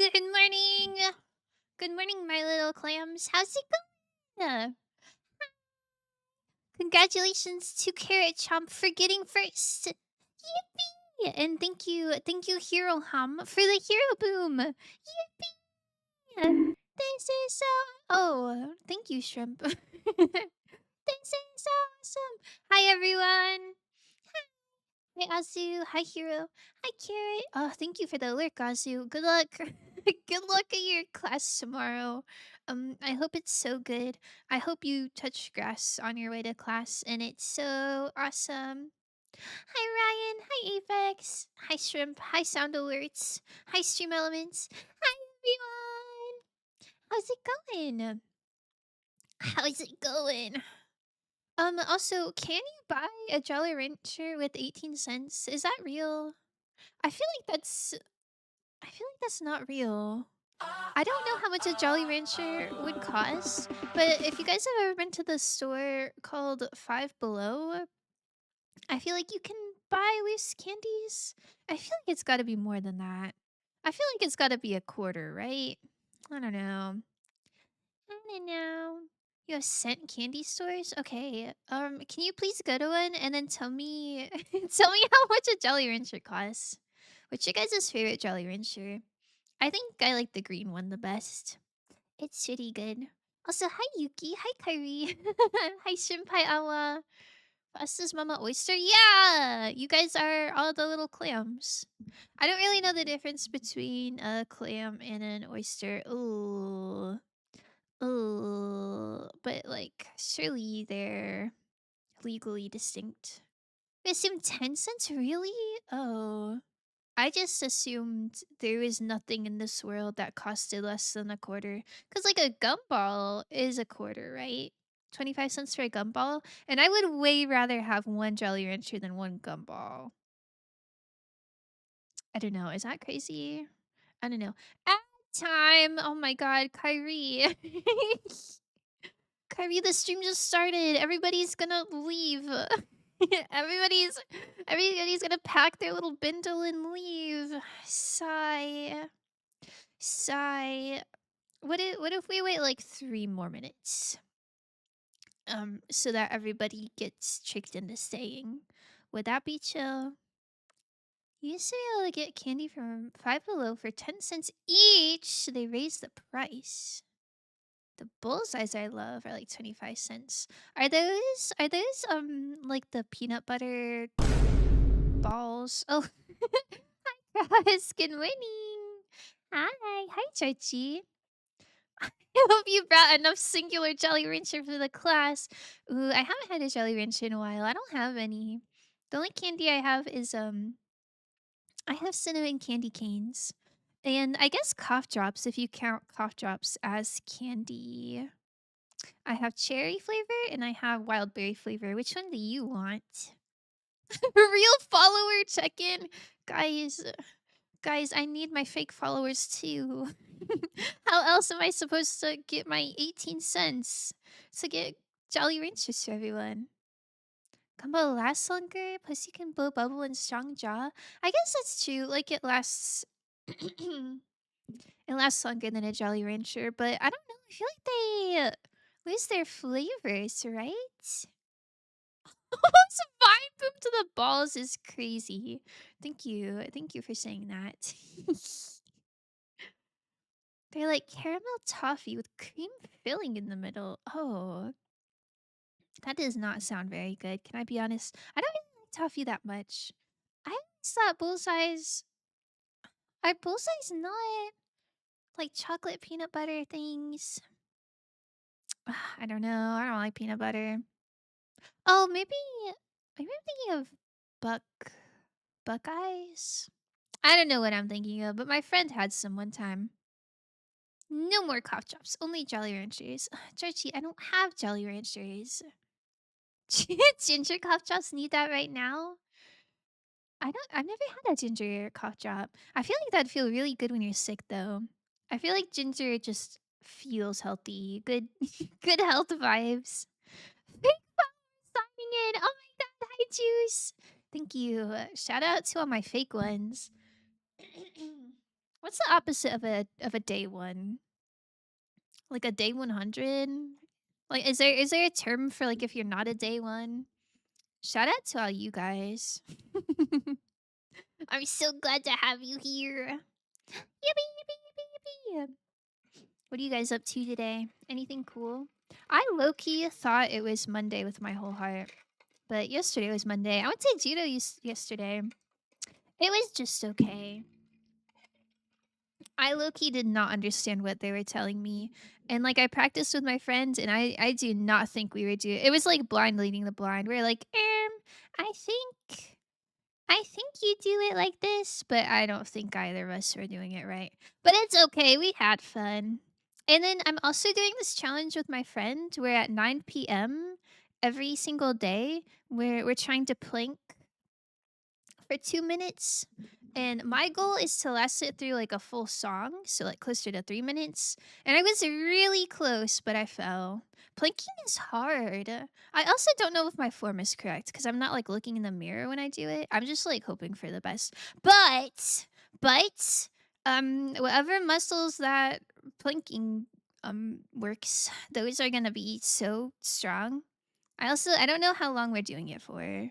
Good morning. Good morning, my little clams. How's it going? Congratulations to Carrot Chomp for getting first. Yippee! And thank you, Hero Hum, for the hero boom. Yippee! This is so. Oh, thank you, Shrimp. This is awesome. Hi, everyone. Hi, Azu. Hi, Hero. Hi, Carrot. Oh, thank you for the alert, Azu. Good luck. Good luck at your class tomorrow. I hope it's so good. I hope you touch grass on your way to class and it's so awesome. Hi, Ryan. Hi, Apex. Hi, Shrimp. Hi, Sound Alerts. Hi, Stream Elements. Hi, everyone. How's it going? How's it going? Also, can you buy a Jolly Rancher with 18 cents? Is that real? I feel like that's I feel like that's not real. I don't know how much a Jolly Rancher would cost, but if you guys have ever been to the store called Five Below, I feel like you can buy loose candies. I feel like it's got to be more than that. I feel like it's got to be a quarter, right? I don't know. I don't know. You have cent candy stores? Okay. Can you please go to one and then tell me tell me how much a Jolly Rancher costs? What's your guys' favorite Jolly Rancher? I think I like the green one the best. It's pretty good. Also, hi Yuki, hi Kyrie, hi Shrimp, hi Awa. Fastest Mama Oyster? Yeah! You guys are all the little clams. I don't really know the difference between a clam and an oyster. Ooh. Ooh. But, like, surely they're legally distinct. I assume 10 cents? Really? Oh. I just assumed there was nothing in this world that costed less than a quarter. Because, like, a gumball is a quarter, right? 25 cents for a gumball? And I would way rather have one Jolly Rancher than one gumball. I don't know. Is that crazy? I don't know. Ad time! Oh my god, Kyrie. Kyrie, the stream just started. Everybody's gonna leave. everybody's everybody's gonna pack their little bindle and leave. Sigh. Sigh. What if we wait like 3 more minutes? So that everybody gets tricked into staying. Would that be chill? You used to be able to get candy from Five Below for 10 cents each. They raised the price. The bullseyes I love are like 25 cents. Are those like the peanut butter balls? Oh, hi guys, good morning. Hi Chachi. I hope you brought enough singular Jelly Rancher for the class. Ooh, I haven't had a Jelly Rancher in a while. I don't have any. The only candy I have is I have cinnamon candy canes. And I guess cough drops if you count cough drops as candy. I have cherry flavor and I have wild berry flavor. Which one do you want? Real follower check-in? Guys, guys, I need my fake followers too. How else am I supposed to get my 18 cents to get Jolly Ranchers for everyone? Combo lasts longer, plus you can blow bubble and strong jaw. I guess that's true. Like it lasts it lasts longer than a Jolly Rancher, but I don't know. I feel like they lose their flavors, right? Divine poop to the balls is crazy. Thank you. Thank you for saying that. They're like caramel toffee with cream filling in the middle. Oh, that does not sound very good. Can I be honest? I don't really like toffee that much. I always thought bullseyes are bullseyes not like chocolate peanut butter things. I don't know. I don't like peanut butter. Oh, maybe I'm thinking of buck Buckeyes. I don't know what I'm thinking of, but my friend had some one time. No more cough drops, only Jolly Ranchers. Georgie, I don't have Jolly Ranchers. Ginger cough drops need that right now? I've never had a ginger cough drop. I feel like that'd feel really good when you're sick though. I feel like ginger just feels healthy. Good good health vibes. Fake followers signing in. Oh my god, hi Juice. Thank you. Shout out to all my fake ones. What's the opposite of a day one? Like a day 100? Like, is there a term for, like, if you're not a day one? Shout out to all you guys. I'm so glad to have you here. Yippee, yippee, yippee, yippee. What are you guys up to today? Anything cool? I low-key thought it was Monday with my whole heart, but yesterday was Monday. I went to judo yesterday. It was just okay. I low-key did not understand what they were telling me. And like I practiced with my friends and I do not think we were doing it was like blind leading the blind. We are like, I think you do it like this, but I don't think either of us were doing it right. But it's okay. We had fun. And then I'm also doing this challenge with my friend where at 9 p.m. every single day we're trying to plank for 2 minutes. And my goal is to last it through like a full song, so like closer to 3 minutes. And I was really close, but I fell. Planking is hard. I also don't know if my form is correct because I'm not like looking in the mirror when I do it. I'm just like hoping for the best. But whatever muscles that planking works, those are gonna be so strong. I don't know how long we're doing it for.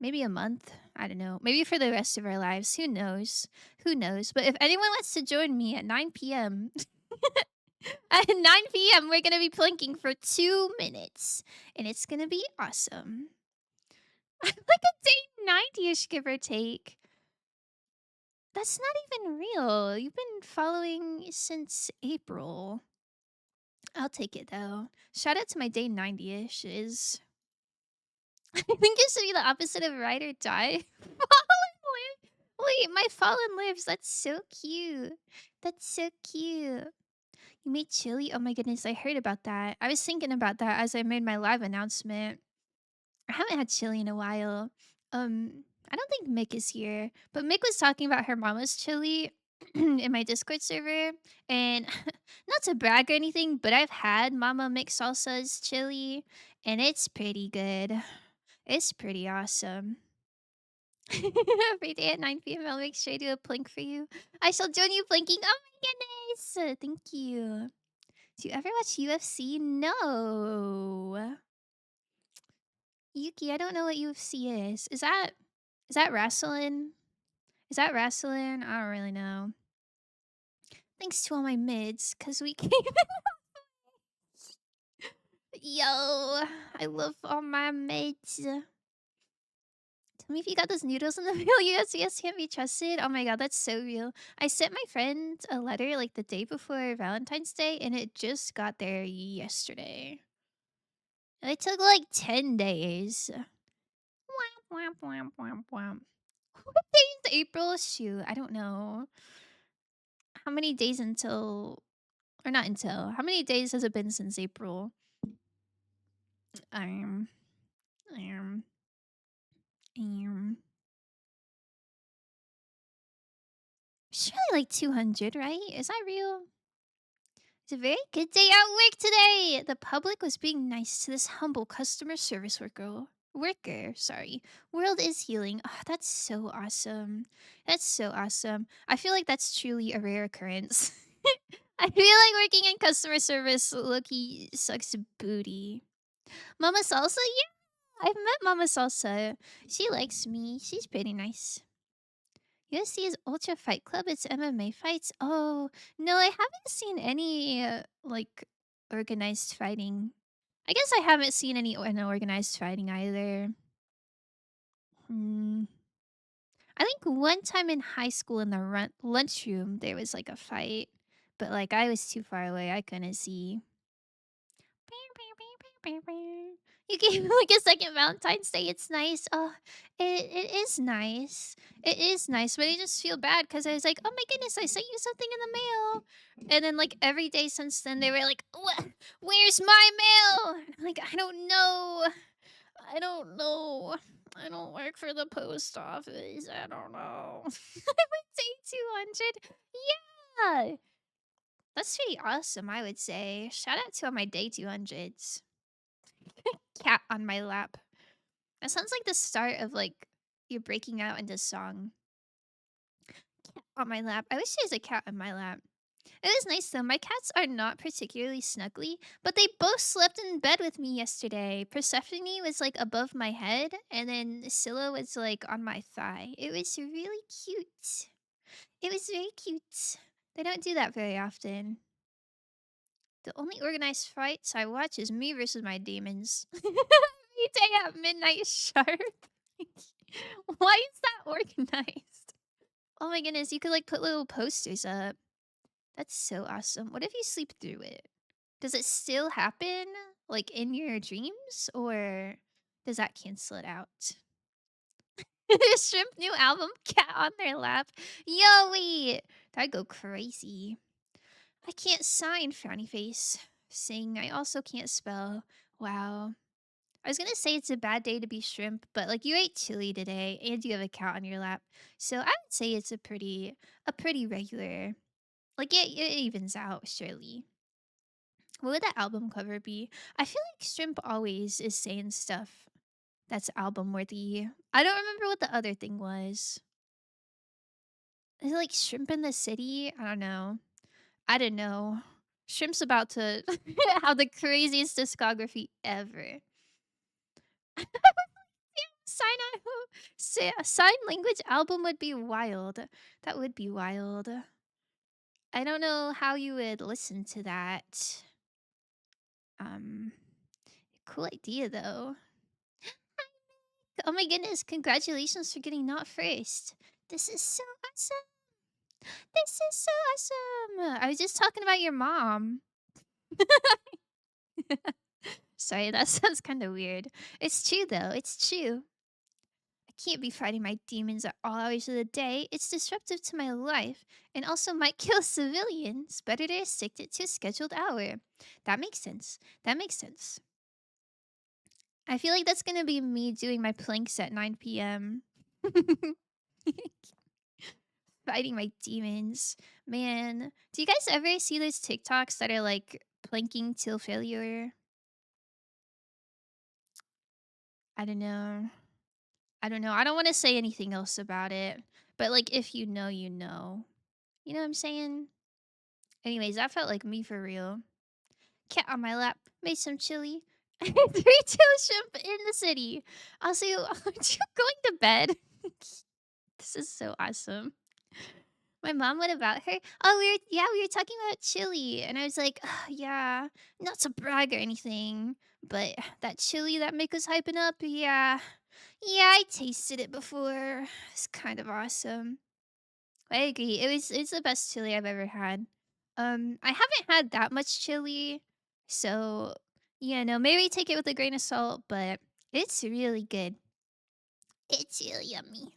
Maybe a month? I don't know. Maybe for the rest of our lives. Who knows? Who knows? But if anyone wants to join me at 9 p.m., at 9 p.m., we're going to be planking for 2 minutes. And it's going to be awesome. Like a day 90-ish, give or take. That's not even real. You've been following since April. I'll take it, though. Shout out to my day 90-ish is... I think it should be the opposite of ride or die. Fallen live. Wait, my fallen lives. That's so cute. That's so cute. You made chili? Oh my goodness, I heard about that. I was thinking about that as I made my live announcement. I haven't had chili in a while. I don't think Mick is here, but Mick was talking about her mama's chili in my Discord server, and not to brag or anything, but I've had Mama Mick Salsa's chili, and it's pretty good. It's pretty awesome. Every day at 9 p.m., I'll make sure I do a plank for you. I shall join you planking. Oh my goodness! Thank you. Do you ever watch UFC? No. Yuki, I don't know what UFC is. Is that wrestling? Is that wrestling? I don't really know. Thanks to all my mids, cause we came. Yo, I love all my mates. Tell me if you got those noodles in the mail. Yes, can't be trusted. Oh my god, that's so real. I sent my friend a letter like the day before Valentine's Day, and it just got there yesterday. It took like 10 days. Womp, womp, womp, womp, womp. What day is April? Shoot, I don't know. How many days until, or not until, how many days has it been since April? Um, um, um. Surely like 200, right? Is that real? It's a very good day at work today. The public was being nice to this humble customer service worker. Sorry. World is healing. Oh, that's so awesome. That's so awesome. I feel like that's truly a rare occurrence. I feel like working in customer service Loki sucks booty. Mama Salsa? Yeah, I've met Mama Salsa. She likes me. She's pretty nice. UFC is Ultra Fight Club. It's MMA fights. Oh, no, I haven't seen any like organized fighting. I guess I haven't seen any unorganized fighting either. Hmm. I think one time in high school in the lunchroom there was like a fight, but like I was too far away. I couldn't see. You gave me like a second Valentine's Day. It's nice. Oh, it is nice. It is nice, but I just feel bad because I was like, oh my goodness, I sent you something in the mail. And then like every day since then, they were like, where's my mail? And I'm like, I don't know. I don't know. I don't work for the post office. I don't know. I would say 200. Yeah. That's pretty awesome, I would say. Shout out to all my day 200s. Cat on my lap. That sounds like the start of like you're breaking out into song. on my lap. I wish there was a cat on my lap. It was nice though. My cats are not particularly snuggly, but they both slept in bed with me yesterday. Persephone was like above my head, and then Scylla was like on my thigh. It was really cute. It was very cute. They don't do that very often. The only organized fights I watch is me versus my demons. Every day at midnight sharp. Why is that organized? Oh my goodness, you could like put little posters up. That's so awesome. What if you sleep through it? Does it still happen like in your dreams or does that cancel it out? Shrimp new album, cat on their lap. Yo, wait. That'd go crazy. I can't sign, frowny face. Sing. I also can't spell. Wow. I was gonna say it's a bad day to be shrimp, but like you ate chili today and you have a cat on your lap. So I would say it's a pretty regular. Like it evens out, surely. What would that album cover be? I feel like Shrimp always is saying stuff that's album worthy. I don't remember what the other thing was. Is it like Shrimp in the City? I don't know. I don't know. Shrimp's about to have the craziest discography ever. Sign language album would be wild. That would be wild. I don't know how you would listen to that. Um, cool idea though. Oh my goodness, congratulations for getting not first. This is so awesome. This is so awesome. I was just talking about your mom. Sorry, that sounds kind of weird. It's true though. It's true. I can't be fighting my demons at all hours of the day. It's disruptive to my life and also might kill civilians. Better to stick it to a scheduled hour. That makes sense. That makes sense. I feel like that's gonna be me doing my planks at 9 p.m. Fighting my demons. Man, do you guys ever see those TikToks that are like planking till failure? I don't know. I don't know. I don't want to say anything else about it. But like if you know, you know. You know what I'm saying? Anyways, that felt like me for real. Cat on my lap, made some chili. Three tail shrimp in the city. Also, aren't you going to bed? This is so awesome. My mom, what about her? Oh, we were talking about chili, and I was like, "Ugh, yeah, not to brag or anything, but that chili that make us hyping up, yeah, yeah, I tasted it before. It's kind of awesome. I agree. It's the best chili I've ever had. I haven't had that much chili, so yeah, no, maybe take it with a grain of salt, but it's really good. It's really yummy.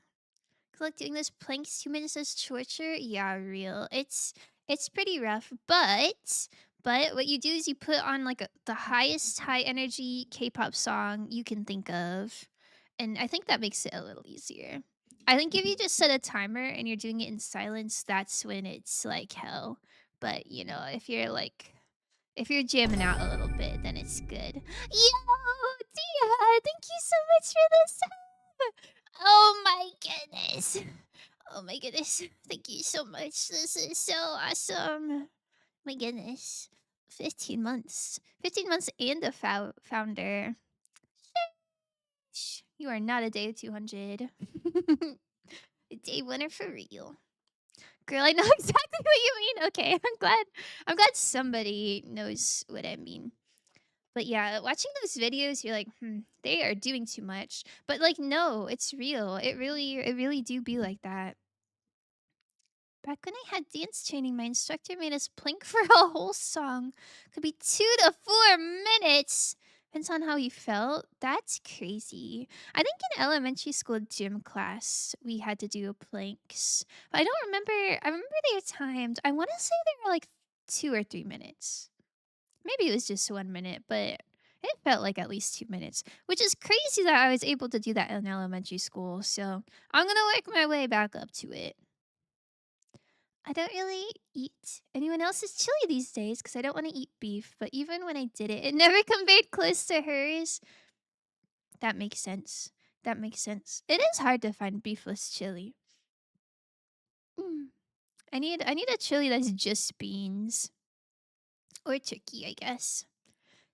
Like doing this planks 2 minutes as torture, yeah, real. It's pretty rough, but what you do is you put on like the highest high energy K-pop song you can think of, and I think that makes it a little easier. I think if you just set a timer and you're doing it in silence, that's when it's like hell. But you know, if you're jamming out a little bit, then it's good. Yo, Dia, thank you so much for this. Oh my goodness. Oh my goodness. Thank you so much. This is so awesome. My goodness. 15 months. 15 months and a founder. You are not a day of 200. A day winner for real. Girl, I know exactly what you mean. Okay, I'm glad somebody knows what I mean. But yeah, watching those videos, you're like, they are doing too much. But like, no, it's real. It really do be like that. Back when I had dance training, my instructor made us plank for a whole song. Could be 2 to 4 minutes. Depends on how you felt. That's crazy. I think in elementary school gym class, we had to do planks. But I don't remember. I remember they were timed. I want to say they were like 2 or 3 minutes. Maybe it was just 1 minute, but it felt like at least 2 minutes, which is crazy that I was able to do that in elementary school. So I'm going to work my way back up to it. I don't really eat anyone else's chili these days because I don't want to eat beef. But even when I did it, it never compared close to hers. That makes sense. That makes sense. It is hard to find beefless chili. Mm. I need a chili that's just beans or turkey, I guess.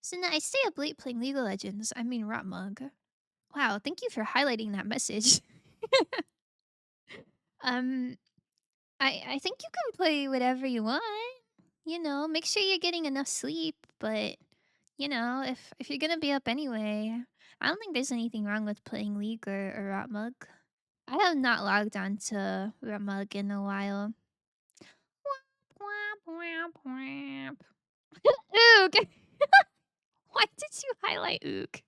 So now I stay up late playing League of Legends. I mean, rot mug. Wow, thank you for highlighting that message. um, I think you can play whatever you want. Make sure you're getting enough sleep. But if you're gonna be up anyway, I don't think there's anything wrong with playing League or rot mug. I have not logged on to rot mug in a while. Womp, womp, womp. Ook! Why did you highlight ook?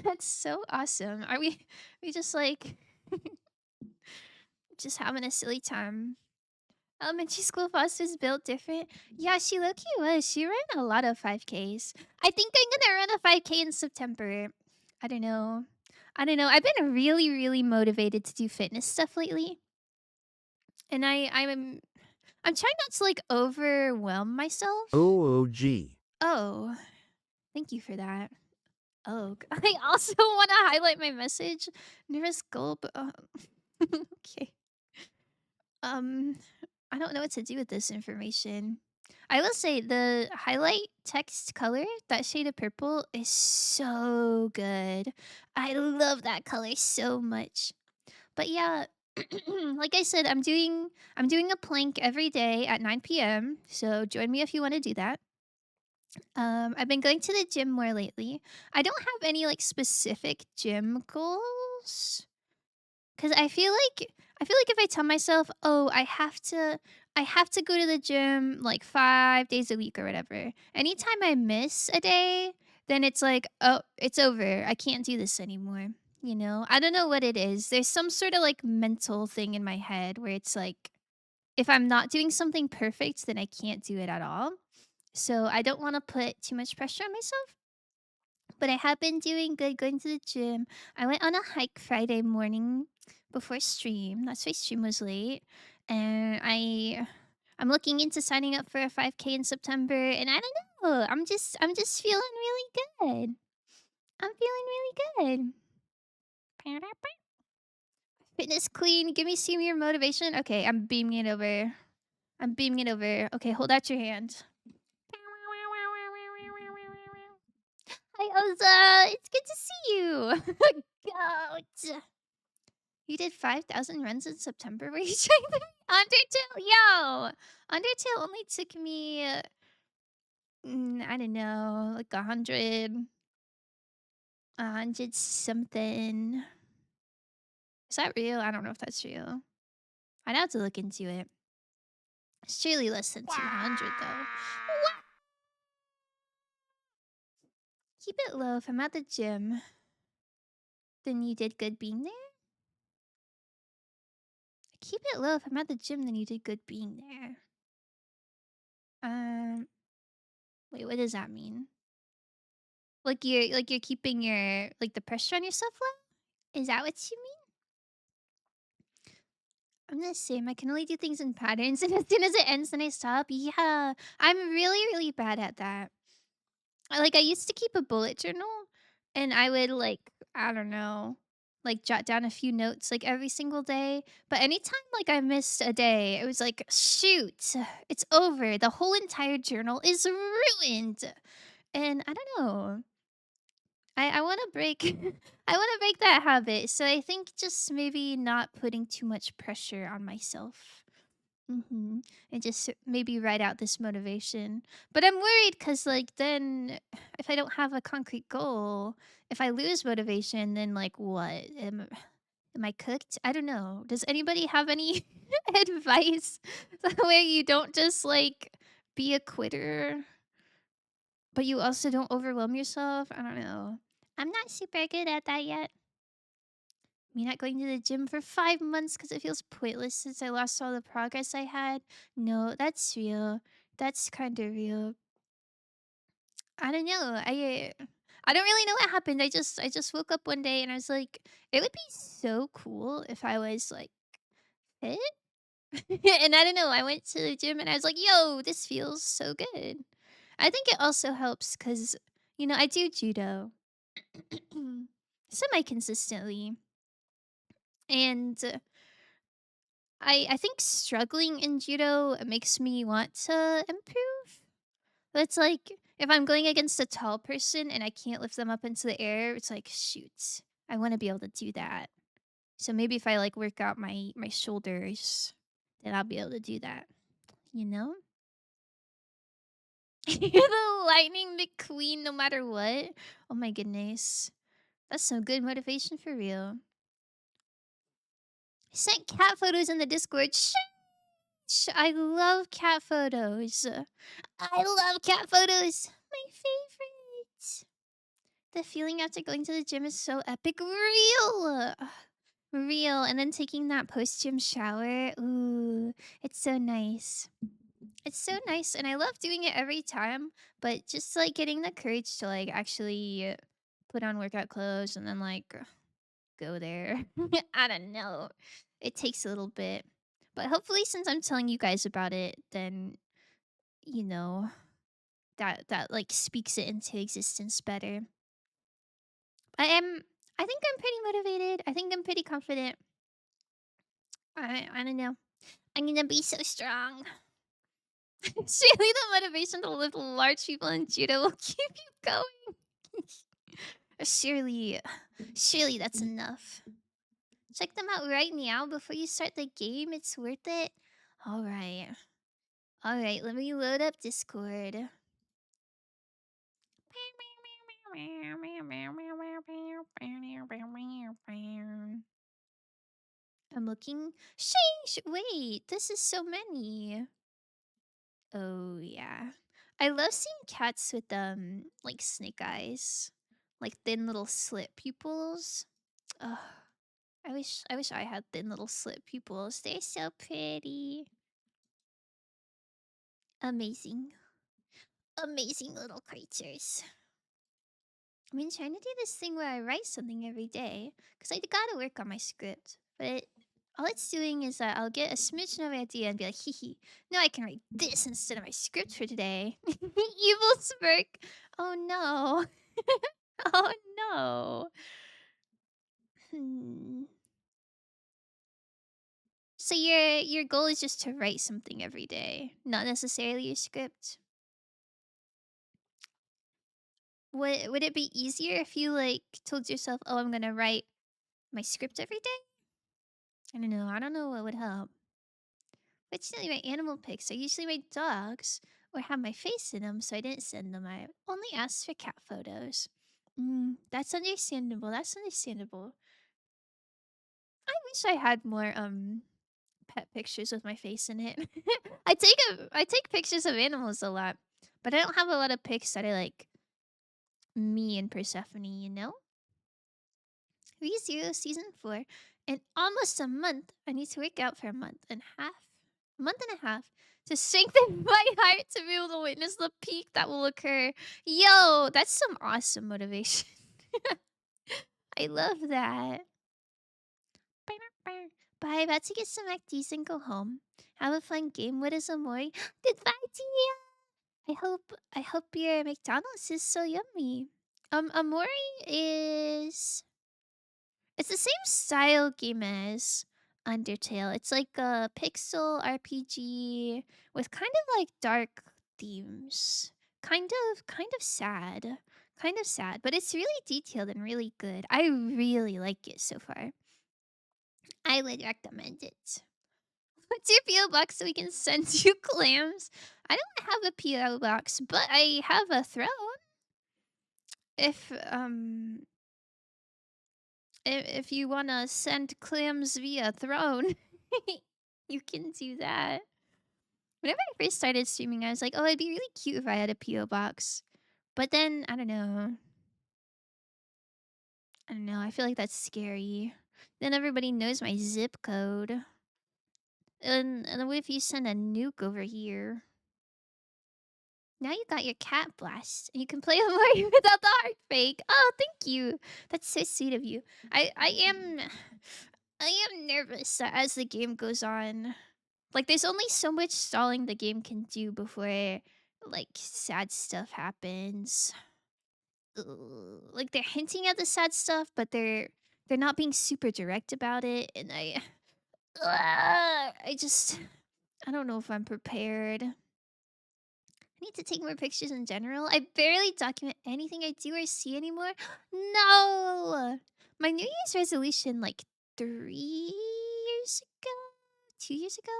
That's so awesome. Are we just like just having a silly time? Elementary school boss is built different. Yeah, she low-key was. She ran a lot of 5Ks. I think I'm gonna run a 5K in September. I don't know. I don't know. I've been really, really motivated to do fitness stuff lately. And I'm trying not to like overwhelm myself. OOG. Oh, thank you for that. Oh, I also want to highlight my message. Nervous gulp. Okay. Um, I don't know what to do with this information. I will say the highlight text color, that shade of purple, is so good. I love that color so much. But yeah, like I said, I'm doing a plank every day at 9 p.m. So join me if you want to do that. I've been going to the gym more lately. I don't have any like specific gym goals. Cause I feel like if I tell myself, "Oh, I have to go to the gym like 5 days a week or whatever." Anytime I miss a day, then it's like, "Oh, it's over. I can't do this anymore." I don't know what it is. There's some sort of like mental thing in my head where it's like if I'm not doing something perfect, then I can't do it at all. So I don't want to put too much pressure on myself. But I have been doing good going to the gym. I went on a hike Friday morning before stream. That's why stream was late. And I'm looking into signing up for a 5K in September, and I don't know. I'm just feeling really good. I'm feeling really good. Fitness clean. Give me some of your motivation. Okay, I'm beaming it over. I'm beaming it over. Okay, hold out your hand. Hi, Oza. It's good to see you. Goat. You did 5,000 runs in September. Were you trying to Undertale? Yo, Undertale only took me, I don't know, like 100 something. Is that real? I don't know if that's real. I'd have to look into it. It's surely less than 200 though. What? Keep it low. If I'm at the gym, then you did good being there. Keep it low. If I'm at the gym, then you did good being there. Um, wait, what does that mean? Like you're keeping your like the pressure on yourself low? Is that what you mean? I'm the same. I can only do things in patterns, and as soon as it ends, then I stop. Yeah, I'm really, really bad at that. I used to keep a bullet journal, and I would I don't know, like jot down a few notes like every single day. But anytime like I missed a day, it was like, shoot, it's over. The whole entire journal is ruined. And I don't know. I want to break I want to break that habit. So I think just maybe not putting too much pressure on myself. And just maybe write out this motivation. But I'm worried cuz like then if I don't have a concrete goal, if I lose motivation, then like what? Am I cooked? I don't know. Does anybody have any advice where you don't just like be a quitter? But you also don't overwhelm yourself? I don't know. I'm not super good at that yet. Me not going to the gym for 5 months because it feels pointless since I lost all the progress I had. No, that's real. That's kind of real. I don't know. I don't really know what happened. I just woke up one day and I was like, it would be so cool if I was like fit. And I don't know. I went to the gym and I was like, yo, this feels so good. I think it also helps because I do judo semi consistently. And I think struggling in judo makes me want to improve. But it's like if I'm going against a tall person and I can't lift them up into the air, it's like shoot, I want to be able to do that. So maybe if I like work out my shoulders, then I'll be able to do that. You know? You're the lightning McQueen no matter what. Oh my goodness. That's some good motivation for real. I sent cat photos in the Discord. I love cat photos. I love cat photos. My favorite. The feeling after going to the gym is so epic. Real. Real. And then taking that post gym shower. Ooh, it's so nice. It's so nice. And I love doing it every time. But just like getting the courage to like actually put on workout clothes and then like go there. I don't know. It takes a little bit. But hopefully since I'm telling you guys about it, then you know, that like speaks it into existence better. I am I think I'm pretty motivated. I think I'm pretty confident. I don't know. I'm gonna be so strong. Surely the motivation to lift large people in judo will keep you going. surely, surely that's enough. Check them out right now before you start the game. It's worth it. All right. All right, let me load up Discord. I'm looking. Sheesh! Wait, this is so many. Oh yeah, I love seeing cats with like snake eyes, like thin little slit pupils. Ugh, I wish I had thin little slit pupils. They're so pretty. Amazing, amazing little creatures. I've been trying to do this thing where I write something every day because I gotta work on my script. But all it's doing is that I'll get a smidgen of an idea and be like, hee hee, now I can write this instead of my script for today. Evil smirk. Oh no. Oh no. Hmm. So your goal is just to write something every day, not necessarily a script. Would it be easier if you like told yourself, "Oh, I'm gonna write my script every day"? I don't know. I don't know what would help. Fortunately, my animal pics are usually my dogs or have my face in them, so I didn't send them. I only asked for cat photos. That's understandable. That's understandable. I wish I had more pet pictures with my face in it. I take pictures of animals a lot, but I don't have a lot of pics that are like me and Persephone. You know, ReZero season 4, in almost a month. I need to work out for a month and a half, to strengthen my heart to be able to witness the peak that will occur. Yo, that's some awesome motivation. I love that. Bye, about to get some activities and go home. Have a fun game with us, Amori. Goodbye, Tia. I hope your McDonald's is so yummy. Amori is it's the same style game as Undertale. It's like a pixel RPG with kind of like dark themes. Kind of sad. Kind of sad, but it's really detailed and really good. I really like it so far. I would recommend it. What's your PO box so we can send you clams? I don't have a PO box, but I have a throne. If if you want to send clams via throne, you can do that. Whenever I first started streaming, I was like, oh, it'd be really cute if I had a PO box. But then I don't know. I don't know. I feel like that's scary. Then everybody knows my zip code. And what if you send a nuke over here? Now you got your cat blast, and you can play Amari without the heart fake. Oh, thank you. That's so sweet of you. I am nervous that as the game goes on, like there's only so much stalling the game can do before like sad stuff happens. Like they're hinting at the sad stuff, but they're not being super direct about it, and I just I don't know if I'm prepared. I need to take more pictures in general. I barely document anything I do or see anymore. No! My New Year's resolution like 3 years ago? 2 years ago?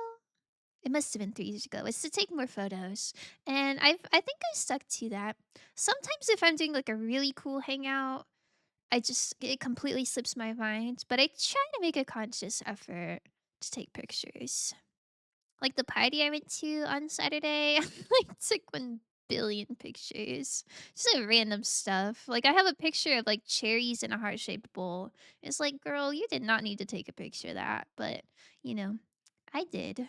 It must have been 3 years ago. Was to take more photos. And I think I stuck to that. Sometimes if I'm doing like a really cool hangout, it completely slips my mind. But I try to make a conscious effort to take pictures. Like the party I went to on Saturday, I like took 1 billion pictures. Just like random stuff. Like I have a picture of like cherries in a heart shaped bowl. It's like, girl, you did not need to take a picture of that, but you know, I did.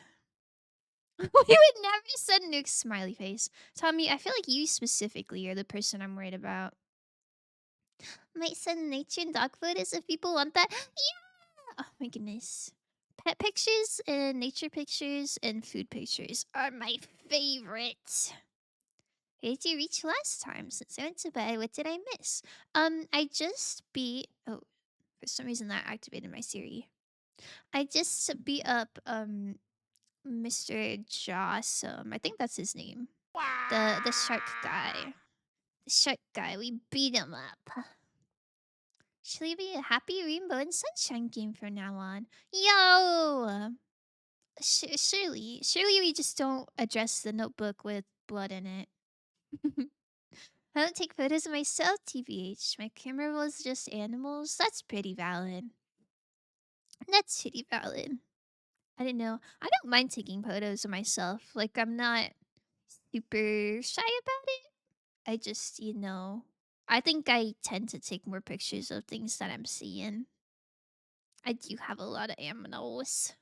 You would never send Nuke's smiley face. Tommy, I feel like you specifically are the person I'm worried about. Might send nature and dog photos if people want that. Yeah! Oh my goodness. Pet pictures and nature pictures and food pictures are my favorite. How did you reach last time? Since I went to bed, what did I miss? I just beat. Oh, for some reason that activated my Siri. I just beat up Mr. Jossum. I think that's his name. The shark guy. The shark guy. We beat him up. Should we be a happy rainbow and sunshine game from now on? Yo! Surely we just don't address the notebook with blood in it. I don't take photos of myself, TBH. My camera was just animals. That's pretty valid. That's pretty valid. I didn't know. I don't mind taking photos of myself. Like, I'm not super shy about it. I just, I think I tend to take more pictures of things that I'm seeing. I do have a lot of aminos.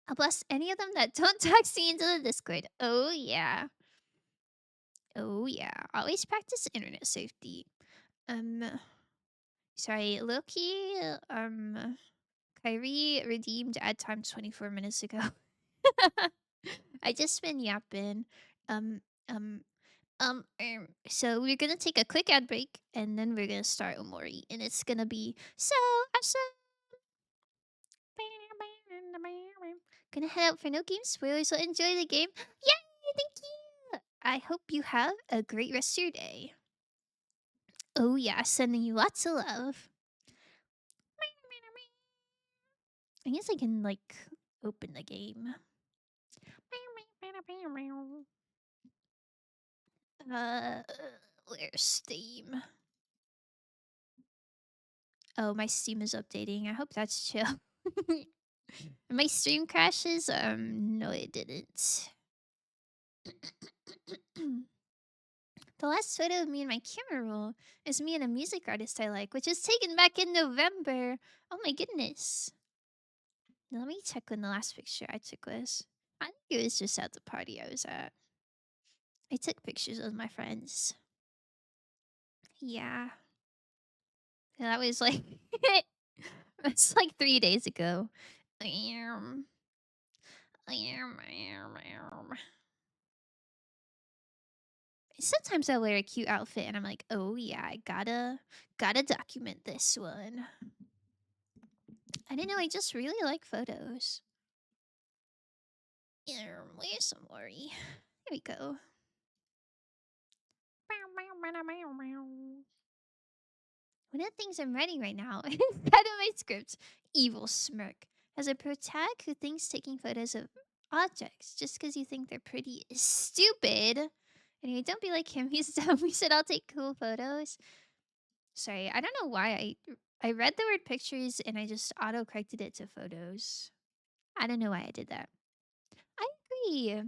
I'll blast any of them that don't text me into the Discord. Oh, yeah. Oh, yeah. Always practice internet safety. Um, sorry, Loki, Kyrie redeemed ad time 24 minutes ago. I just been yapping. Um, um, so we're gonna take a quick ad break and then we're gonna start Omori and it's gonna be so awesome. Gonna head out for no game spoilers, so enjoy the game. Yay! Thank you! I hope you have a great rest of your day. Oh yeah, sending you lots of love. I guess I can like open the game. Uh, where's Steam? Oh, my Steam is updating. I hope that's chill. My stream crashes? No, it didn't. The last photo of me in my camera roll is me and a music artist I like, which was taken back in November. Oh my goodness. Let me check when the last picture I took was. I think it was just at the party I was at. I took pictures with my friends. Yeah. That was like it's like 3 days ago. Sometimes I wear a cute outfit and I'm like, oh yeah, I gotta document this one. I didn't know I just really like photos. Where's some worry? Here we go. One of the things I'm writing right now instead of my script, evil smirk, as a protag who thinks taking photos of objects just because you think they're pretty is stupid. Anyway, don't be like him. He's dumb. We said I'll take cool photos. Sorry, I don't know why I read the word pictures and I just auto corrected it to photos. I don't know why I did that. I agree.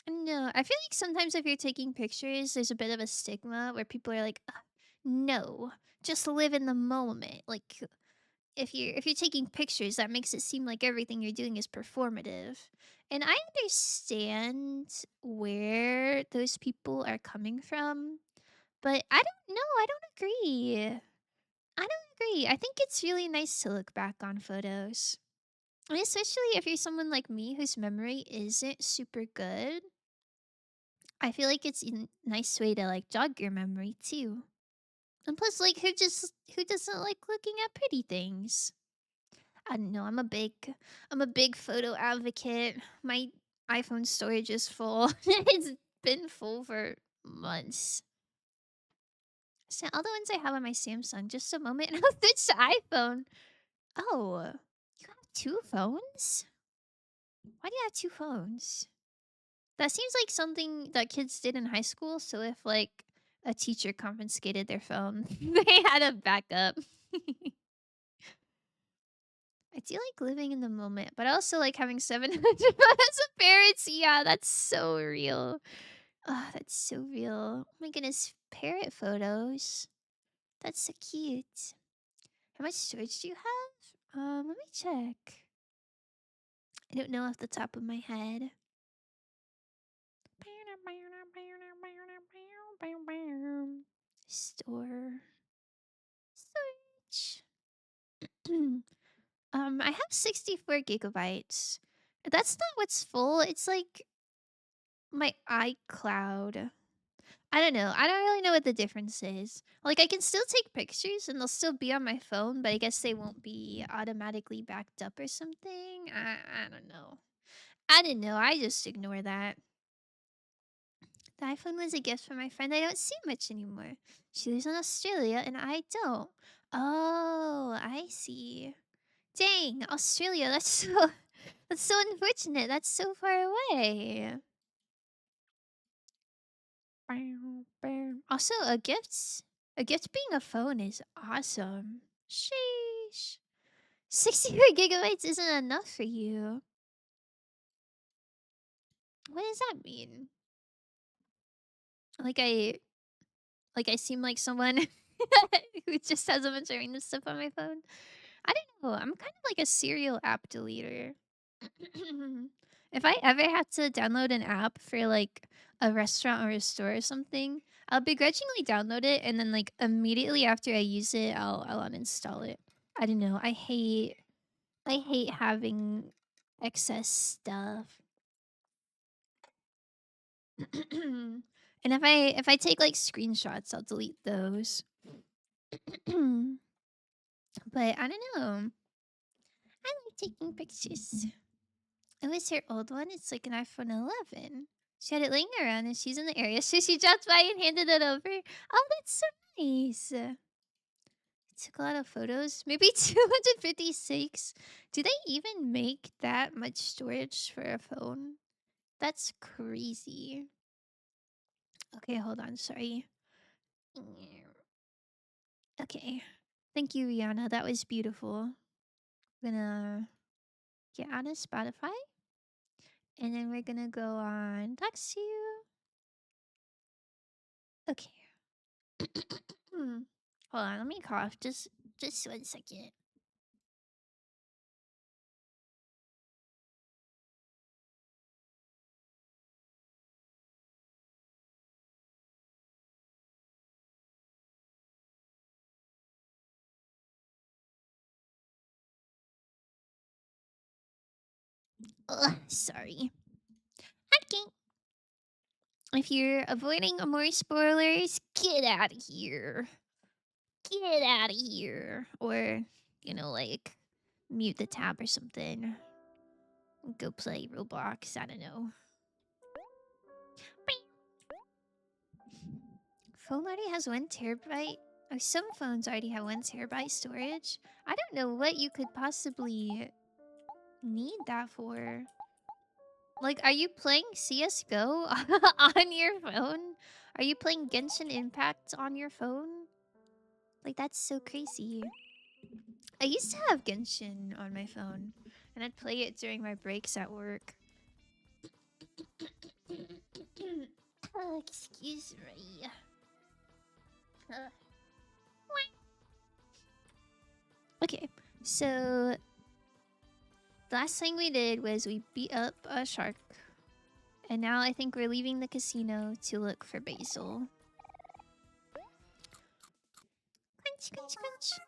No, I feel like sometimes if you're taking pictures, there's a bit of a stigma where people are like, "Ugh, no, just live in the moment." Like if you're taking pictures, that makes it seem like everything you're doing is performative. And I understand where those people are coming from, but I don't know. I don't agree. I don't agree. I think it's really nice to look back on photos. And especially if you're someone like me whose memory isn't super good, I feel like it's a nice way to like jog your memory too. And plus, like, who doesn't like looking at pretty things? I don't know. I'm a big photo advocate. My iPhone storage is full. It's been full for months. So all the ones I have on my Samsung. Just a moment, and I'll switch to iPhone. Oh, you have two phones? Why do you have two phones? That seems like something that kids did in high school. So if like a teacher confiscated their phone, they had a backup. I do like living in the moment, but I also like having 700 photos of parrots. Yeah, that's so real. Oh, that's so real. Oh my goodness, parrot photos. That's so cute. How much storage do you have? Let me check. I don't know off the top of my head. Store storage. I have 64 gigabytes. That's not what's full. It's like my iCloud. I don't know. I don't really know what the difference is. Like, I can still take pictures and they'll still be on my phone, but I guess they won't be automatically backed up or something. I don't know. I don't know. I just ignore that. The iPhone was a gift from my friend I don't see much anymore. She lives in Australia and I don't. Oh, I see. Dang, Australia. That's so unfortunate. That's so far away. Also, a gift being a phone is awesome. Sheesh. 64 gigabytes isn't enough for you. What does that mean? Like I seem like someone who just has a bunch of random stuff on my phone. I don't know. I'm kind of like a serial app deleter. If I ever had to download an app for like a restaurant or a store or something, I'll begrudgingly download it and then like immediately after I use it, I'll uninstall it. I don't know. I hate having excess stuff. And if I take like screenshots, I'll delete those. But I don't know. I like taking pictures. It was her old one. It's like an iPhone 11. She had it laying around and she's in the area. So she dropped by and handed it over. Oh, that's so nice. Took a lot of photos. Maybe 256. Do they even make that much storage for a phone? That's crazy. Okay, hold on. Sorry. Okay. Thank you, Rihanna. That was beautiful. I'm gonna get out of Spotify. And then we're gonna go on Text You. Okay. Hold on, let me cough. Just 1 second. Ugh, sorry. Okay. If you're avoiding more spoilers, get out of here. Get out of here. Or, like, mute the tab or something. Go play Roblox. I don't know. Phone already has 1 terabyte. Oh, some phones already have 1 terabyte storage. I don't know what you could possibly need that for. Like, are you playing CS:GO on your phone? Are you playing Genshin Impact on your phone? Like, that's so crazy. I used to have Genshin on my phone, and I'd play it during my breaks at work. Oh, excuse me. Okay, so the last thing we did was we beat up a shark. And now I think we're leaving the casino to look for Basil. Crunch, crunch, crunch.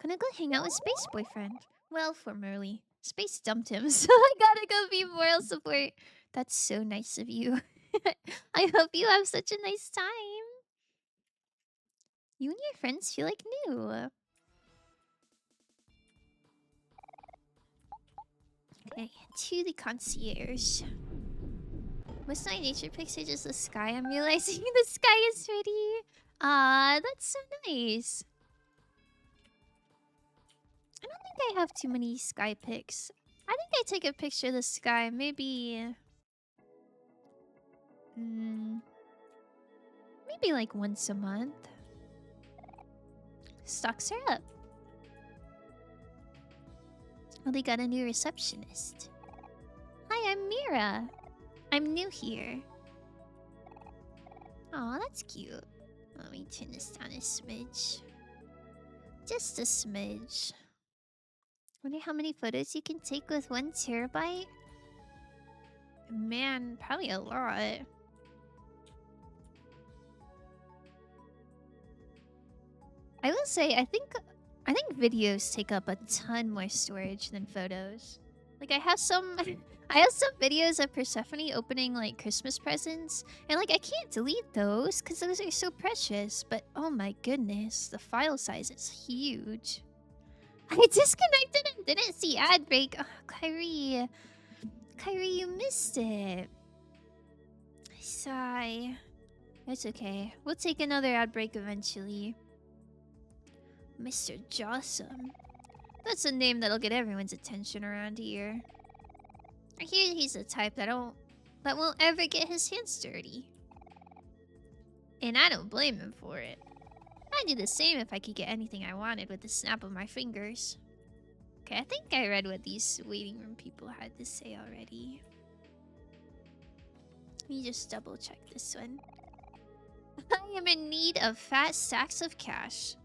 Gonna go hang out with Space Boyfriend. Well, formerly. Space dumped him, so I gotta go be moral support. That's so nice of you. I hope you have such a nice time. You and your friends feel like new. Okay, to the concierge. Most of my nature pics are just the sky. I'm realizing the sky is pretty. Ah, that's so nice. I don't think I have too many sky pics. I think I take a picture of the sky maybe... maybe like once a month. Stocks are up. Oh, they got a new receptionist. Hi, I'm Mira. I'm new here. Aw, that's cute. Let me turn this down a smidge. Just a smidge. Wonder how many photos you can take with 1 terabyte? Man, probably a lot. I will say, I think videos take up a ton more storage than photos. Like I have some I have some videos of Persephone opening like Christmas presents, and like I can't delete those because those are so precious. But oh my goodness, the file size is huge. I disconnected and didn't see ad break. Oh, Kyrie, you missed it. Sigh. It's okay. We'll take another ad break eventually. Mr. Jossum. That's a name that'll get everyone's attention around here. I hear he's the type that won't ever get his hands dirty. And I don't blame him for it. I'd do the same if I could get anything I wanted with the snap of my fingers. Okay, I think I read what these waiting room people had to say already. Let me just double check this one. I am in need of fat stacks of cash.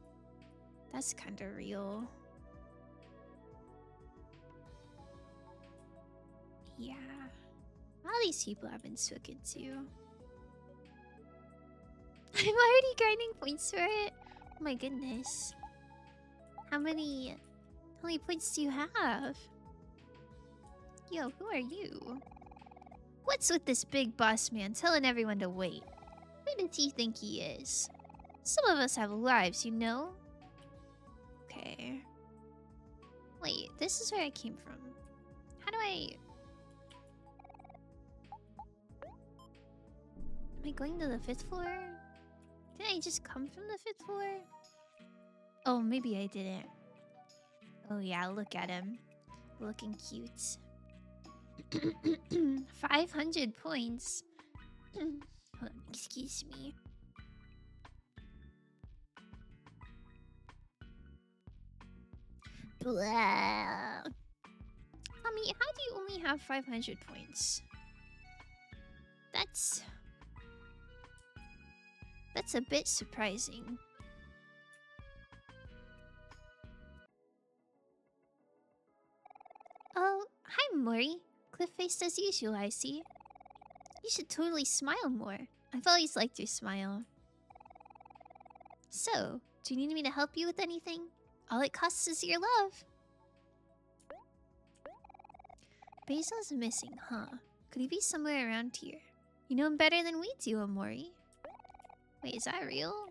That's kind of real. Yeah. All these people have been spoken to. I'm already grinding points for it. Oh my goodness. How many points do you have? Yo, who are you? What's with this big boss man telling everyone to wait? Who does he think he is? Some of us have lives, you know? Okay. Wait, this is where I came from. How do I... Am I going to the 5th floor? Did I just come from the 5th floor? Oh, maybe I didn't. Oh yeah, look at him. Looking cute. 500 points. Hold on, excuse me. Blah. Tommy, how do you only have 500 points? That's a bit surprising. Oh, hi Mori. Cliff-faced as usual, I see. You should totally smile more. I've always liked your smile. So, do you need me to help you with anything? All it costs is your love. Basil's missing, huh? Could he be somewhere around here? You know him better than we do, Amori. Wait, is that real?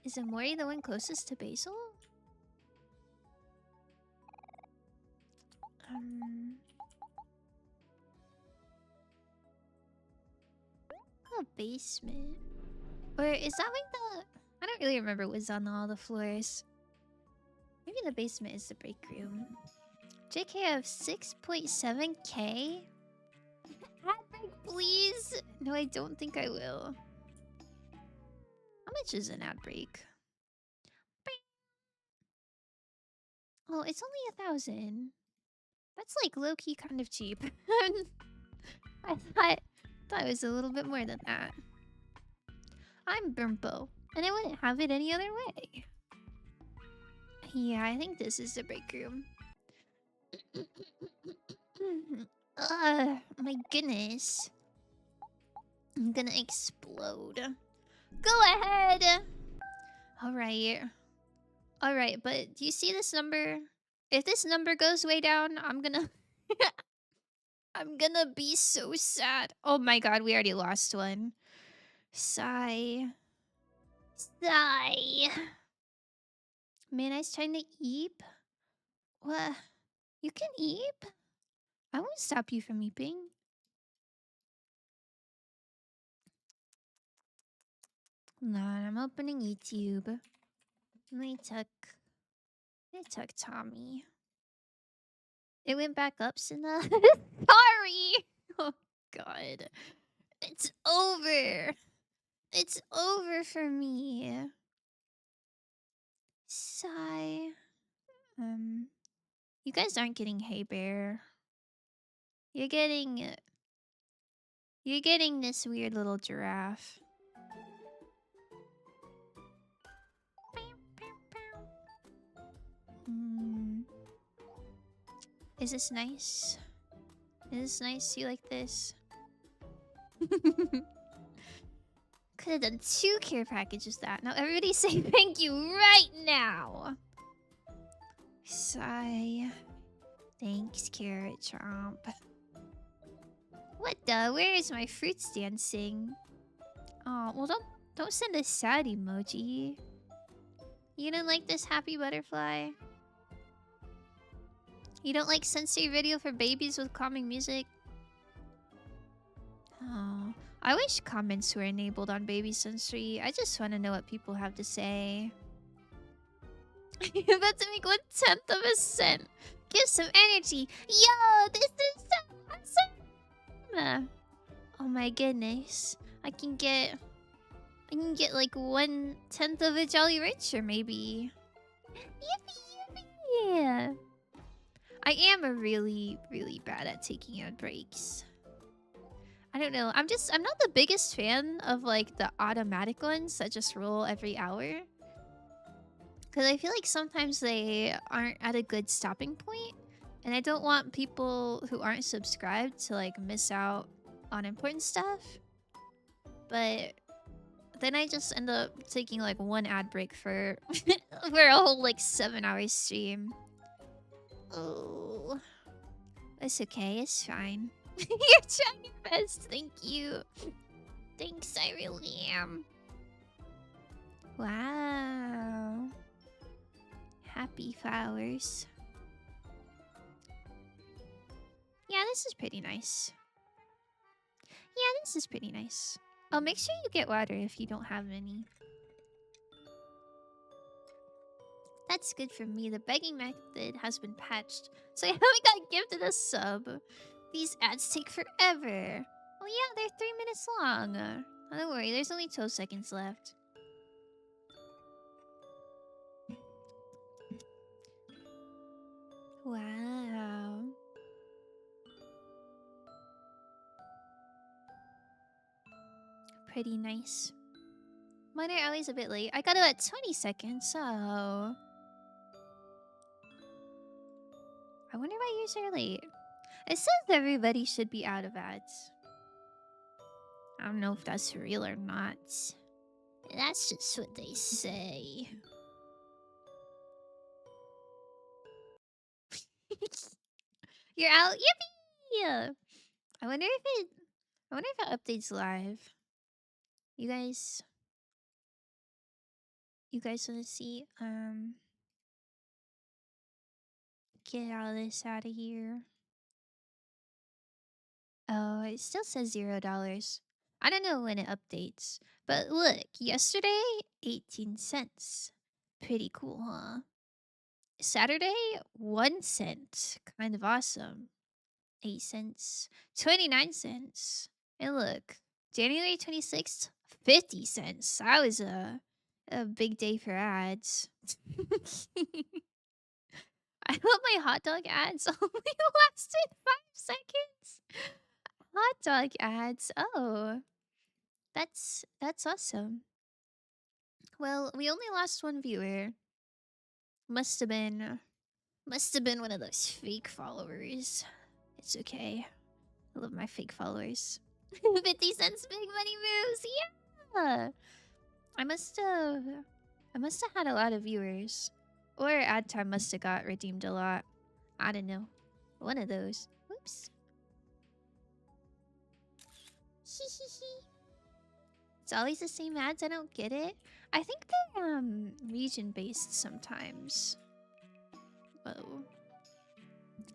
Is Amori the one closest to Basil? A basement. Or is that like the... I don't really remember what's on all the floors. Maybe the basement is the break room. JK of 6.7k? Ad break, please! No, I don't think I will. How much is an ad break? Oh, it's only 1,000. That's like low-key kind of cheap. I thought it was a little bit more than that. I'm Brimpo, and I wouldn't have it any other way. Yeah, I think this is the break room. My goodness. I'm gonna explode. Go ahead! Alright. Alright, but do you see this number? If this number goes way down, I'm gonna... I'm gonna be so sad. Oh my god, we already lost one. Sigh. Sigh. Man, I was trying to eat. What? You can eep. I won't stop you from eeping. Hold on, I'm opening YouTube. Let me tuck Tommy. It went back up, Sina. Sorry. Oh God. It's over. It's over for me. Sigh. You guys aren't getting Hey Bear. You're getting this weird little giraffe. Is this nice? Is this nice? You like this? Could have done 2 care packages that. Now everybody say thank you right now. Sigh. Thanks, Carrot Chomp. What the? Where is my fruits dancing? Oh, well don't send a sad emoji. You don't like this happy butterfly? You don't like sensory video for babies with calming music? Oh, I wish comments were enabled on baby sensory. I just want to know what people have to say. You're about to make 1/10 of a cent. Give some energy. Yo, this is so awesome. Oh my goodness. I can get like 1/10 of a Jolly Rancher maybe. Yippee yippee. I am really bad at taking ad breaks. I don't know. I'm not the biggest fan of like the automatic ones that just roll every hour. Cause I feel like sometimes they aren't at a good stopping point, and I don't want people who aren't subscribed to like miss out on important stuff. But then I just end up taking like 1 ad break for for a whole like 7-hour stream. Oh, it's okay. It's fine. You're trying your best. Thank you. Thanks, I really am. Wow. Happy flowers. Yeah, this is pretty nice. Yeah, this is pretty nice. Oh, make sure you get water if you don't have any. That's good for me. The begging method has been patched, so I haven't got gifted a sub. These ads take forever. Oh yeah, they're 3 minutes long. Oh, don't worry, there's only 12 seconds left. Wow. Pretty nice. Mine are always a bit late. I got about 20 seconds, so... I wonder why yours are late. It says everybody should be out of ads. I don't know if that's real or not. That's just what they say. You're out? Yippee! I wonder if it updates live. You guys wanna see? Get all this out of here. Oh, it still says $0. I don't know when it updates. But look, yesterday, 18 cents. Pretty cool, huh? Saturday, 1 cent. Kind of awesome. 8 cents. 29 cents. And look, January 26th, 50 cents. That was a big day for ads. I hope my hot dog ads only lasted 5 seconds. Hot dog ads. Oh, that's awesome. Well, we only lost 1 viewer. Must have been one of those fake followers. It's okay. I love my fake followers. 50 cents big money moves. Yeah. I must have had a lot of viewers. Or ad time must have got redeemed a lot. I don't know. One of those. Oops. It's always the same ads. I don't get it. I think they're region based sometimes. Whoa.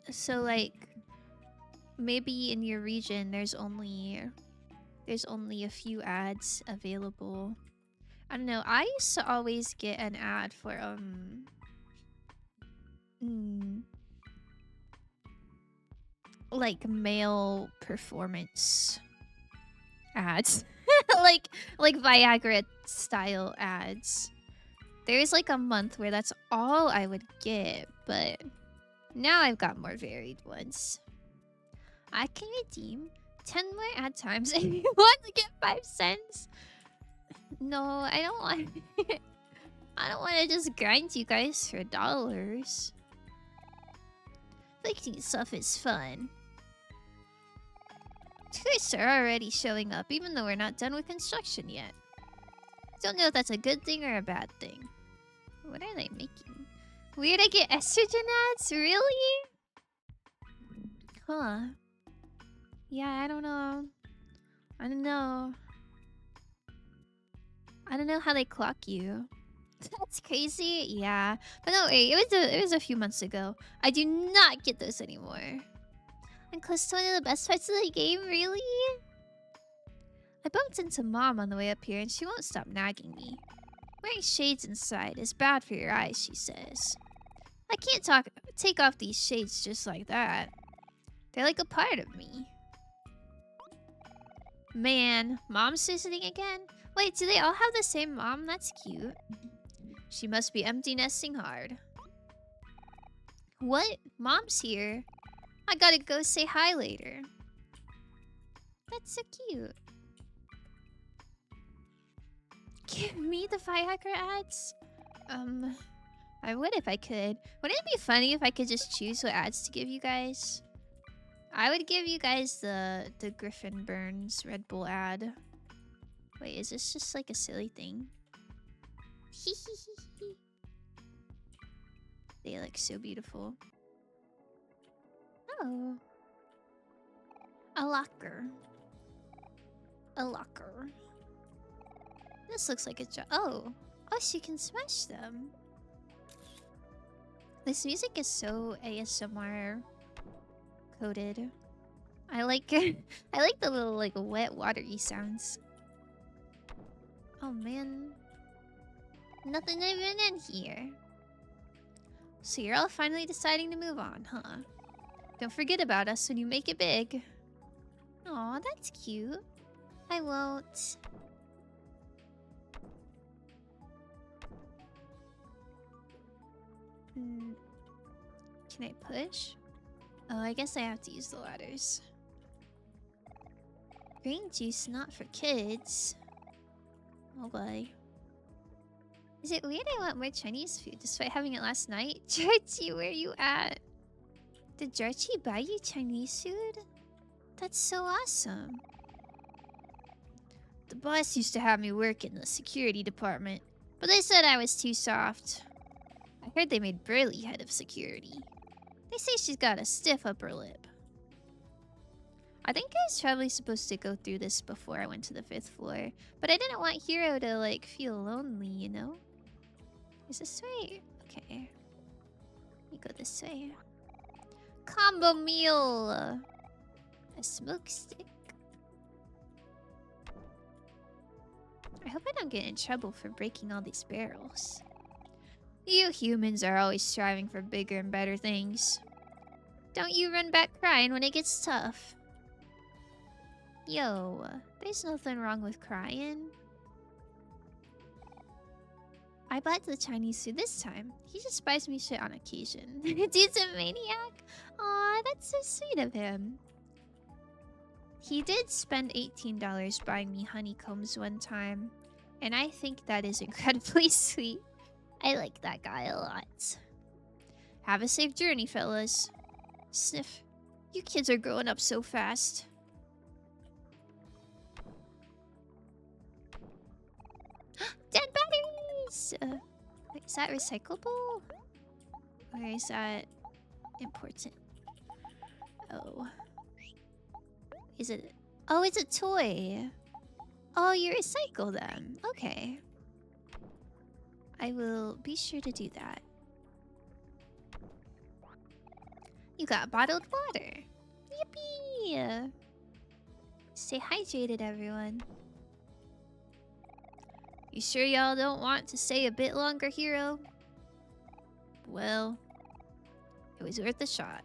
So like maybe in your region there's only a few ads available. I don't know. I used to always get an ad for mm, like male performance ads. like Viagra style ads. There's like a month where that's all I would get, but now I've got more varied ones. I can redeem 10 more ad times if you want to get 5 cents. No, I don't want I don't want to just grind you guys for dollars. Fixing stuff is fun. Tourists are already showing up even though we're not done with construction yet. Don't know if that's a good thing or a bad thing. What are they making? Weird I get estrogen ads? Really? Huh. Yeah, I don't know. I don't know. I don't know how they clock you. That's crazy. Yeah. But no, wait, it was a few months ago. I do not get those anymore. I'm close to one of the best parts of the game, really? I bumped into Mom on the way up here and she won't stop nagging me. Wearing shades inside is bad for your eyes, she says. I can't take off these shades just like that. They're like a part of me. Man, Mom's visiting again? Wait, do they all have the same mom? That's cute. She must be empty nesting hard. What? Mom's here. I gotta go say hi later. That's so cute. Give me the Viagra ads? I would if I could. Wouldn't it be funny if I could just choose what ads to give you guys? I would give you guys the Griffin Burns Red Bull ad. Wait, is this just like a silly thing? They look so beautiful. Oh. A locker. A locker. This looks like a job. Oh. Oh, she can smash them. This music is so ASMR coded. I like I like the little like wet watery sounds. Oh man. Nothing even in here. So you're all finally deciding to move on, huh? Don't forget about us when you make it big. Aw, that's cute. I won't. Can I push? Oh, I guess I have to use the ladders. Green juice not for kids. Oh boy. Is it weird I want more Chinese food despite having it last night? Jarchi, where you at? Did Jarchi buy you Chinese food? That's so awesome. The boss used to have me work in the security department, but they said I was too soft. I heard they made Burley head of security. They say she's got a stiff upper lip. I think I was probably supposed to go through this before I went to the 5th floor, but I didn't want Hero to like feel lonely, you know? Is this way? Okay. Let me go this way. Combo meal! A smoke stick. I hope I don't get in trouble for breaking all these barrels. You humans are always striving for bigger and better things. Don't you run back crying when it gets tough. Yo, there's nothing wrong with crying. I bought the Chinese food this time. He just buys me shit on occasion. Dude's a maniac. Aw, that's so sweet of him. He did spend $18 buying me honeycombs one time, and I think that is incredibly sweet. I like that guy a lot. Have a safe journey, fellas. Sniff. You kids are growing up so fast. Dead batteries! Wait, is that recyclable? Or is that important? Oh. Is it? Oh, it's a toy. Oh, you recycle them. Okay. I will be sure to do that. You got bottled water. Yippee! Stay hydrated, everyone. You sure y'all don't want to stay a bit longer, Hero? Well, it was worth a shot.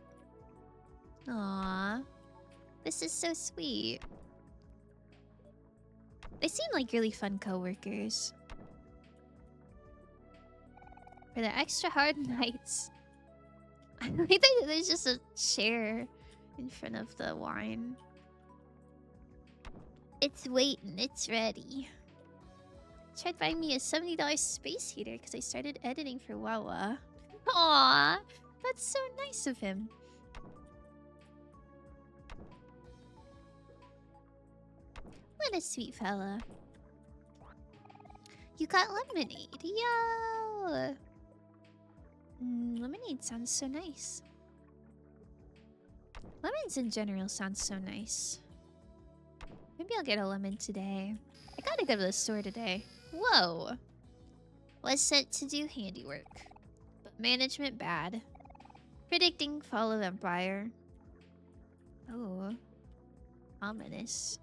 Aww. This is so sweet. They seem like really fun coworkers. For the extra hard nights. I think there's just a chair in front of the wine. It's waiting, it's ready. Tried buying me a $70 space heater because I started editing for Wawa. Aww, that's so nice of him. What a sweet fella. You got lemonade, yo! Lemonade sounds so nice. Lemons in general sound so nice. Maybe I'll get a lemon today. I gotta go to the store today. Whoa! Was sent to do handiwork, but management bad. Predicting fall of empire. Oh. Ominous.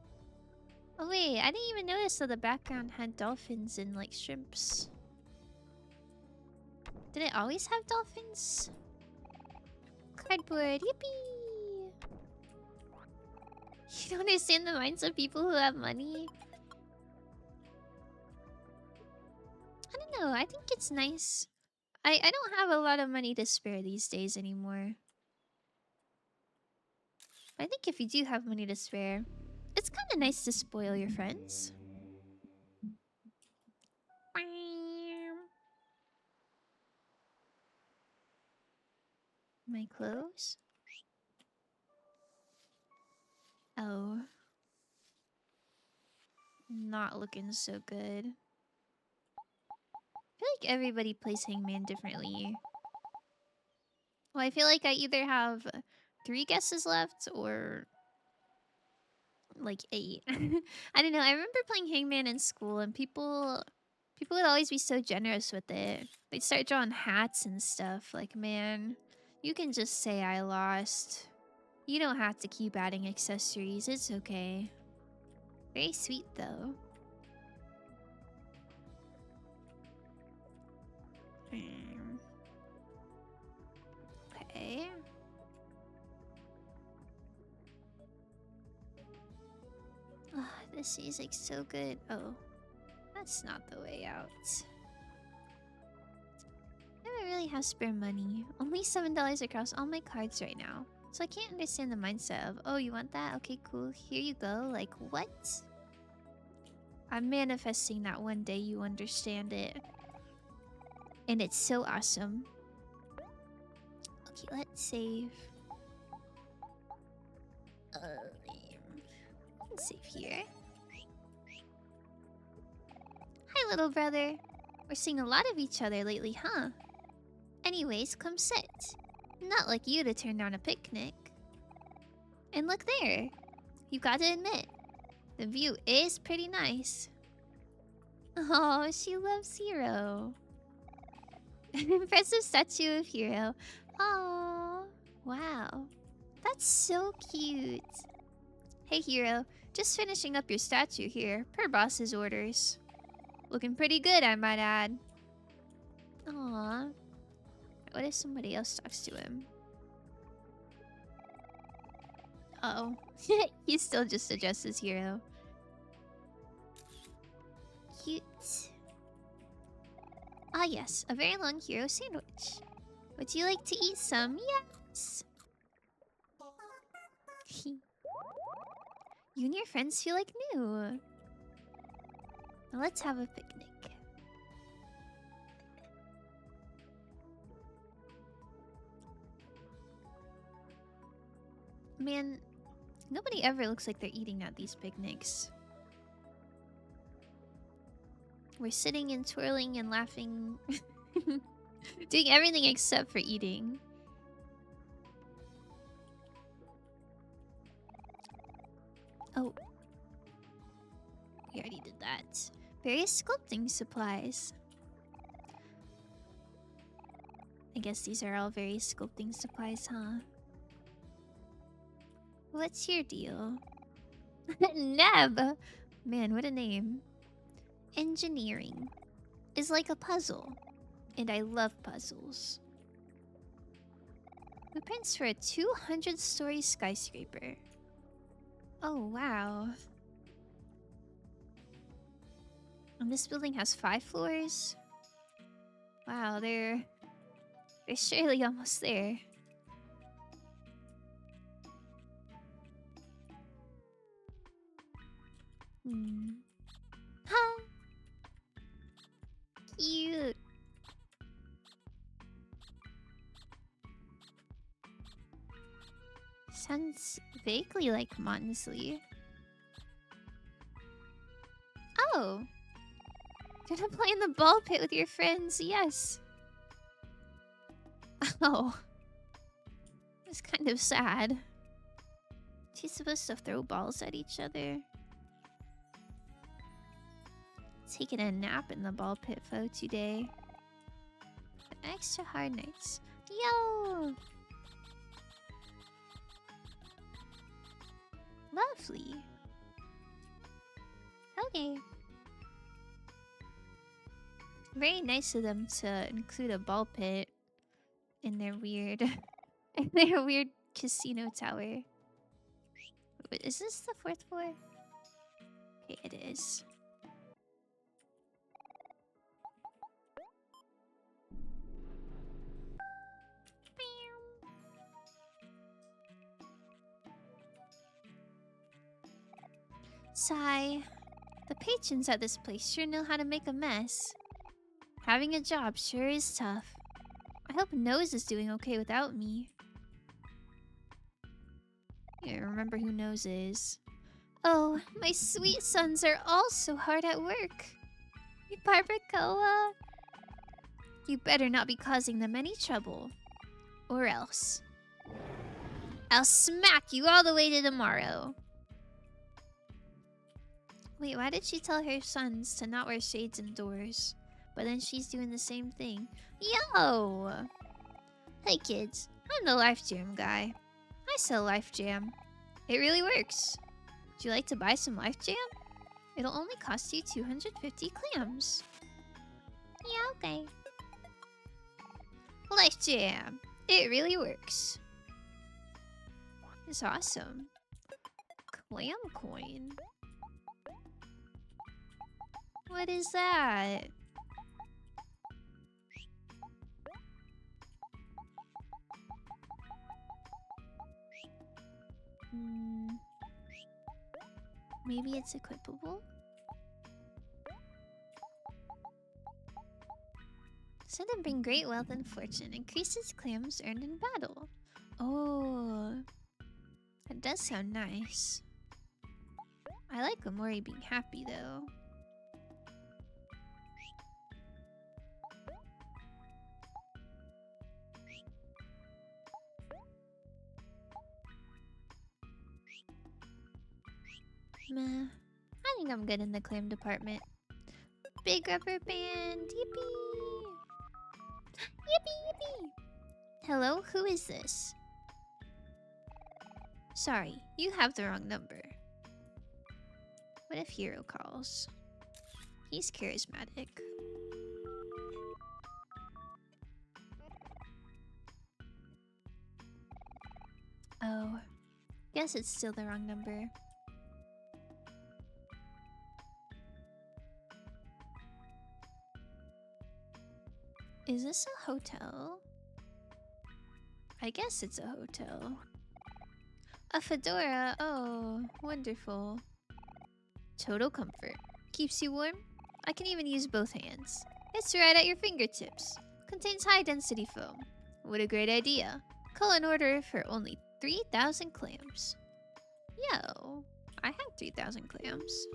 Oh wait, I didn't even notice that the background had dolphins and like shrimps. Did it always have dolphins? Cardboard, yippee! You don't understand the minds of people who have money? I don't know, I think it's nice. I don't have a lot of money to spare these days anymore. I think if you do have money to spare, it's kind of nice to spoil your friends. My clothes? Oh. Not looking so good. I feel like everybody plays Hangman differently. Well, I feel like I either have 3 guesses left or like 8. I don't know. I remember playing Hangman in school and people would always be so generous with it. They'd start drawing hats and stuff. Like, man, you can just say I lost. You don't have to keep adding accessories. It's okay. Very sweet, though. Okay. Oh, this music's so good. Oh, that's not the way out. I don't really have spare money. Only $7 across all my cards right now. So I can't understand the mindset of, oh, you want that? Okay, cool. Here you go. Like, what? I'm manifesting that one day you understand it. And it's so awesome. Okay, let's save. Let's save here. Hi, little brother. We're seeing a lot of each other lately, huh? Anyways, come sit. Not like you to turn down a picnic. And look there. You've got to admit, the view is pretty nice. Oh, she loves Hero. An impressive statue of Hero. Oh, wow. That's so cute. Hey, Hero. Just finishing up your statue here, per boss's orders. Looking pretty good, I might add. Aww. What if somebody else talks to him? Uh oh. He still just addresses Hero. Cute. Ah yes, a very long Hero sandwich. Would you like to eat some? Yes! You and your friends feel like new. Now let's have a picnic. Man, nobody ever looks like they're eating at these picnics. We're sitting and twirling and laughing. Doing everything except for eating. Oh. We already did that. Various sculpting supplies. I guess these are all various sculpting supplies, huh? What's your deal? Neb! Man, what a name. Engineering is like a puzzle, and I love puzzles. Blueprints for a 200-story skyscraper. Oh, wow. And this building has 5 floors? Wow, they're surely almost there. Huh. Cute. Sounds vaguely like Monsley. Oh. Gonna play in the ball pit with your friends, yes. Oh. It's kind of sad. She's supposed to throw balls at each other. Taking a nap in the ball pit for today. Extra hard nights. Yo! Lovely. Okay. Very nice of them to include a ball pit in their weird in their weird casino tower. Wait, is this the 4th floor? Okay, it is. Sigh. The patrons at this place sure know how to make a mess. Having a job sure is tough. I hope Nose is doing okay without me. Yeah, remember who Nose is. Oh, my sweet sons are all so hard at work. Barbacoa. You better not be causing them any trouble. Or else. I'll smack you all the way to tomorrow. Wait, why did she tell her sons to not wear shades indoors? But then she's doing the same thing. Yo! Hey kids, I'm the Life Jam guy. I sell Life Jam. It really works. Would you like to buy some Life Jam? It'll only cost you 250 clams. Yeah, okay. Life Jam. It really works. It's awesome. Clam coin. What is that? Maybe it's equipable? Said to bring great wealth and fortune. Increases clams earned in battle. Oh. That does sound nice. I like Omori being happy though. Meh. I think I'm good in the clam department. Big rubber band. Yippee! Yippee, yippee! Hello, who is this? Sorry, you have the wrong number. What if Hero calls? He's charismatic. Oh, guess it's still the wrong number. Is this a hotel? I guess it's a hotel. A fedora, oh, wonderful. Total comfort. Keeps you warm? I can even use both hands. It's right at your fingertips. Contains high density foam. What a great idea. Call an order for only 3,000 clams. Yo, I have 3,000 clams.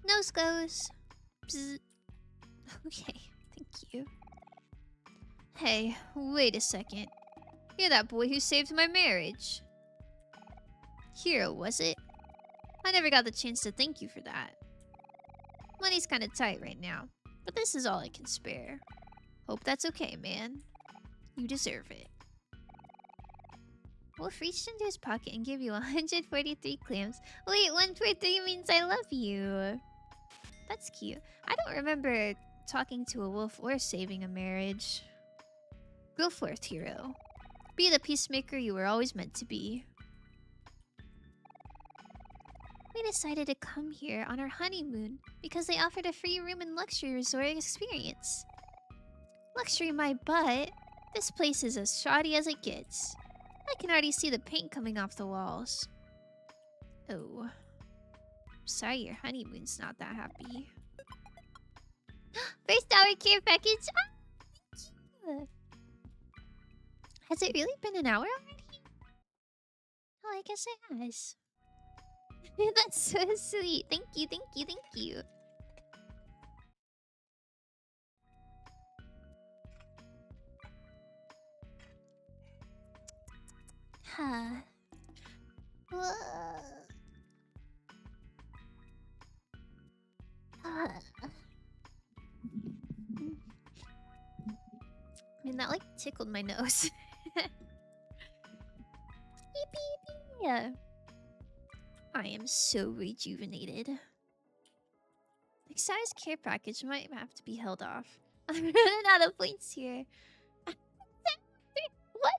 Nose goes. Bzz. Okay, thank you. Hey, wait a second. You're that boy who saved my marriage. Hero, was it? I never got the chance to thank you for that. Money's kinda tight right now, but this is all I can spare. Hope that's okay, man. You deserve it. Wolf reached into his pocket and gave you 143 clams. Wait, 143 means I love you. That's cute. I don't remember talking to a wolf or saving a marriage. Go forth, hero. Be the peacemaker you were always meant to be. We decided to come here on our honeymoon because they offered a free room and luxury resort experience. Luxury my butt. This place is as shoddy as it gets. I can already see the paint coming off the walls. Oh. Sorry your honeymoon's not that happy. First hour care package! Ah, thank you! Has it really been an hour already? Oh, I guess it has. That's so sweet. Thank you, thank you, thank you. Huh. I mean, that like tickled my nose. Yeah. I am so rejuvenated. The size care package might have to be held off. I'm running out of points here. What?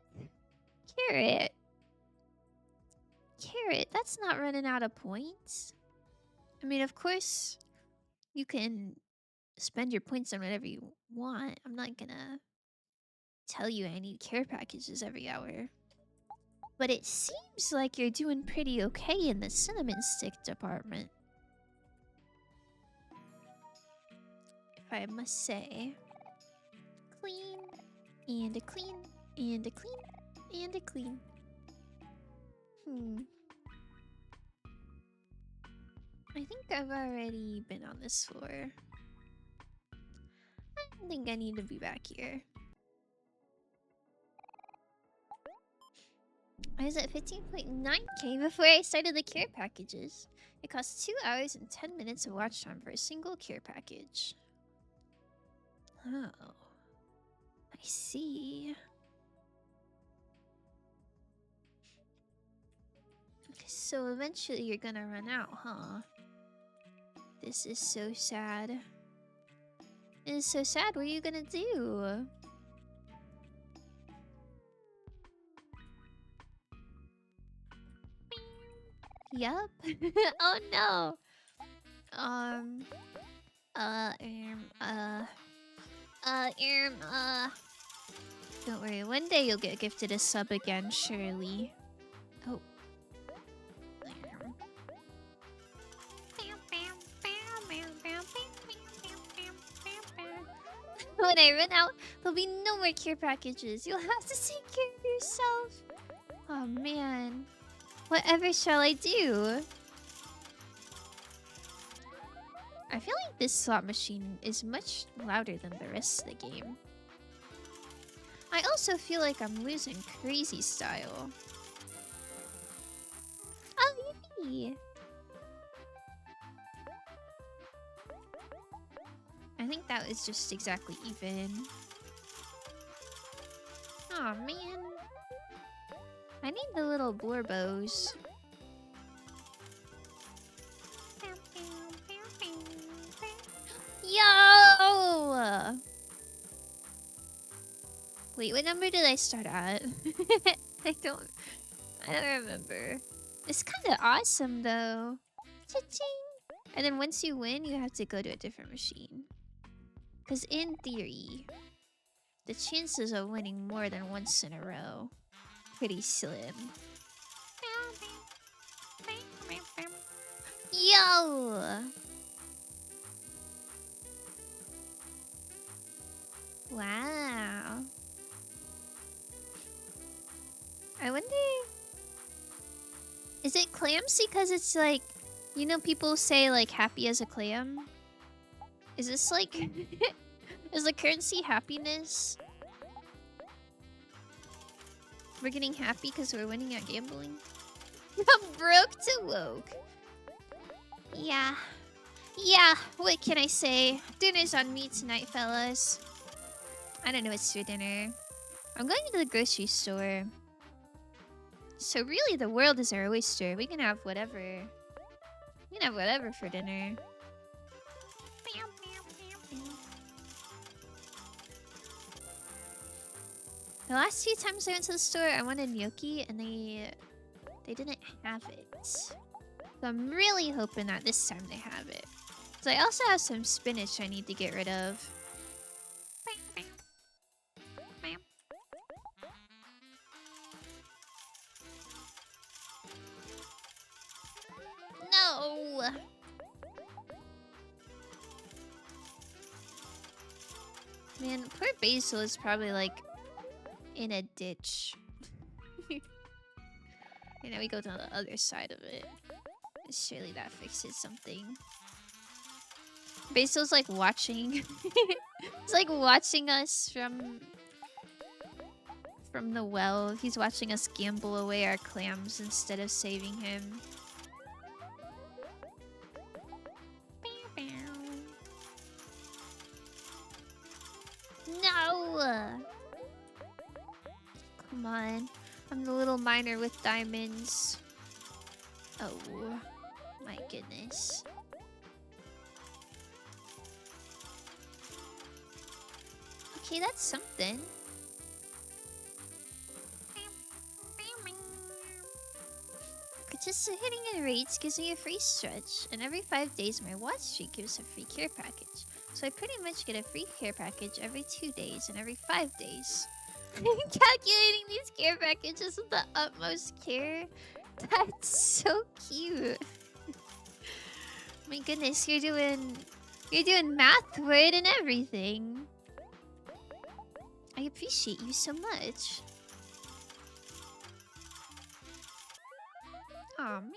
Carrot. Carrot, that's not running out of points. I mean, of course, you can spend your points on whatever you want. I'm not gonna tell you I need care packages every hour. But it seems like you're doing pretty okay in the cinnamon stick department. If I must say. Clean, and a clean, and a clean, and a clean. I think I've already been on this floor. I don't think I need to be back here. I was at 15.9k before I started the care packages. It costs 2 hours and 10 minutes of watch time for a single care package. Oh. I see. So eventually you're gonna run out, huh? This is so sad. It is so sad. What are you gonna do? Yup. Oh no. Don't worry, one day you'll get gifted a sub again, surely. Oh. When I run out, there'll be no more care packages. You'll have to take care of yourself. Oh man. Whatever shall I do? I feel like this slot machine is much louder than the rest of the game. I also feel like I'm losing crazy style. Oh, yippee! I think that was just exactly even. Aw, man. I need the little blorbos. Yo! Wait, what number did I start at? I don't remember. It's kind of awesome though. Cha-ching! And then once you win, you have to go to a different machine. Because in theory, the chances of winning more than once in a row pretty slim. Yo! Wow. I wonder... Is it clams because it's like... You know people say like happy as a clam? Is this like... Is the currency happiness? We're getting happy because we're winning at gambling? From broke to woke. Yeah. Yeah, what can I say? Dinner's on me tonight, fellas. I don't know what's for dinner. I'm going to the grocery store. So really, the world is our oyster. We can have whatever. We can have whatever for dinner. The last few times I went to the store, I wanted gnocchi, and they didn't have it. So I'm really hoping that this time they have it. So I also have some spinach I need to get rid of. No! Man, poor Basil is probably like in a ditch. And now we go to the other side of it. Surely that fixes something. Basil's like watching. He's like watching us from the well. He's watching us gamble away our clams instead of saving him. No! Come on. I'm the little miner with diamonds. Oh, my goodness. Okay, that's something. Participating in raids gives me a free stretch, and every 5 days my watch streak gives a free care package. So I pretty much get a free care package every 2 days and every 5 days. Calculating these care packages with the utmost care. That's so cute. My goodness, you're doing math word and everything. I appreciate you so much. Aw, man.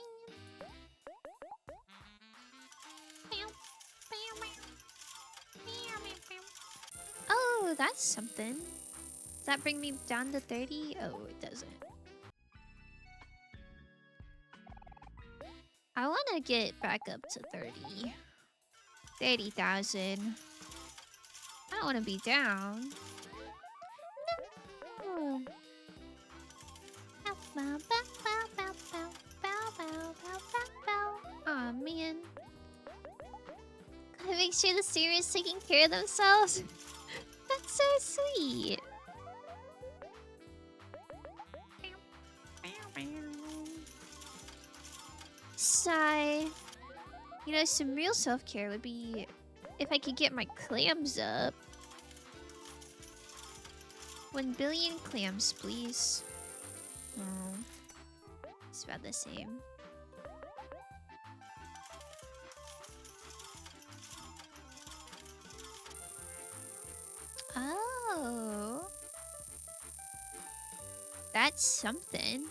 Oh, that's something. Does that bring me down to 30? Oh, it doesn't. I want to get back up to 30. 30,000. I don't want to be down. No. Aw, man. Gotta make sure the cereal's taking care of themselves. That's so sweet. Sigh. You know, some real self-care would be if I could get my clams up. 1 billion clams, please. Oh. It's about the same. Oh. That's something.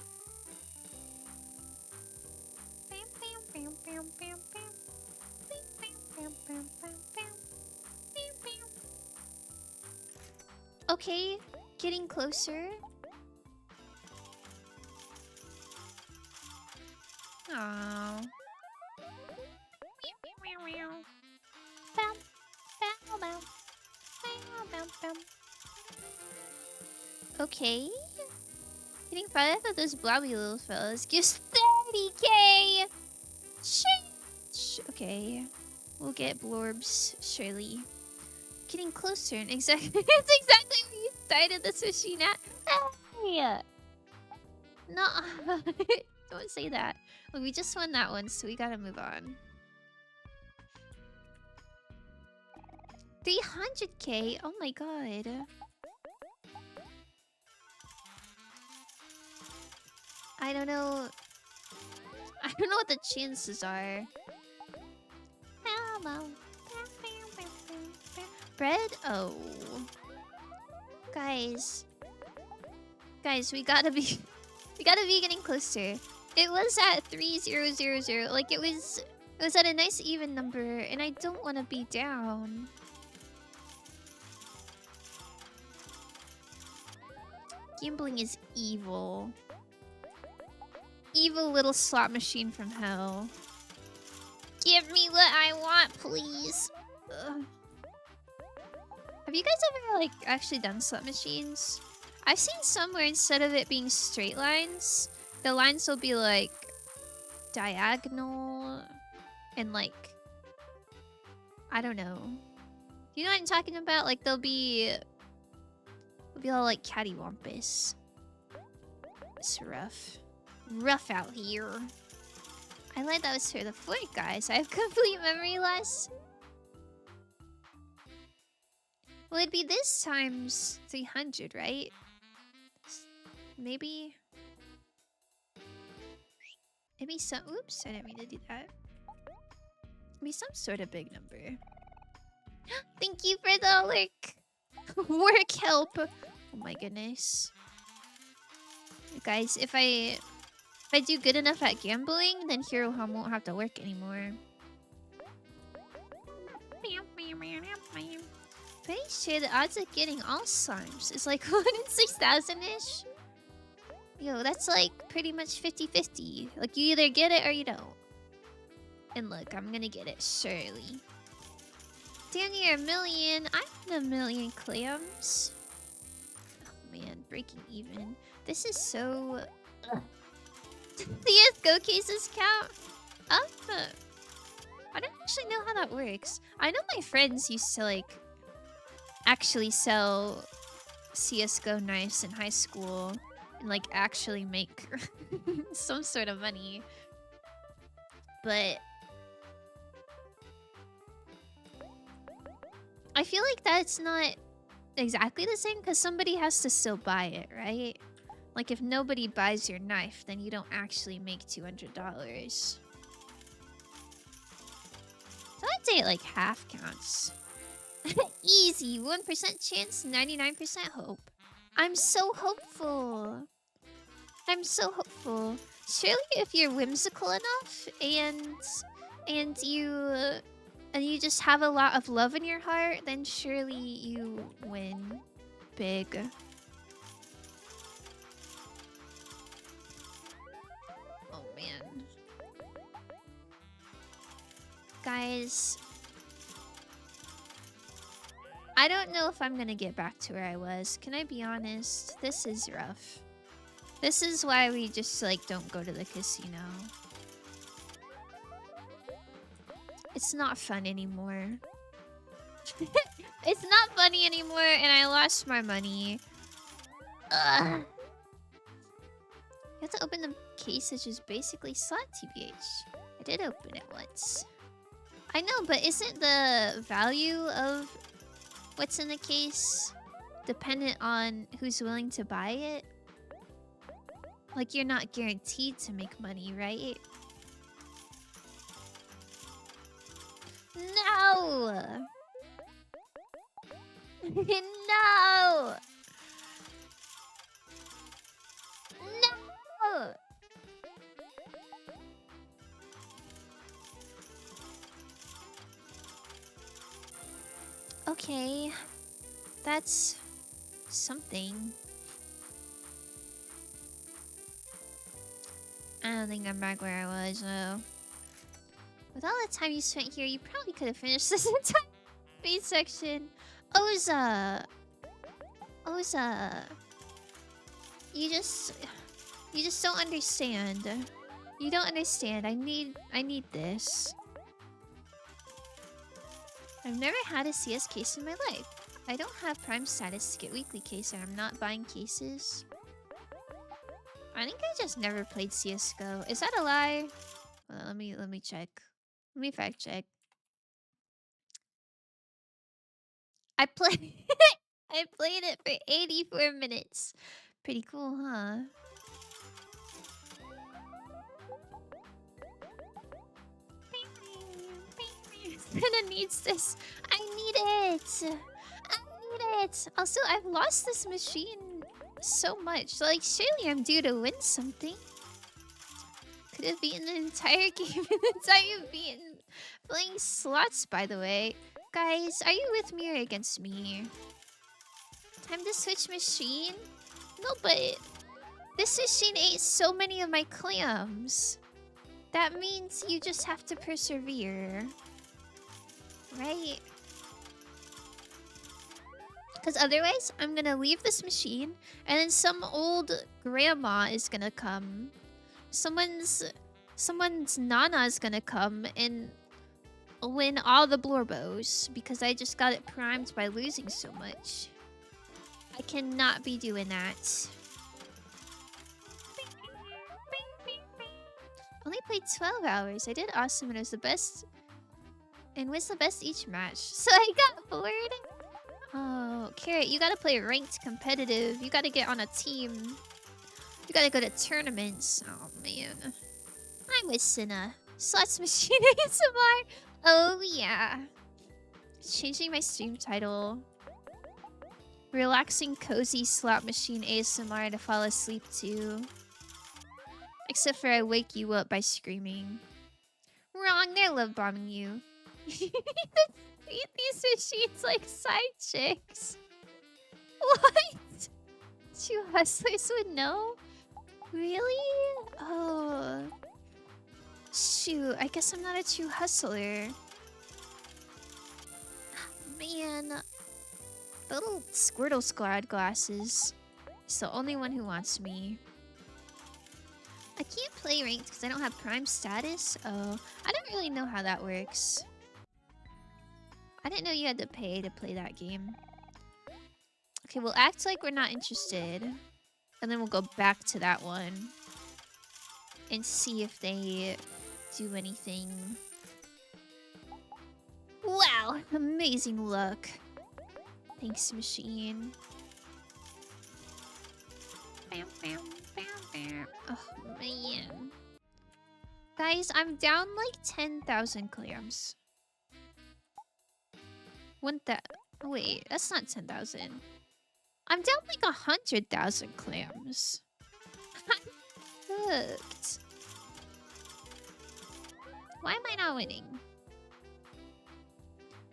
Okay, getting closer. Aww. Okay. Getting 5 of those blobby little fellas gives 30k! Sheesh. Okay. We'll get blorbs, surely. Getting closer and exactly it's exactly where you started this machine at. Hey! No, don't say that. Look, we just won that one, so we gotta move on. 300k? Oh my god. I don't know. I don't know what the chances are. Bread? Oh. Guys. Guys, we gotta be getting closer. It was at 3000. Like it was at a nice even number, and I don't want to be down. Gambling is evil. Evil little slot machine from hell. Give me what I want, please. Ugh. Have you guys ever, like, actually done slot machines? I've seen some where instead of it being straight lines, the lines will be like diagonal and like I don't know. You know what I'm talking about? Like they'll be all like cattywampus. It's rough. Rough out here. I like that was for the fort, guys. I have complete memory loss. Well, it'd be this times 300, right? Maybe some... Oops, I didn't mean to do that. Maybe some sort of big number. Thank you for the, like, work help. Oh my goodness. Guys, if I do good enough at gambling, then Hero Home won't have to work anymore. Pretty sure the odds of getting all slimes is like 1 in 6,000-ish. Yo, that's like pretty much 50-50. Like you either get it or you don't. And look, I'm gonna get it, surely. Damn near 1 million. I'm in 1 million clams. Oh man, breaking even. This is so... CSGO cases count? I don't actually know how that works. I know my friends used to like actually sell CSGO knives in high school and like actually make some sort of money. But I feel like that's not exactly the same because somebody has to still buy it, right? Like if nobody buys your knife, then you don't actually make $200. So I'd say like half counts. Easy. 1% chance, 99% hope. I'm so hopeful. I'm so hopeful. Surely if you're whimsical enough and you just have a lot of love in your heart, then surely you win big. Oh man. Guys, I don't know if I'm gonna get back to where I was. Can I be honest? This is rough. This is why we just, like, don't go to the casino. It's not fun anymore. It's not funny anymore, and I lost my money. Ugh. You have to open the case, which is basically slot TBH. I did open it once. I know, but isn't the value of what's in the case dependent on who's willing to buy it? Like, you're not guaranteed to make money, right? No! No! No! Okay. That's something. I don't think I'm back where I was, though. With all the time you spent here, you probably could have finished this entire base section. Oza! Oza! You just don't understand. You don't understand. I need this. I've never had a CS case in my life. I don't have prime status to get weekly case, and I'm not buying cases. I think I just never played CSGO. Is that a lie? Let me check. Let me fact check. I played I played it for 84 minutes. Pretty cool, huh? Senna needs this. I need it. I need it. Also, I've lost this machine so much. Like, surely I'm due to win something. Could have beaten the entire game in the time you've beaten playing slots, by the way. Guys, are you with me or against me? Time to switch machine? No, but this machine ate so many of my clams. That means you just have to persevere. Right? Because otherwise, I'm gonna leave this machine, and then some old grandma is gonna come someone's Nana's gonna come and win all the Blorbos because I just got it primed by losing so much. I cannot be doing that. Only played 12 hours. I did awesome and it was the best. And was the best each match. So I got bored. Oh, Carrot, you gotta play ranked competitive. You gotta get on a team. You gotta go to tournaments. Oh, man. I'm with Cinna. Slots Machine ASMR. Oh, yeah. Changing my stream title. Relaxing, cozy slot machine ASMR to fall asleep to. Except for I wake you up by screaming. Wrong, they're love bombing you. Treat these machines like side chicks. What? True hustlers would know? Really? Oh. Shoot, I guess I'm not a true hustler. Man. The little Squirtle Squad glasses. It's the only one who wants me. I can't play ranked because I don't have prime status. Oh, I don't really know how that works. I didn't know you had to pay to play that game. Okay, we'll act like we're not interested. And then we'll go back to that one. And see if they do anything. Wow, amazing luck. Thanks, machine. Bam, bam, bam, bam. Oh, man. Guys, I'm down like 10,000 clams. Wait, that's not 10,000. I'm down like 100,000 clams. I'm hooked. Why am I not winning?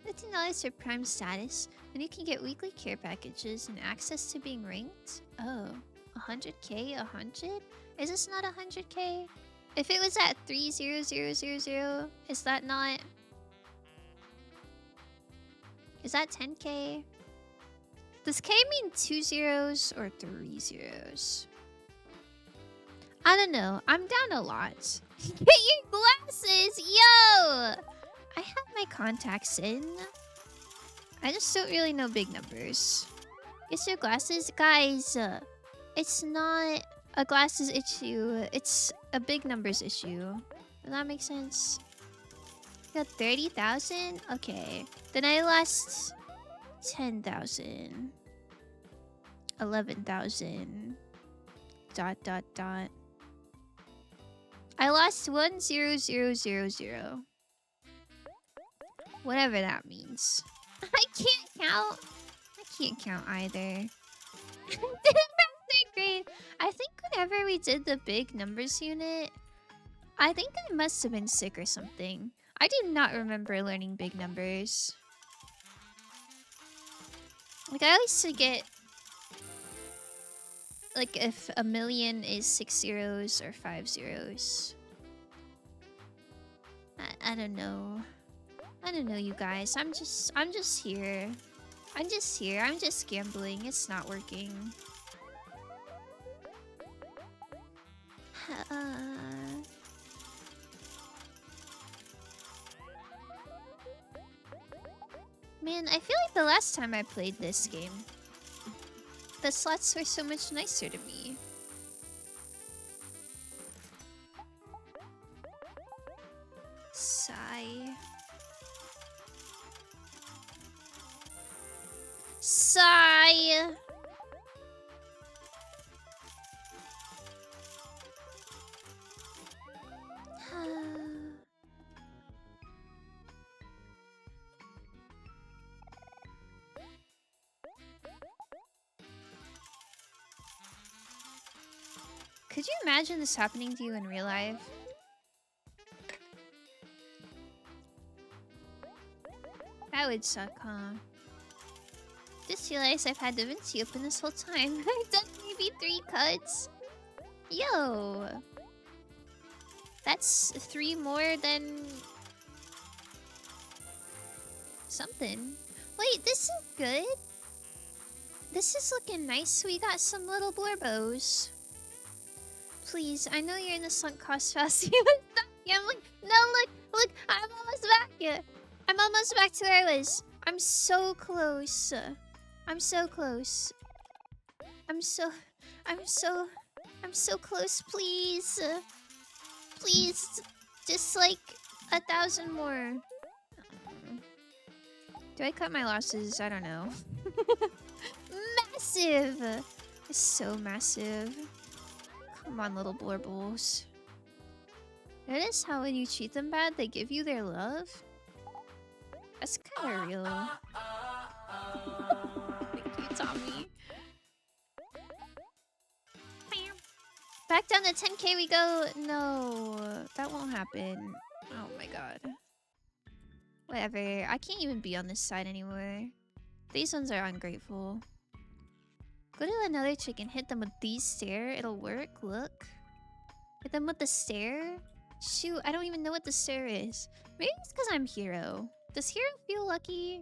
$15 for prime status, and you can get weekly care packages and access to being ranked. Oh, 100k, 100? Is this not 100k? If it was at 30000, is that not? Is that 10k? Does K mean 2 zeros or 3 zeros? I don't know. I'm down a lot. Get your glasses! Yo! I have my contacts in. I just don't really know big numbers. Get your glasses? Guys, it's not a glasses issue. It's a big numbers issue. Does that make sense? You got 30,000? Okay. Then I lost 10,000. 11,000. ... I lost 10000. Whatever that means. I can't count. I can't count either. Third grade. I think whenever we did the big numbers unit, I think I must have been sick or something. I do not remember learning big numbers. Like, I always forget, like, if a million is 6 zeros or 5 zeros. I don't know. I don't know, you guys. I'm just here. I'm just here. I'm just gambling. It's not working. Man, I feel like the last time I played this game, the slots were so much nicer to me. Sigh. Sigh. Could you imagine this happening to you in real life? That would suck, huh? Just realized I've had DaVinci open this whole time. I've done maybe 3 cuts. Yo! That's 3 more than... something. Wait, this is good. This is looking nice. We got some little Blorbos. please. I know you're in the sunk cost fallacy. Stop gambling. No, look. I'm almost back. I'm almost back to where I was. I'm so close. I'm so close. I'm so close. Please. Please. Just like 1,000 more. Do I cut my losses? I don't know. Massive! It's so massive. Come on, little blorbles. Notice how when you treat them bad, they give you their love? That's kind of real. Thank you, Tommy. Back down to 10k we go. No, that won't happen. Oh my god. Whatever. I can't even be on this side anymore. These ones are ungrateful. Go to another chicken. Hit them with these stare. It'll work. Look. Hit them with the stare. Shoot, I don't even know what the stare is. Maybe it's because I'm Hero. Does Hero feel lucky?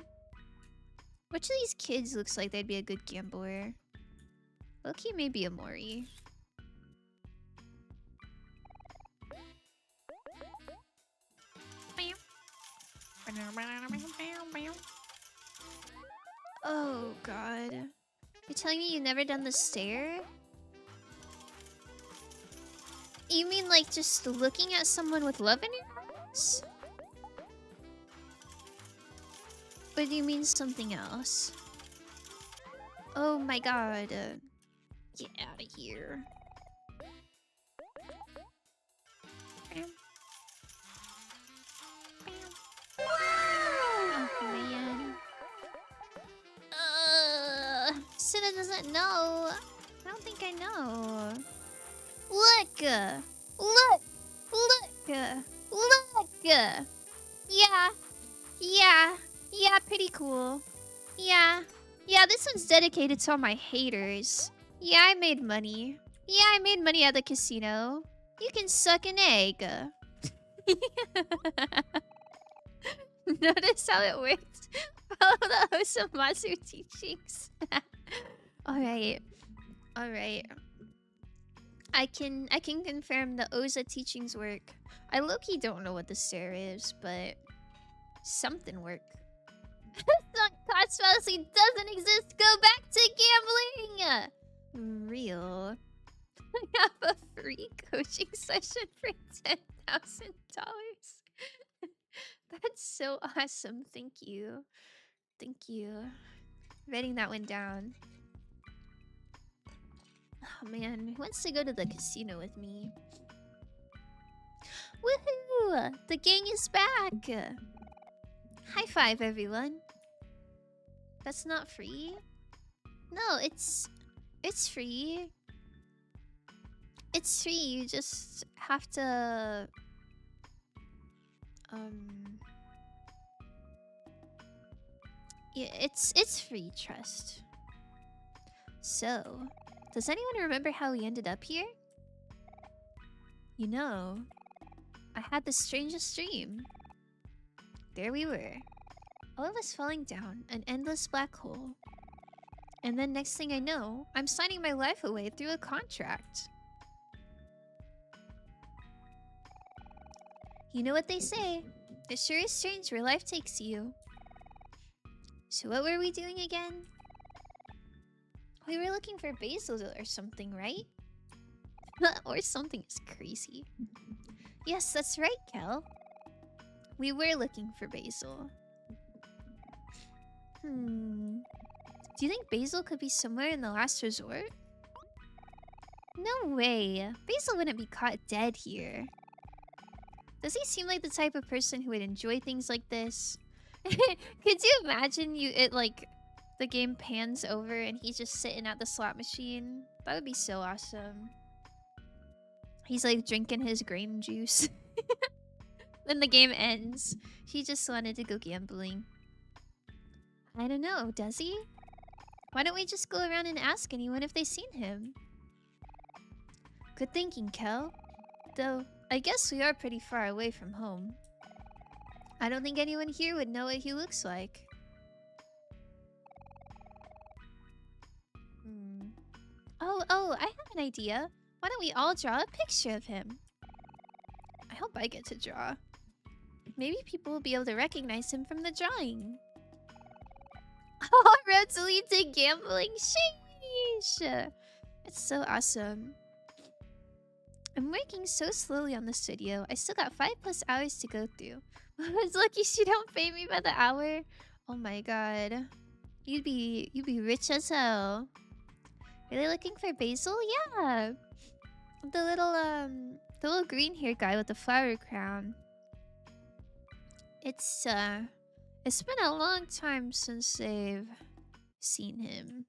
Which of these kids looks like they'd be a good gambler? Loki may be a Mori. Oh god. You're telling me you've never done the stare? You mean like just looking at someone with love in your eyes? Or do you mean something else? Oh my god. Get out of here. Oh man. Sina doesn't know. I don't think I know. Look! Look! Yeah, pretty cool. Yeah, this one's dedicated to all my haters. Yeah, I made money. Yeah, I made money at the casino. You can suck an egg. Notice how it worked? Follow the Osamatsu teachings. Alright. I can confirm the Oza teachings work. I low-key don't know what the stare is, but something work. Sunk cost fallacy doesn't exist. Go back to gambling. Real. I have a free coaching session for $10,000. That's so awesome. Thank you. Writing that one down. Oh man, who wants to go to the casino with me? Woohoo! The gang is back! High five, everyone. That's not free? No, it's free. It's free, you just have to... Yeah, it's free, trust. So, does anyone remember how we ended up here? You know, I had the strangest dream. There we were. All of us falling down an endless black hole. And then next thing I know, I'm signing my life away through a contract. You know what they say. It sure is strange where life takes you. So what were we doing again? We were looking for basil or something, right? Or something is crazy. Yes, that's right, Kel. We were looking for basil. Do you think basil could be somewhere in the last resort? No way. Basil wouldn't be caught dead here. Does he seem like the type of person who would enjoy things like this? Could you imagine the game pans over and he's just sitting at the slot machine? That would be so awesome. He's like drinking his grain juice. Then the game ends. He just wanted to go gambling. I don't know, does he? Why don't we just go around and ask anyone if they've seen him? Good thinking, Kel. Though, I guess we are pretty far away from home. I don't think anyone here would know what he looks like. Oh, I have an idea. Why don't we all draw a picture of him? I hope I get to draw. Maybe people will be able to recognize him from the drawing. All roads lead to gambling. Sheesh. It's so awesome. I'm working so slowly on this video. I still got 5+ hours to go through. It's lucky she don't pay me by the hour. Oh my god. You'd be rich as hell. Really looking for basil? Yeah. The little green hair guy with the flower crown. It's been a long time since they've seen him.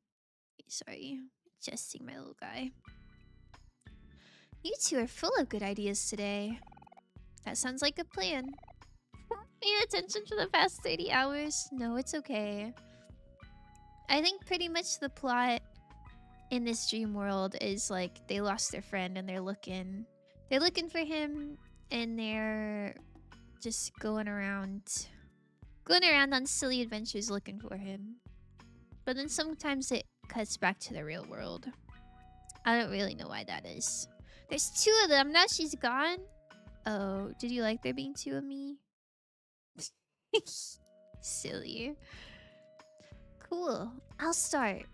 Sorry, adjusting my little guy. You two are full of good ideas today. That sounds like a plan. Paid attention for the past 30 hours? No, it's okay. I think pretty much the plot in this dream world is like they lost their friend and they're looking for him, and they're just going around on silly adventures looking for him. But then sometimes it cuts back to the real world. I don't really know why that is. There's 2 of them. Now she's gone. Oh, did you like there being 2 of me? Silly. Cool. I'll start.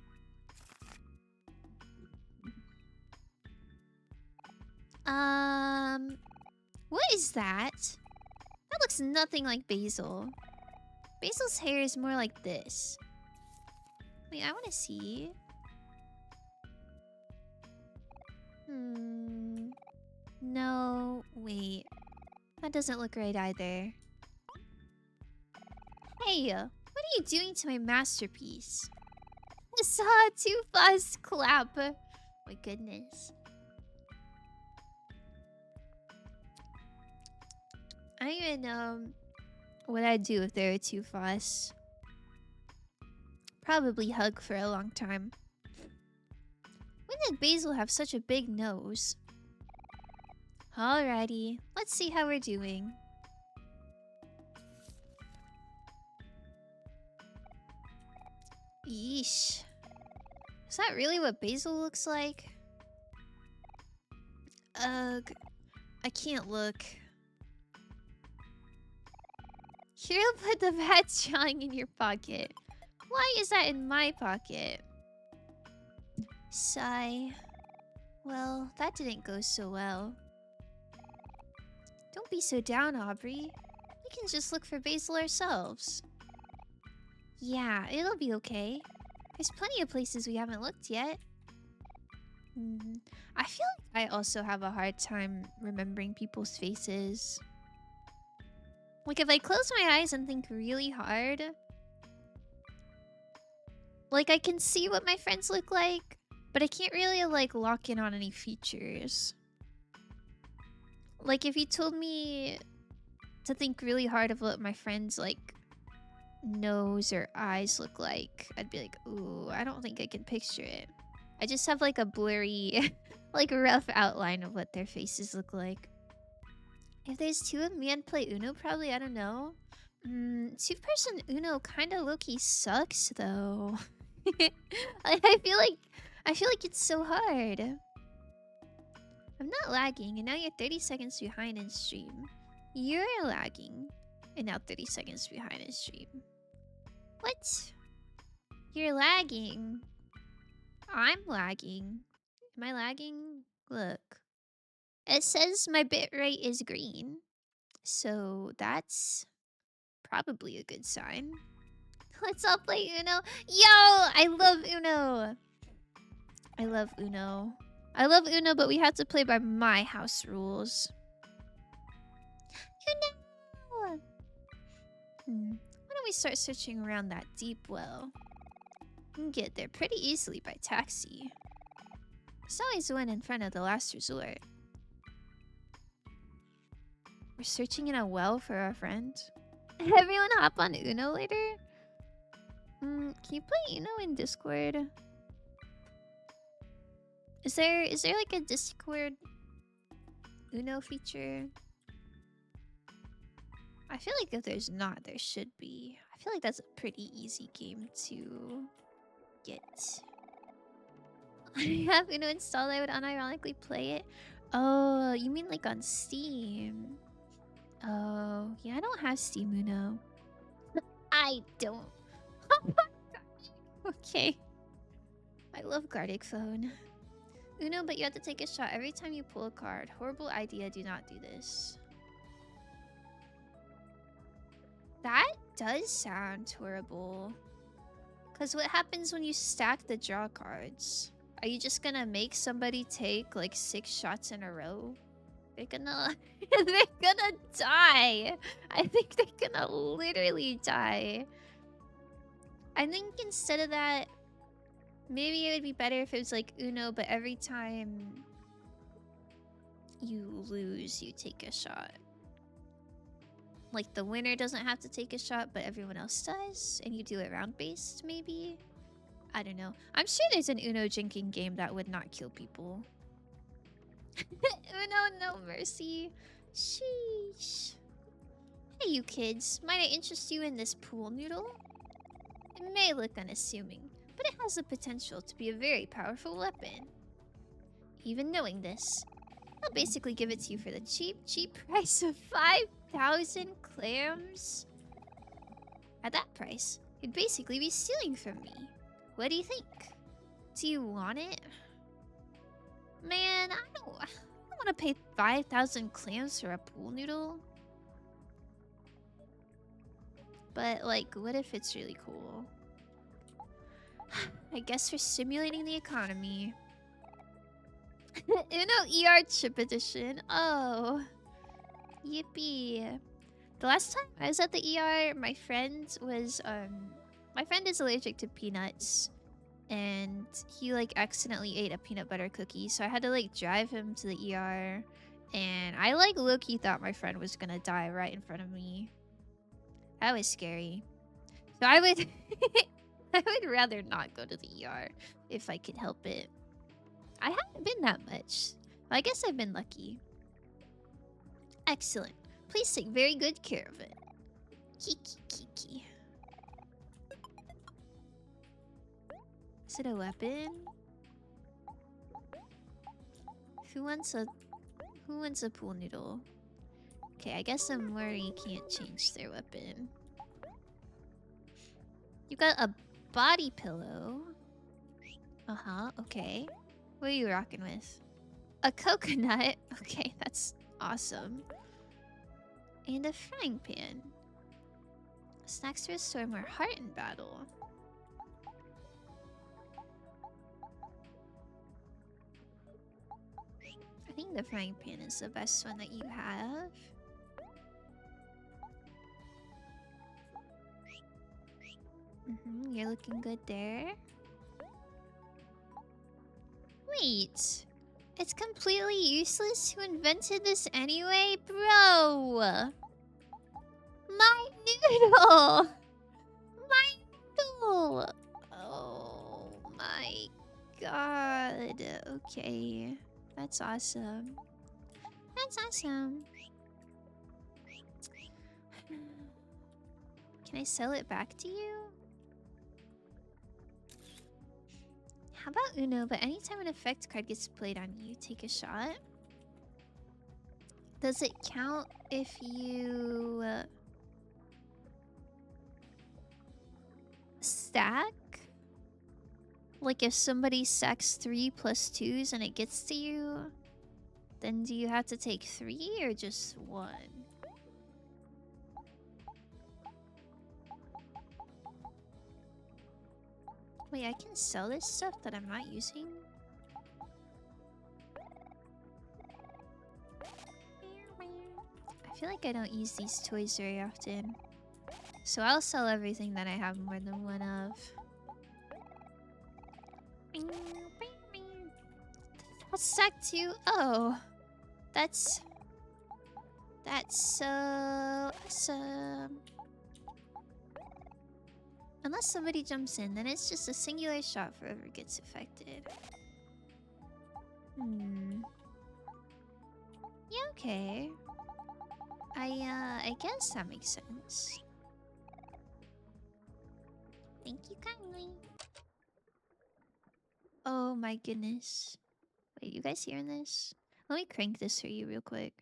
What is that? That looks nothing like Basil. Basil's hair is more like this. Wait, I want to see. No, wait. That doesn't look right either. Hey, what are you doing to my masterpiece? I saw a 2+ clap. My goodness. I don't even know what I'd do if there were 2 fuss. Probably hug for a long time. When did Basil have such a big nose? Alrighty, let's see how we're doing. Yeesh. Is that really what Basil looks like? Ugh. I can't look. Here, put the bad drawing in your pocket. Why is that in my pocket? Sigh. Well, that didn't go so well. Don't be so down, Aubrey. We can just look for Basil ourselves. Yeah, it'll be okay. There's plenty of places we haven't looked yet. I feel like I also have a hard time remembering people's faces. Like, if I close my eyes and think really hard, like, I can see what my friends look like, but I can't really, like, lock in on any features. Like, if you told me to think really hard of what my friends, like, nose or eyes look like, I'd be like, ooh, I don't think I can picture it. I just have, like, a blurry, like, rough outline of what their faces look like. If there's 2 of me, I'd play Uno probably, I don't know. 2-person Uno kind of low-key sucks, though. I feel like it's so hard. I'm not lagging, and now you're 30 seconds behind in stream. You're lagging, and now 30 seconds behind in stream. What? You're lagging. I'm lagging. Am I lagging? Look. It says my bitrate is green. So that's probably a good sign. Let's all play Uno. Yo! I love Uno! I love Uno. I love Uno, but we have to play by my house rules. Uno! Why don't we start searching around that deep well? We can get there pretty easily by taxi. There's always one in front of the last resort. We're searching in a well for our friend. Everyone hop on Uno later? Can you play Uno in Discord? Is there like a Discord Uno feature? I feel like if there's not, there should be. I feel like that's a pretty easy game to get. I have Uno installed, I would unironically play it. Oh, you mean like on Steam? Oh, yeah, I don't have Steam Uno. I don't. Okay. I love Gartic Phone. Uno, but you have to take a shot every time you pull a card. Horrible idea, do not do this. That does sound horrible. Because what happens when you stack the draw cards? Are you just gonna make somebody take like 6 shots in a row? They're gonna... they're gonna die! I think they're gonna literally die. I think instead of that, maybe it would be better if it was like Uno, but every time you lose, you take a shot. Like the winner doesn't have to take a shot, but everyone else does, and you do it round-based, maybe? I don't know. I'm sure there's an Uno drinking game that would not kill people. Uno, no mercy. Sheesh. Hey, you kids. Might I interest you in this pool noodle? It may look unassuming, but it has the potential to be a very powerful weapon. Even knowing this, I'll basically give it to you for the cheap price of 5,000 clams. At that price, you'd basically be stealing from me. What do you think? Do you want it? Man, I don't want to pay 5,000 clams for a pool noodle. But, like, what if it's really cool? I guess we're stimulating the economy. Uno ER chip edition. Oh. Yippee. The last time I was at the ER, my friend was, my friend is allergic to peanuts. And he, like, accidentally ate a peanut butter cookie. So I had to, like, drive him to the ER. And I, like, low-key thought my friend was gonna die right in front of me. That was scary. So I would... I would rather not go to the ER if I could help it. I haven't been that much. I guess I've been lucky. Excellent. Please take very good care of it. Kiki. Is it a weapon? Who wants a pool noodle? Okay, I guess a Murray can't change their weapon. You got a body pillow. Uh-huh, okay. What are you rocking with? A coconut? Okay, that's awesome. And a frying pan. Snacks to restore more heart in battle. I think the frying pan is the best one that you have. You're looking good there. Wait. It's completely useless? Who invented this anyway? Bro! My noodle! My noodle! Oh my god. Okay. That's awesome. That's awesome. Can I sell it back to you? How about Uno? But anytime an effect card gets played on you, take a shot. Does it count if you stack? Like if somebody stacks 3 plus 2s and it gets to you, then do you have to take 3 or just 1? Wait, I can sell this stuff that I'm not using? I feel like I don't use these toys very often. So I'll sell everything that I have more than one of. What's stack 2? Oh. That's so awesome. Unless somebody jumps in, then it's just a singular shot for whoever gets affected. Yeah, okay. I guess that makes sense. Thank you kindly. Oh my goodness. Wait, you guys hearing this? Let me crank this for you real quick.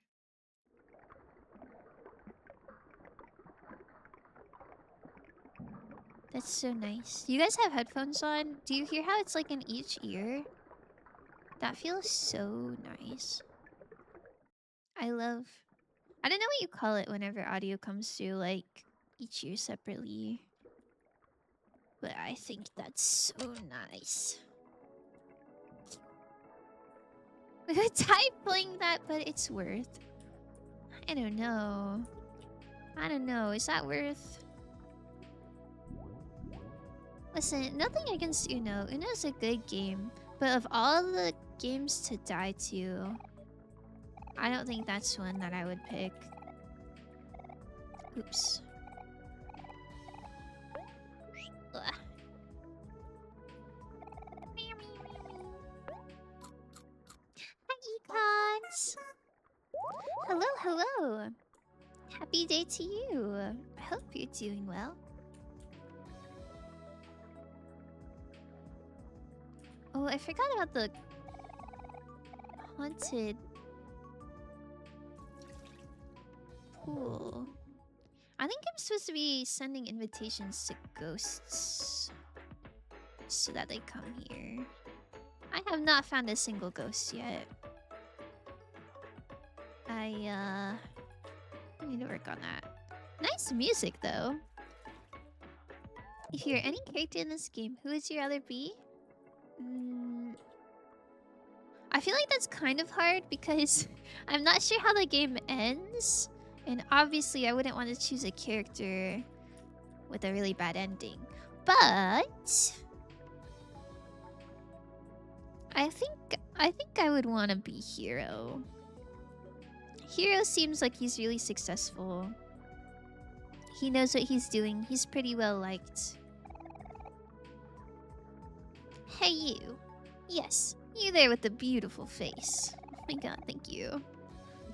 That's so nice. You guys have headphones on? Do you hear how it's like in each ear? That feels so nice. I love... I don't know what you call it whenever audio comes through, like, each ear separately. But I think that's so nice. We could type playing that, but it's worth... I don't know. I don't know. Is that worth... Listen, nothing against Uno. Uno's a good game. But of all the games to die to, I don't think that's one that I would pick. Oops. Ugh. Hi, Econs! Hello, hello! Happy day to you! I hope you're doing well. Oh, I forgot about the haunted pool. I think I'm supposed to be sending invitations to ghosts so that they come here. I have not found a single ghost yet. I need to work on that. Nice music though. If you're any character in this game, who would you rather be? I feel like that's kind of hard because I'm not sure how the game ends. And obviously I wouldn't want to choose a character with a really bad ending. But I think I would want to be Hero. Hero seems like he's really successful. He knows what he's doing. He's pretty well liked. Hey you. Yes, you there with the beautiful face. Oh my god, thank you.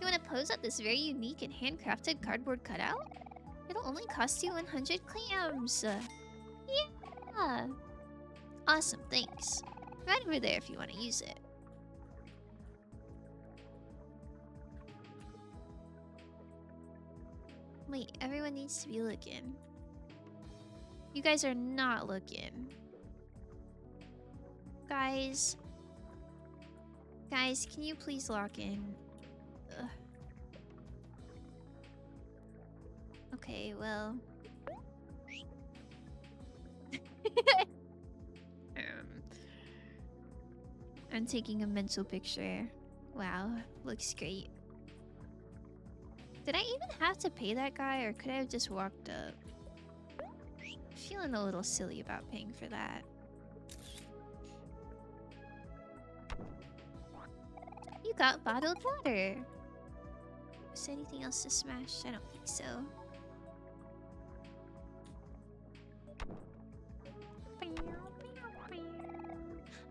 You want to pose at this very unique and handcrafted cardboard cutout? It'll only cost you 100 clams. Yeah. Awesome, thanks. Right over there if you want to use it. Wait, everyone needs to be looking. You guys are not looking. Guys, can you please lock in? Ugh. Okay, well. I'm taking a mental picture. Wow, looks great. Did I even have to pay that guy, or could I have just walked up? Feeling a little silly about paying for that. You got bottled water. Is there anything else to smash? I don't think so.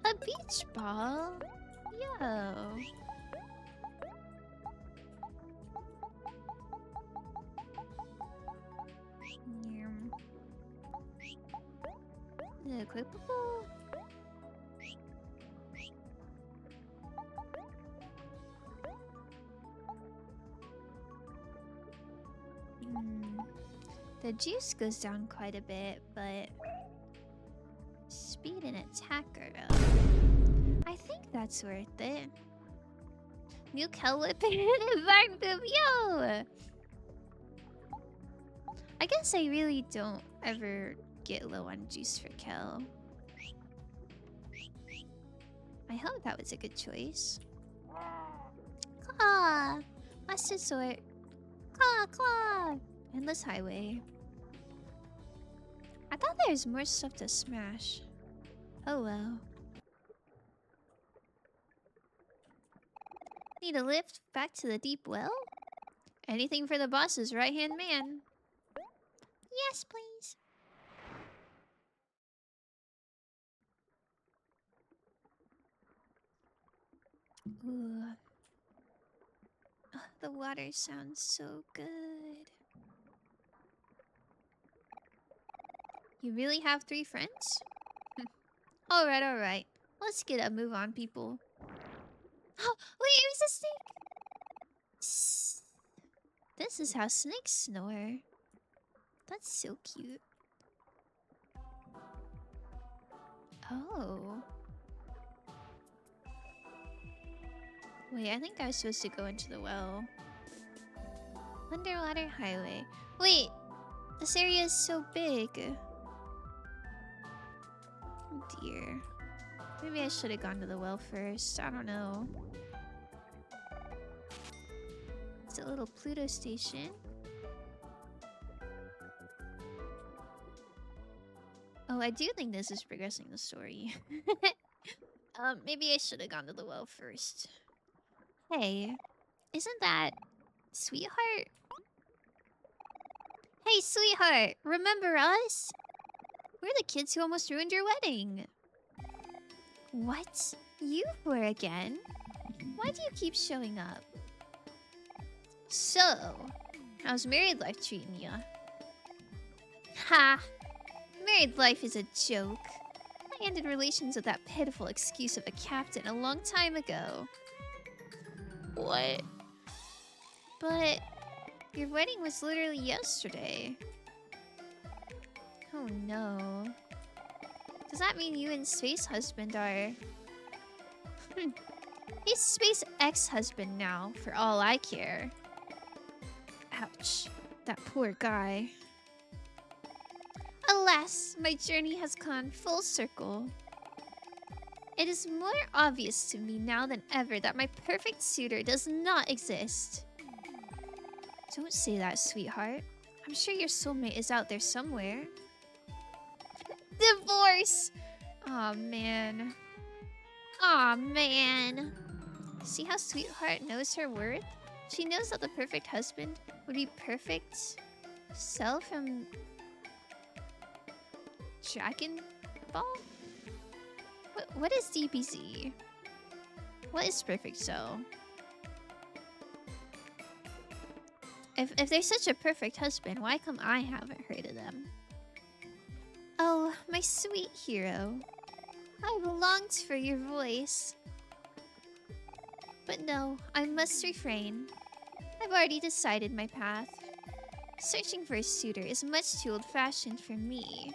A beach ball? Yo. Equipable? The juice goes down quite a bit, but speed and attack are up. I think that's worth it. New Kel Whipping yo! I guess I really don't ever get low on juice for Kel. I hope that was a good choice. Claw! Master Sword. Claw, claw! Endless Highway. I thought there was more stuff to smash. Oh well. Need a lift back to the deep well? Anything for the boss's right-hand man. Yes, please. Ooh. Oh, the water sounds so good. You really have 3 friends? Alright, alright. Let's get a move on, people. Oh, wait, it was a snake! Sss. This is how snakes snore. That's so cute. Oh. Wait, I think I was supposed to go into the well. Underwater highway. Wait, this area is so big. Oh dear. Maybe I should have gone to the well first. I don't know. It's a little Pluto station. Oh, I do think this is progressing the story. Maybe I should have gone to the well first. Hey, isn't that sweetheart? Hey, sweetheart, remember us? We're the kids who almost ruined your wedding. What? You four again? Why do you keep showing up? So, how's married life treating ya? Ha! Married life is a joke. I ended relations with that pitiful excuse of a captain a long time ago. What? But your wedding was literally yesterday. Oh no. Does that mean you and Space Husband are... He's Space Ex-Husband now, for all I care. Ouch. That poor guy. Alas, my journey has gone full circle. It is more obvious to me now than ever that my perfect suitor does not exist. Don't say that, sweetheart. I'm sure your soulmate is out there somewhere. Divorce! Aw, man. Aw, man. See how sweetheart knows her worth? She knows that the perfect husband would be perfect Cell from Dragon Ball? What is DBZ? What is perfect Cell? If they're such a perfect husband, why come I haven't heard of them? Oh, my sweet hero. I've longed for your voice. But no, I must refrain. I've already decided my path. Searching for a suitor is much too old-fashioned for me.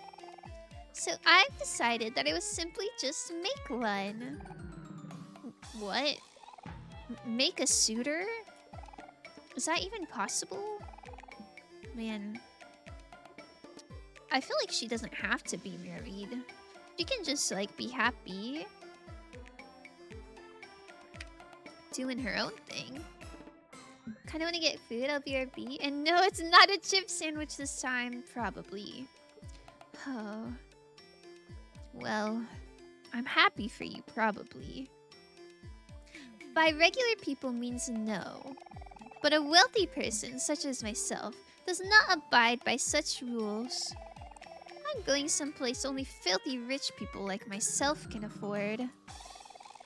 So I've decided that I will simply just make one. What? Make a suitor? Is that even possible? Man. I feel like she doesn't have to be married. She can just, like, be happy. Doing her own thing. Kinda wanna get food, I'll BRB. And no, it's not a chip sandwich this time. Probably. Oh. Well, I'm happy for you, probably. By regular people means no. But a wealthy person, such as myself, does not abide by such rules. I'm going someplace only filthy rich people like myself can afford.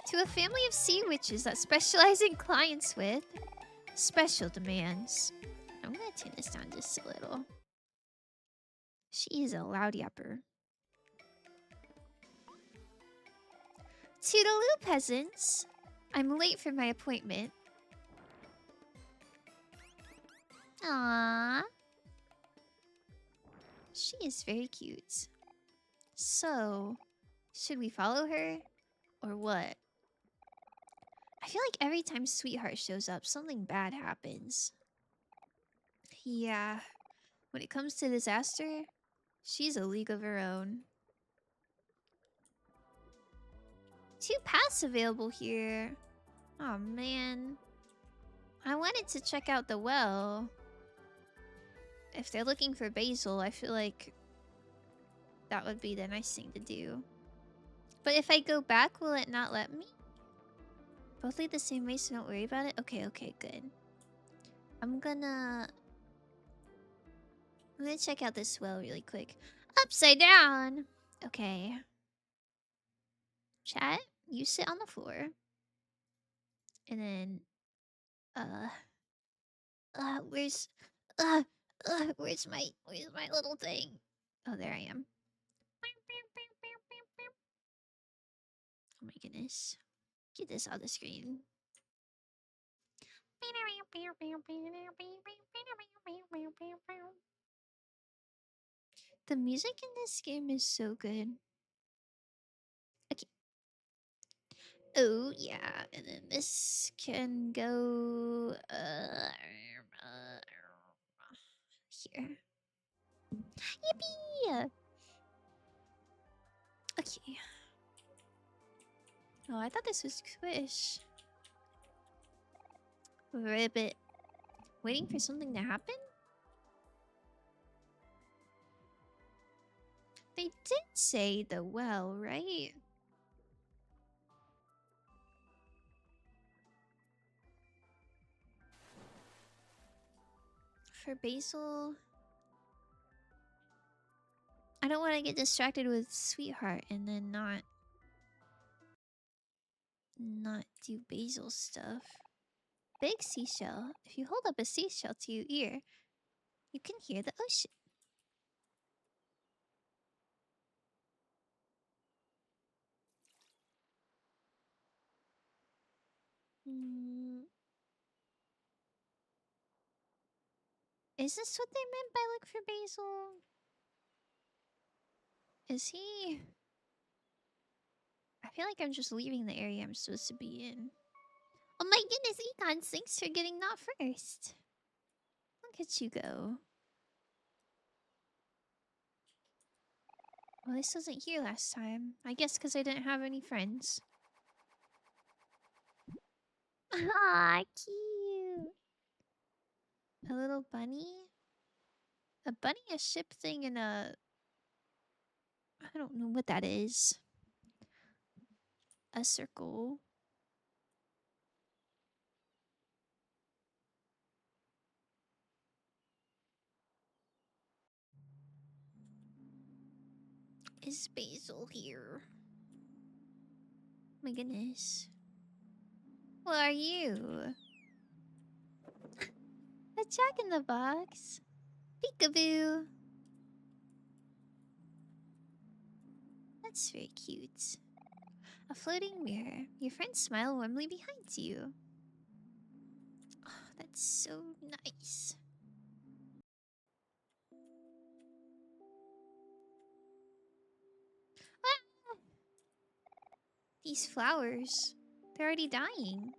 To a family of sea witches that specialize in clients with special demands. I'm gonna turn this down just a little. She is a loud yapper. Toodaloo, peasants! I'm late for my appointment. Aww. She is very cute. So, should we follow her? Or what? I feel like every time Sweetheart shows up, something bad happens. Yeah. When it comes to disaster, she's a league of her own. 2 paths available here. Oh man. I wanted to check out the well. If they're looking for basil, I feel like that would be the nice thing to do. But if I go back, will it not let me? Both lead the same way, so don't worry about it? Okay, good. I'm gonna check out this well really quick. Upside down! Okay. Chat, you sit on the floor. And then, where's my little thing? Oh, there I am. Oh my goodness. Get this out of the screen. The music in this game is so good. Okay. Oh yeah, and then this can go here. Yippee! Okay. Oh, I thought this was Squish. Ribbit. Waiting for something to happen? They did say the well, right? For Basil... I don't want to get distracted with Sweetheart and then not do Basil stuff. Big seashell. If you hold up a seashell to your ear, you can hear the ocean. Is this what they meant by look for Basil? Is he... I feel like I'm just leaving the area I'm supposed to be in. Oh my goodness, Econ, thanks for getting that first. Look at you go. Well, this wasn't here last time. I guess because I didn't have any friends. Ah, cute. A little bunny? A bunny, a ship thing, and a... I don't know what that is. A circle. Is Basil here? My goodness. What are you? A jack-in-the-box. Peekaboo. That's very cute. A floating mirror. Your friends smile warmly behind you. Oh, that's so nice. Ah! These flowers. They're already dying.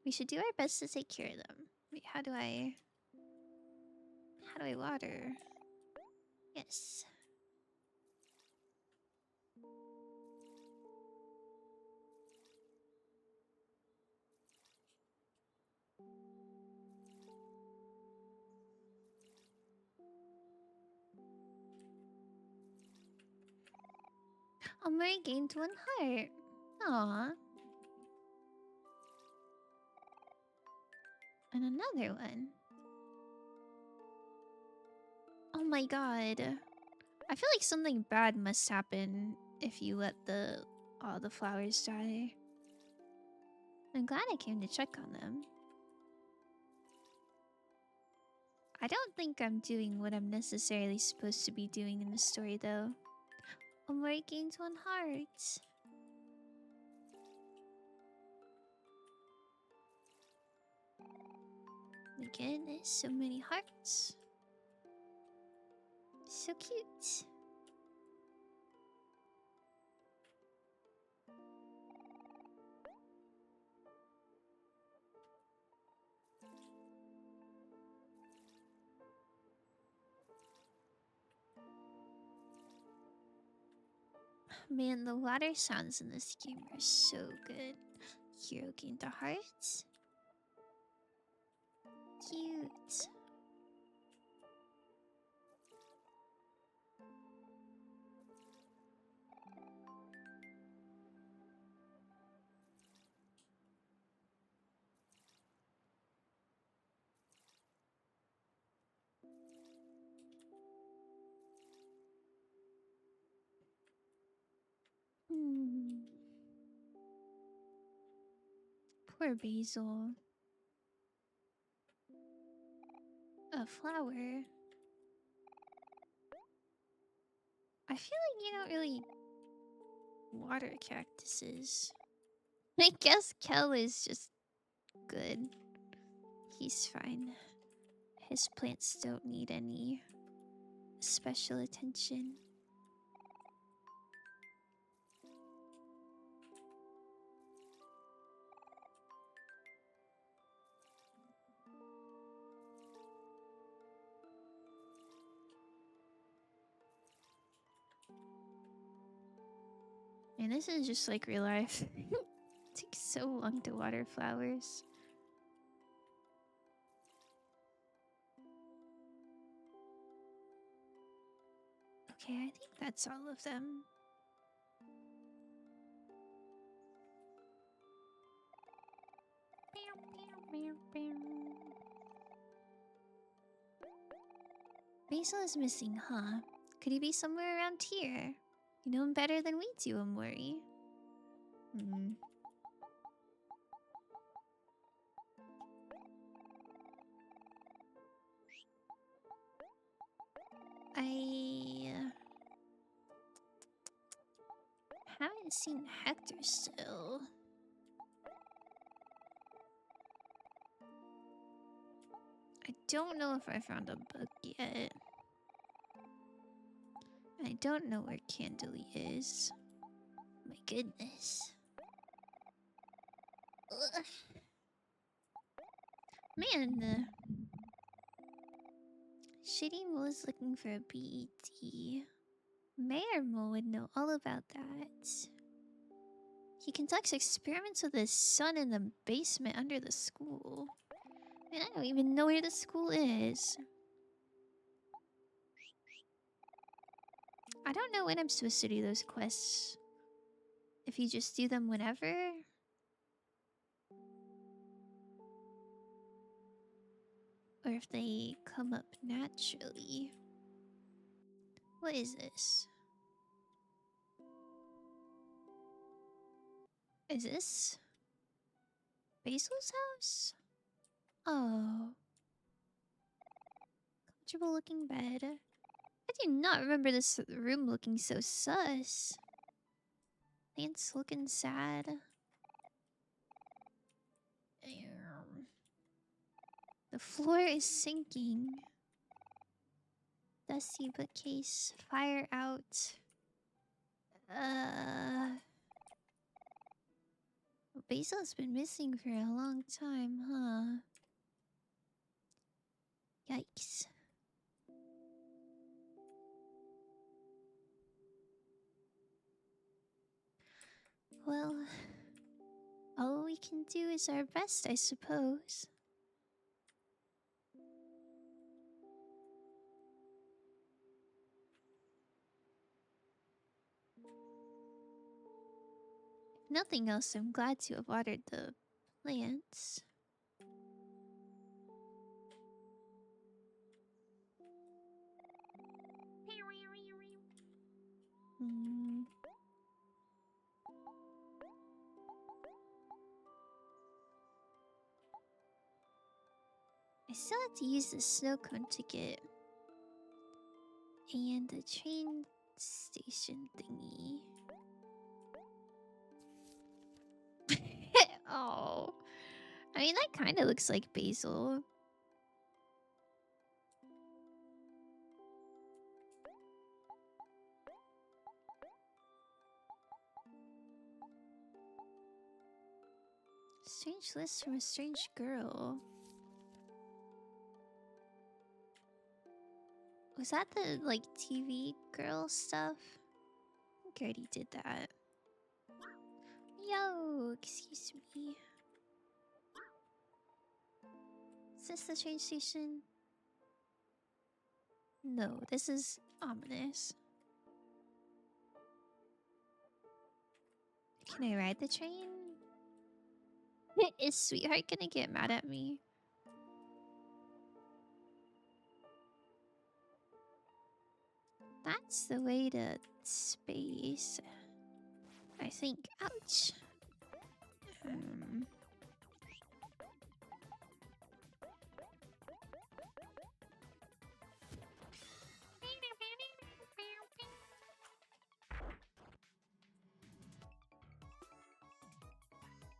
We should do our best to take care of them. Wait, how do I water? Yes. Omori gained 1 heart. Aww. And another one. Oh my god. I feel like something bad must happen if you let all the flowers die. I'm glad I came to check on them. I don't think I'm doing what I'm necessarily supposed to be doing in the story, though. Omori gains 1 heart. My goodness, so many hearts. So cute. Man, the water sounds in this game are so good. Hero gained a heart. Cute. Hmm. Poor Basil. A flower. I feel like you don't really water cactuses. I guess Kel is just good. He's fine. His plants don't need any special attention. And this is just like real life. It takes so long to water flowers. Okay, I think that's all of them. Basil is missing, huh? Could he be somewhere around here? You know him better than we do, Amori. I haven't seen Hector still. I don't know if I found a book yet. I don't know where Candely is. My goodness. Ugh. Man. Shitty Mo is looking for a BET. Mayor Mo would know all about that. He conducts experiments with his son in the basement under the school. And I don't even know where the school is. I don't know when I'm supposed to do those quests. If you just do them whenever? Or if they come up naturally. What is this? Is this Basil's house? Oh. Comfortable looking bed. I do not remember this room looking so sus. Plants looking sad. The floor is sinking. Dusty bookcase. Fire out. Basil's been missing for a long time, huh? Yikes. Well, all we can do is our best, I suppose. If nothing else, I'm glad to have watered the plants. I still have to use the snow cone ticket. And the train station thingy. Oh. I mean, that kind of looks like Basil. Strange list from a strange girl. Was that the, like, TV girl stuff? I think I already did that. Yo, excuse me. Is this the train station? No, this is ominous. Can I ride the train? Is Sweetheart gonna get mad at me? That's the way to space. I think. Ouch.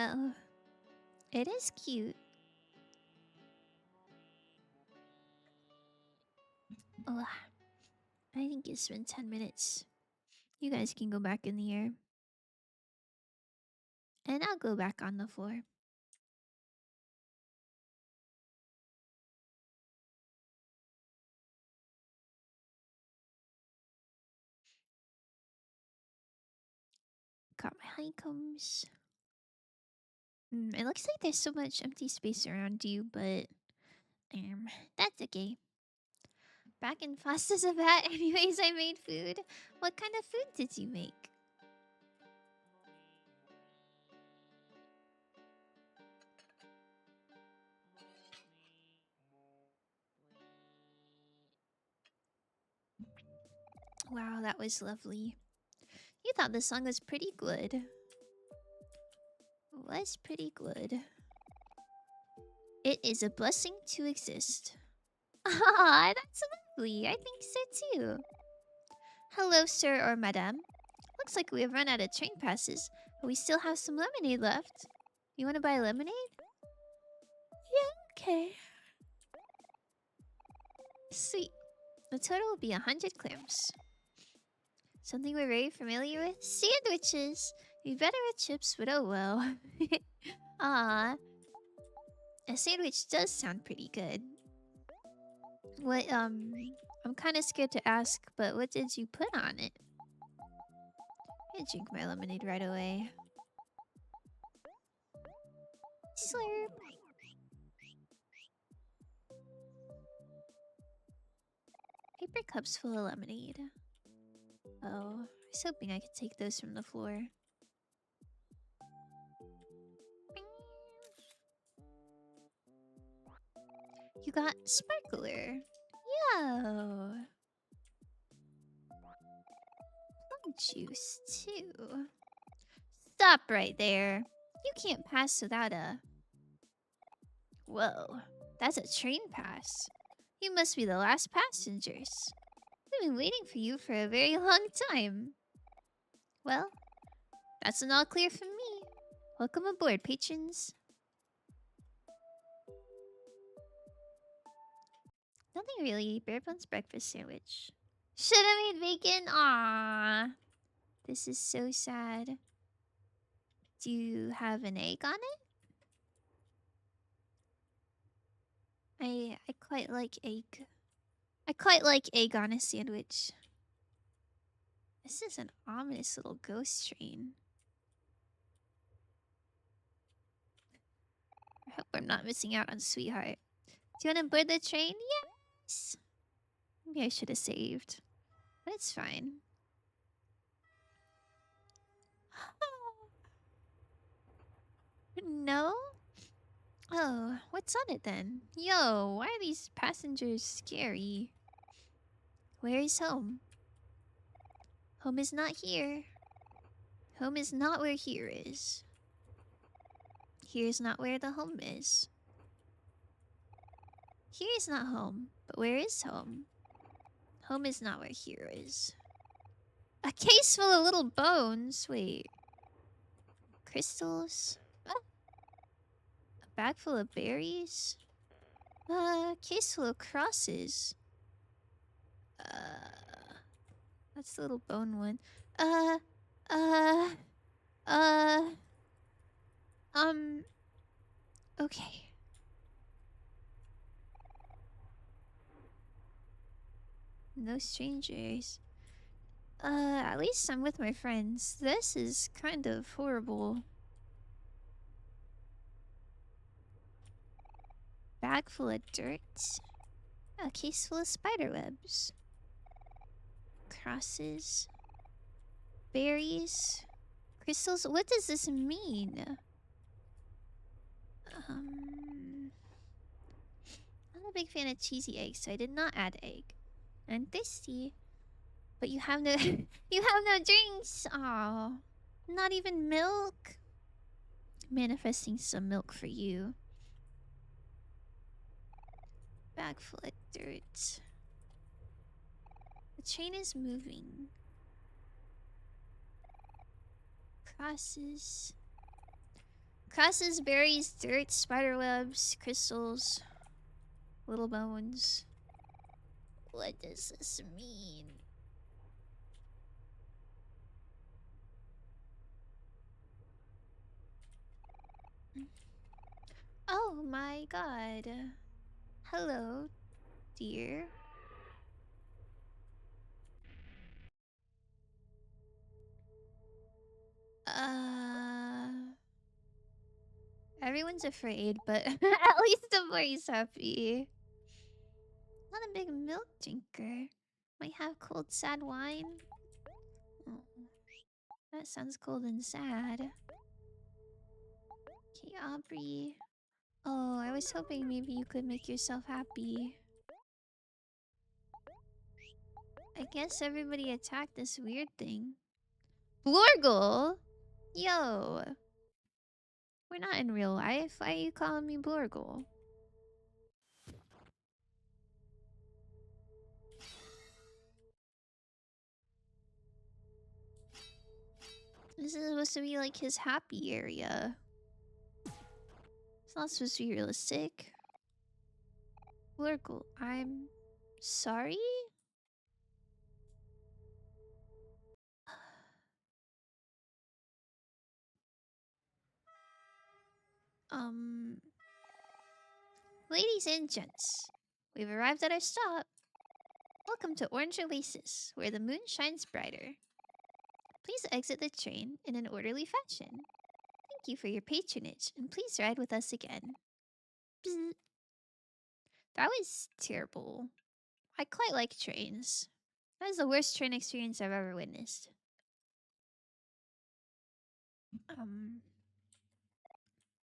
Oh, it is cute. Oh, I think it's been 10 minutes. You guys can go back in the air. And I'll go back on the floor. Got my honeycombs. It looks like there's so much empty space around you, but that's okay. Back in fast as a bat. Anyways, I made food. What kind of food did you make? Wow, that was lovely. You thought the song was pretty good. Was pretty good. It is a blessing to exist. Ah, that's lovely. I think so too. Hello, sir or madame. Looks like we have run out of train passes, but we still have some lemonade left. You want to buy lemonade? Yeah, okay. Sweet. The total will be 100 clams. Something we're very familiar with? Sandwiches! Be better at chips, but oh well. Ah, a sandwich does sound pretty good. What, I'm kind of scared to ask, but what did you put on it? I drink my lemonade right away. Slurp. Paper cups full of lemonade. Oh, I was hoping I could take those from the floor. You got sparkler. Yo. Plum juice, too. Stop right there. You can't pass without a... Whoa, that's a train pass. You must be the last passengers. We've been waiting for you for a very long time. Well, that's an all clear from me. Welcome aboard, patrons. Nothing really. Bare bones breakfast sandwich. Should have made bacon. Aww. This is so sad. Do you have an egg on it? I quite like egg. I quite like egg on a sandwich. This is an ominous little ghost train. I hope I'm not missing out on Sweetheart. Do you want to board the train? Yes! Maybe I should have saved. But it's fine. No? Oh, what's on it then? Yo, why are these passengers scary? Where is home? Home is not here. Home is not where here is. Here is not where the home is. Here is not home, but where is home? Home is not where here is. A case full of little bones. Wait. Crystals? A bag full of berries? Case full of crosses. That's the little bone one. Uh, uh, uh, okay. No strangers. At least I'm with my friends. This is kind of horrible. Bag full of dirt. A case full of spider webs. Crosses. Berries. Crystals. What does this mean? I'm not a big fan of cheesy eggs, so I did not add egg. I'm thirsty. But you have no you have no drinks. Aw. Not even milk. Manifesting some milk for you. Bag full of dirt. The train is moving. Crosses. Crosses, berries, dirt, spiderwebs, crystals, little bones. What does this mean? Oh my god. Hello, dear. Everyone's afraid, but at least the boy's happy. Not a big milk drinker. Might have cold, sad wine. Oh, that sounds cold and sad. Okay, Aubrey. Oh, I was hoping maybe you could make yourself happy. I guess everybody attacked this weird thing. Blorgle? Yo. We're not in real life. Why are you calling me Blorgle? This is supposed to be like his happy area. It's not supposed to be realistic. Blorgle, I'm sorry? Ladies and gents, we've arrived at our stop. Welcome to Orange Oasis, where the moon shines brighter. Please exit the train in an orderly fashion. Thank you for your patronage, and please ride with us again. Bzz. That was terrible. I quite like trains. That is the worst train experience I've ever witnessed.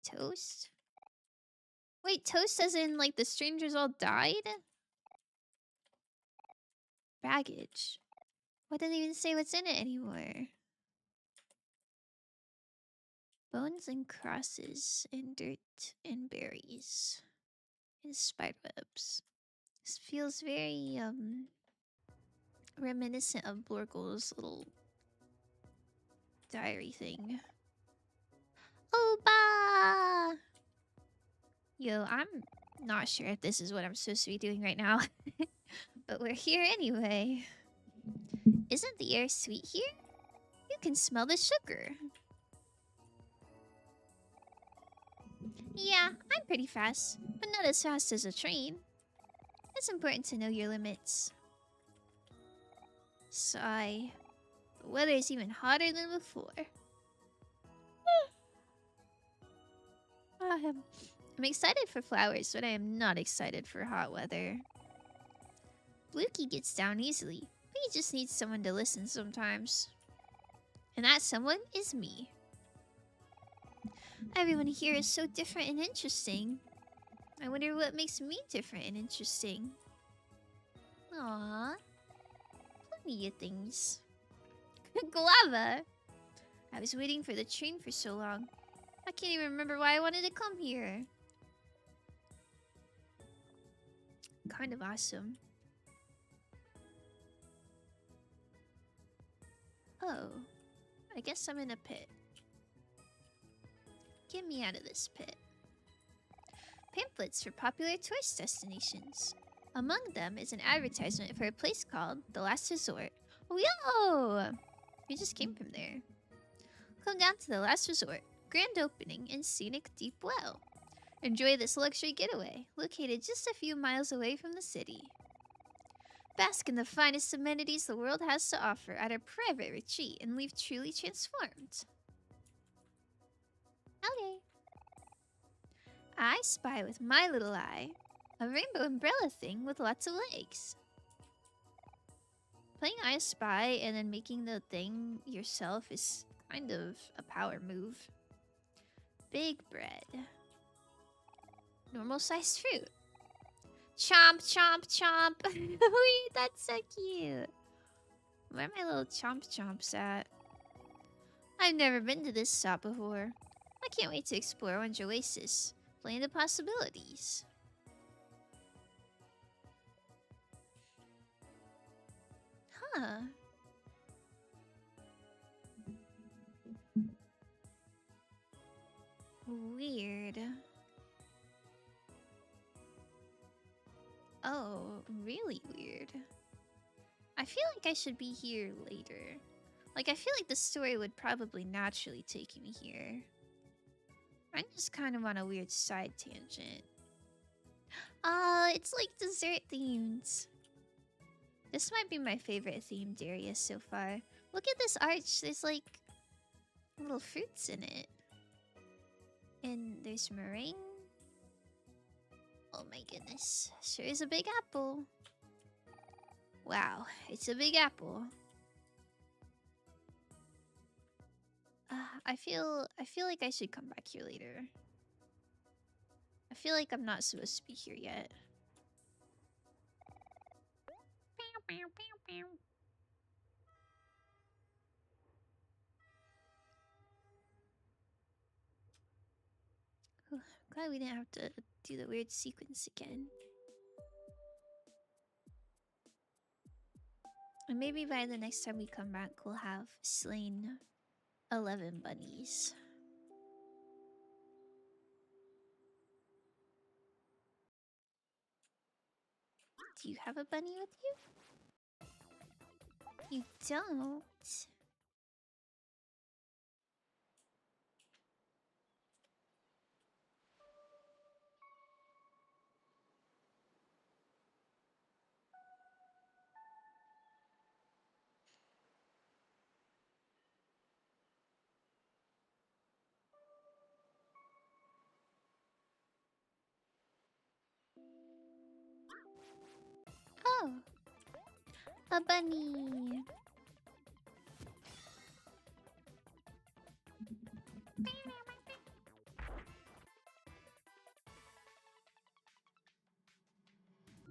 Toast? Wait, toast as in, like, the strangers all died? Baggage. Why didn't even say what's in it anymore? Bones and crosses, and dirt, and berries, and spiderwebs. This feels very, reminiscent of Blorgle's little diary thing. Oba! Yo, I'm not sure if this is what I'm supposed to be doing right now. But we're here anyway. Isn't the air sweet here? You can smell the sugar. Yeah, I'm pretty fast, but not as fast as a train. It's important to know your limits. Sigh. The weather is even hotter than before. I'm excited for flowers, but I am not excited for hot weather. Blukey gets down easily, but he just needs someone to listen sometimes. And that someone is me. Everyone here is so different and interesting. I wonder what makes me different and interesting. Aww. Plenty of things. Guava! I was waiting for the train for so long. I can't even remember why I wanted to come here. Kind of awesome. Oh. I guess I'm in a pit. Get me out of this pit. Pamphlets for popular tourist destinations. Among them is an advertisement for a place called The Last Resort. Oh, yo! We just came from there. Come down to The Last Resort. Grand opening and scenic deep well. Enjoy this luxury getaway, located just a few miles away from the city. Bask in the finest amenities the world has to offer at our private retreat and leave truly transformed. Okay. I spy with my little eye a rainbow umbrella thing with lots of legs. Playing I Spy and then making the thing yourself is kind of a power move. Big bread. Normal sized fruit. Chomp, chomp, chomp. Wait, that's so cute. Where are my little chomp chomps at? I've never been to this stop before. I can't wait to explore Orange Oasis. Playing the possibilities. Huh. Weird. Oh, really weird. I feel like I should be here later. Like, I feel like the story would probably naturally take me here. I'm just kind of on a weird side tangent. It's like dessert themed. This might be my favorite themed area so far. Look at this arch. There's like little fruits in it. And there's meringue. Oh my goodness. Sure is a big apple. Wow, it's a big apple. I feel like I should come back here later. I feel like I'm not supposed to be here yet. Whew, I'm glad we didn't have to do the weird sequence again. And maybe by the next time we come back, we'll have slain 11 bunnies. Do you have a bunny with you? You don't? Oh, a bunny.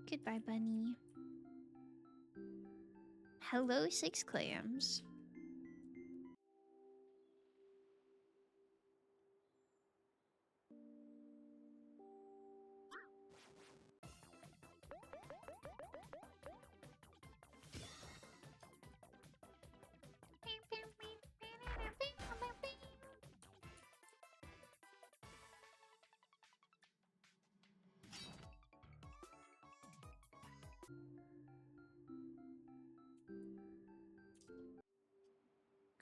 Goodbye, bunny. Hello, 6 clams.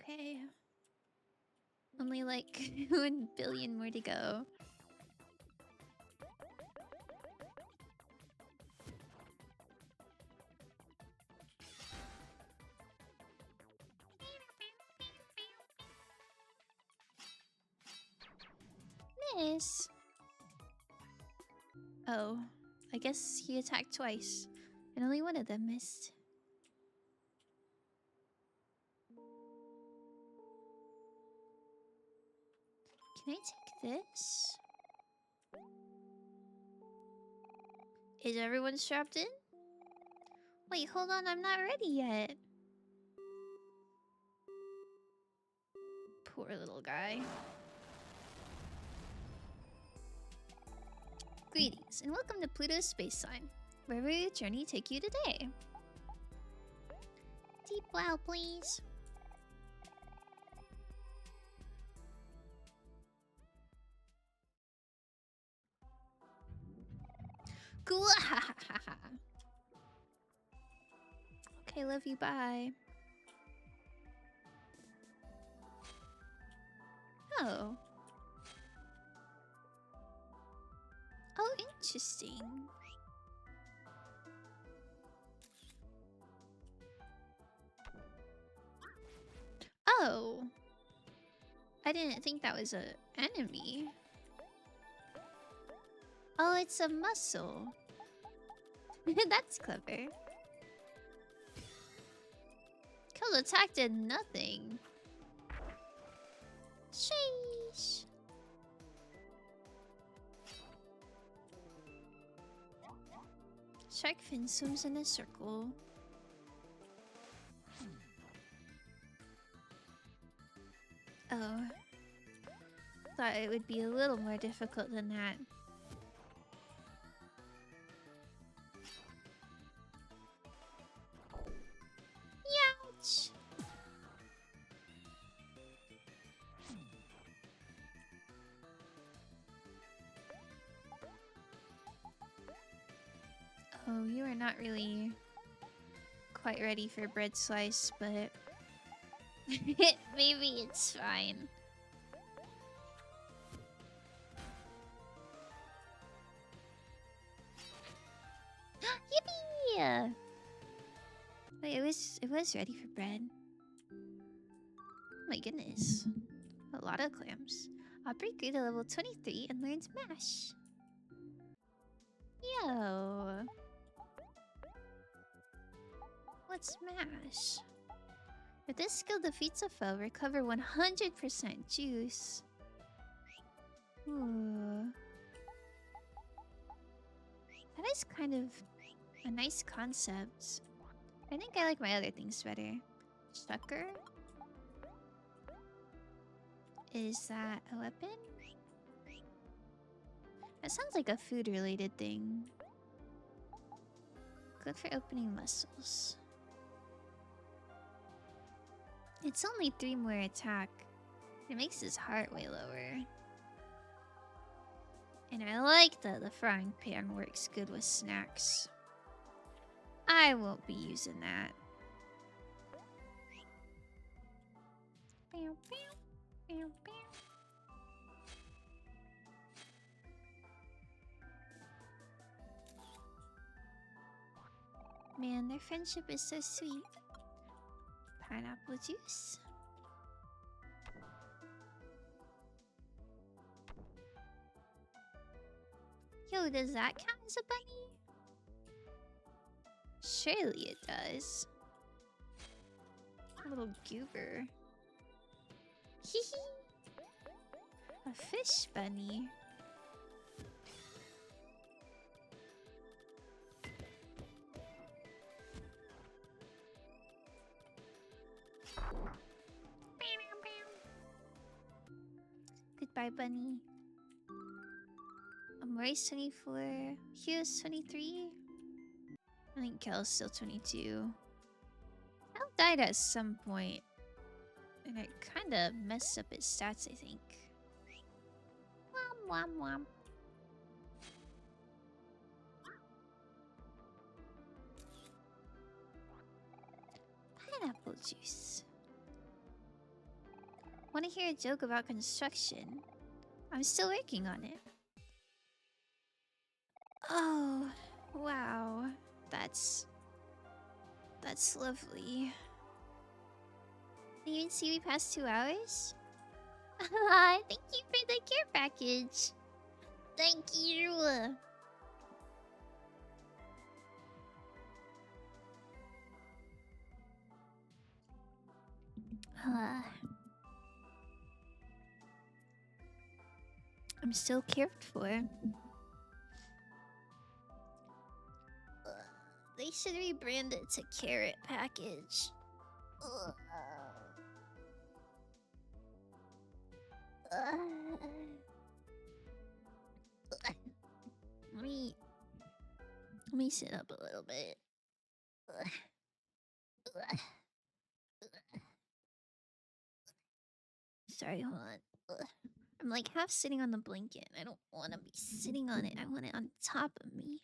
Okay. Only like 1 billion more to go. Miss. Oh, I guess he attacked twice, and only one of them missed. Can I take this? Is everyone strapped in? Wait, hold on, I'm not ready yet. Poor little guy. Greetings, and welcome to Pluto's space sign. Where will your journey take you today? Deep well, please. Cool. Okay, love you, bye. Oh. Oh, interesting. Oh. I didn't think that was an enemy. Oh, it's a mussel. That's clever. Kill's attack did nothing. Sheesh. Shark fin swims in a circle. Oh. Thought it would be a little more difficult than that. Youch! Oh, you are not really quite ready for bread slice, but maybe it's fine. Yippee! Wait, it was ready for bread. Oh my goodness. A lot of clams. Operate grew to level 23 and learns mash. Yo. What's mash? If this skill defeats a foe, recover 100% juice. Ooh. That is kind of a nice concept. I think I like my other things better. Shucker? Is that a weapon? That sounds like a food-related thing. Good for opening muscles. It's only 3 more attack. It makes his heart way lower. And I like that the frying pan works good with snacks. I won't be using that. Man, their friendship is so sweet. Pineapple juice. Yo, does that count as a bunny? Surely it does. Little goober. Hehe. A fish bunny. Goodbye, bunny. Amori's 24. Hugh's 23. I think Kel's still 22. Kel died at some point, and it kind of messed up his stats, I think. Wom wom wom. Pineapple juice. Want to hear a joke about construction? I'm still working on it. Oh, wow. That's lovely. Did you even see we passed 2 hours? Thank you for the care package. Thank you. I'm still cared for. They should rebrand it to carrot package. Let me sit up a little bit. Sorry, hold on. I'm like half sitting on the blanket. I don't want to be sitting on it. I want it on top of me.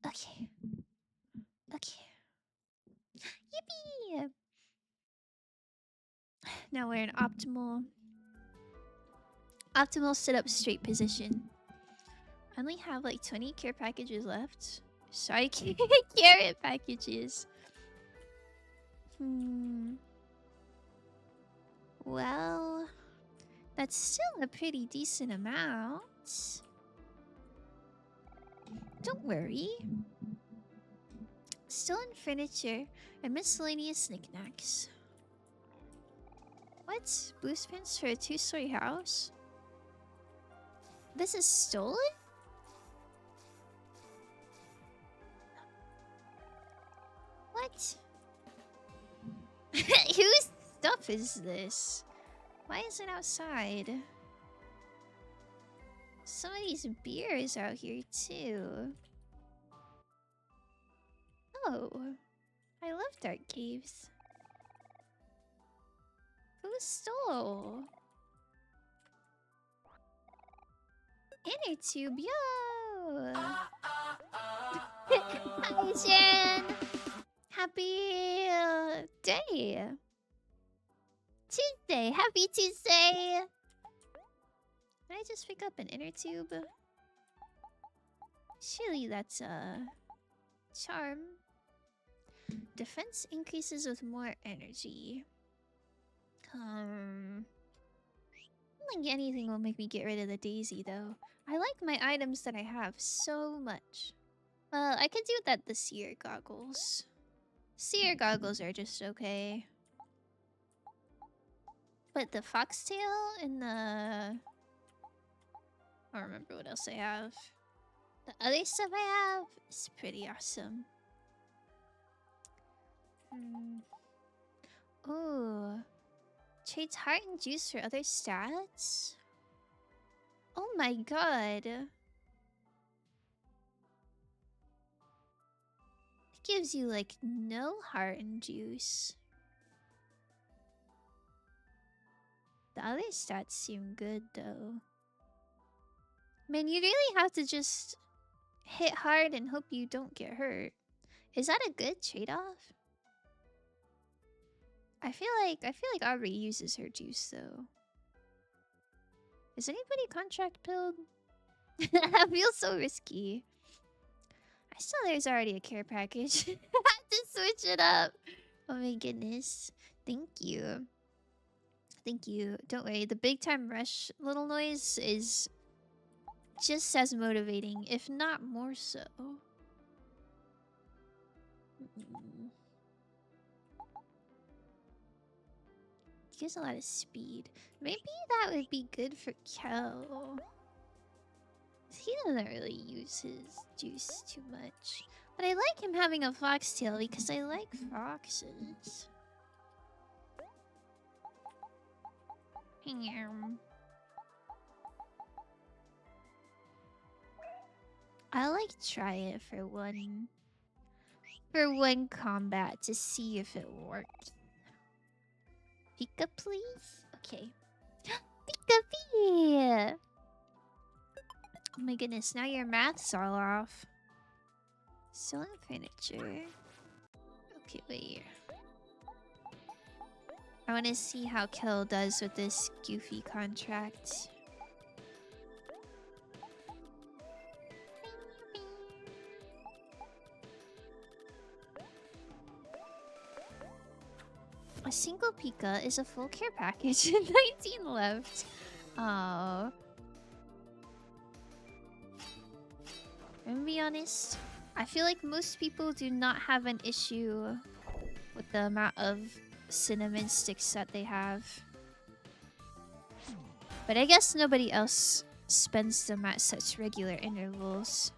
Okay. Okay. Yippee! Now we're in optimal sit-up straight position. I only have like 20 care packages left. Sorry, carrot packages. Well, that's still a pretty decent amount. Don't worry. Still in furniture and miscellaneous knickknacks. What? Boost pins for a 2-story house? This is stolen? What? Whose stuff is this? Why is it outside? Somebody's beer is out here too. Oh, I love dark caves. Who stole? Inner tube, yo! Hi, Sharon! Happy day! Tuesday! Happy Tuesday! Did I just pick up an inner tube? Surely that's a charm. Defense increases with more energy. I don't think anything will make me get rid of the daisy, though. I like my items that I have so much. Well, I could do that the seer goggles. Seer goggles are just okay. But the foxtail and the... I don't remember what else I have. The other stuff I have is pretty awesome. Oh. Trades heart and juice for other stats? Oh my god. It gives you like no heart and juice. The other stats seem good though. Man, you really have to just hit hard and hope you don't get hurt. Is that a good trade-off? I feel like Aubrey uses her juice though. Is anybody contract pilled? That feels so risky. I saw there's already a care package. I have to switch it up. Oh my goodness. Thank you. Thank you. Don't worry, the big time rush little noise is just as motivating, if not more so. Gives a lot of speed. Maybe that would be good for Kel. He doesn't really use his juice too much. But I like him having a foxtail because I like foxes. I'll like try it for one combat to see if it works. Pika, please? Okay. Pika Pee! Oh my goodness, now your math's all off. Selling furniture. Okay, wait. I want to see how Kel does with this goofy contract. A single Pika is a full care package. 19 left. Oh. I'm gonna be honest. I feel like most people do not have an issue with the amount of cinnamon sticks that they have. But I guess nobody else spends them at such regular intervals.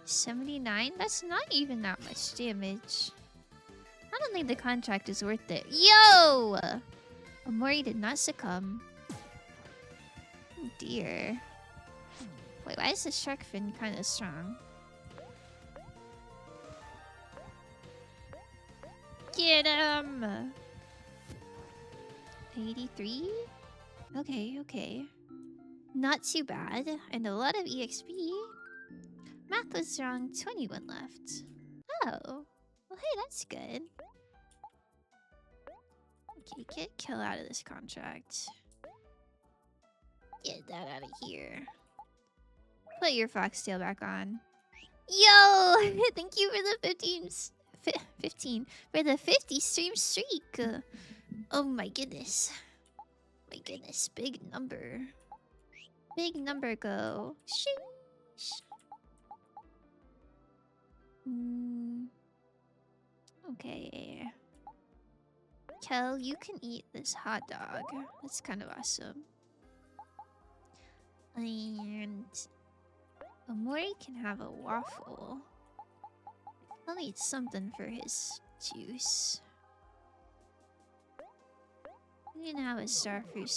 $79? That's not even that much damage. I don't think the contract is worth it. Yo! Amori did not succumb. Oh dear. Wait, why is the shark fin kind of strong? Get him! 83? Okay, okay. Not too bad. And a lot of EXP. Math was wrong. 21 left. Oh. Well, hey, that's good. Okay, get Kill out of this contract. Get that out of here. Put your foxtail back on. Yo! Thank you for the 15 for the 50 stream streak. Oh my goodness. My goodness, big number. Big number go. Sheesh. Okay. Kel, you can eat this hot dog. That's kind of awesome. And Amori can have a waffle. I'll eat something for his juice. You can have a starfruit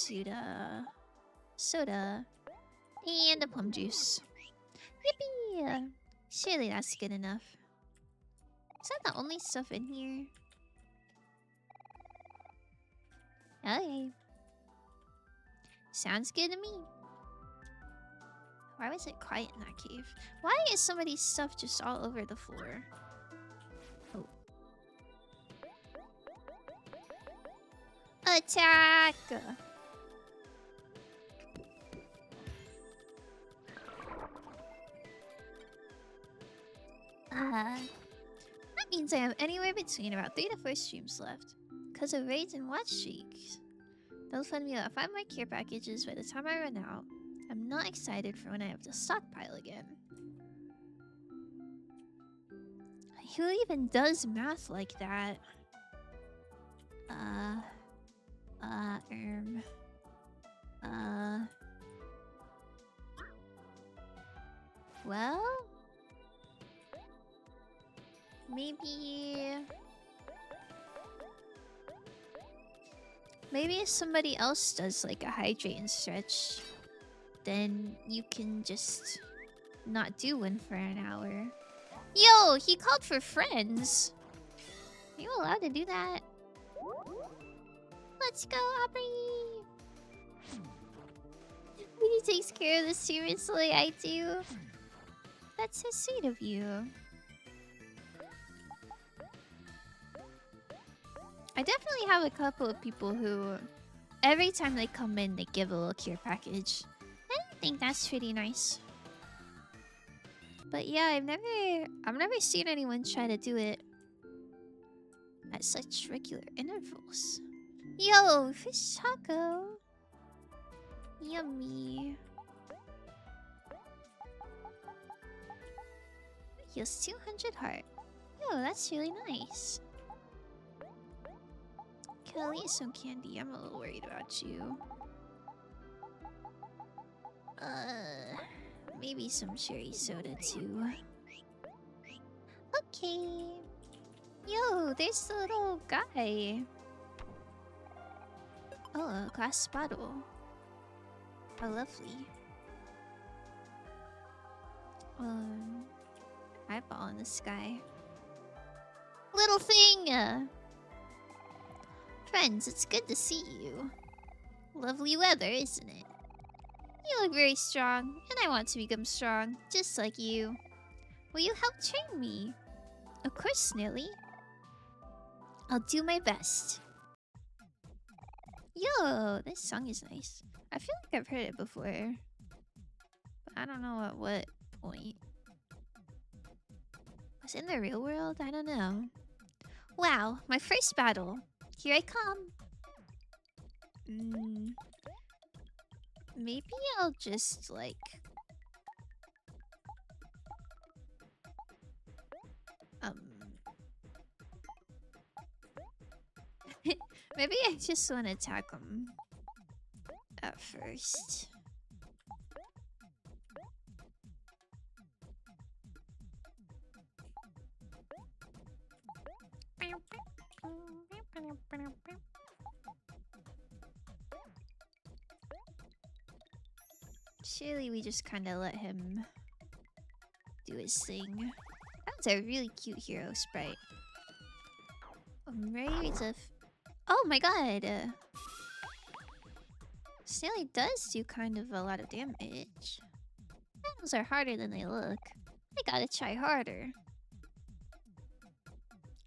soda, and a plum juice. Yippee! Surely that's good enough. Is that the only stuff in here? Okay. Sounds good to me. Why was it quiet in that cave? Why is somebody's stuff just all over the floor? Oh. Attack! That means I have anywhere between about 3 to 4 streams left. Because of raids and watch streaks. They'll fund me about 5 more care packages by the time I run out. I'm not excited for when I have to stockpile again. Who even does math like that? Well? Maybe if somebody else does like a hydrate and stretch, then you can just not do one for an hour. Yo, he called for friends. Are you allowed to do that? Let's go, Aubrey! He takes care of this seriously, I do. That's so sweet of you. I definitely have a couple of people who, every time they come in, they give a little care package. I think that's pretty nice. But yeah, I've never seen anyone try to do it at such regular intervals. Yo, fish taco. Yummy. Heals 200 heart. Yo, that's really nice. Can I eat some candy? I'm a little worried about you. Maybe some cherry soda too. Okay. Yo, there's the little guy. Oh, a glass bottle. How lovely. Eyeball in the sky. Little thing! Friends, it's good to see you. Lovely weather, isn't it? You look very strong, and I want to become strong, just like you. Will you help train me? Of course, Snaley. I'll do my best. Yo, this song is nice. I feel like I've heard it before. But I don't know at what point. Was it in the real world? I don't know. Wow, my first battle. Here I come. Maybe I'll just, like... Maybe I just want to attack him at first. Surely we just kind of let him do his thing. That's a really cute hero sprite. I'm ready to... Oh my god! Snaley does do kind of a lot of damage. Battles are harder than they look. I gotta try harder.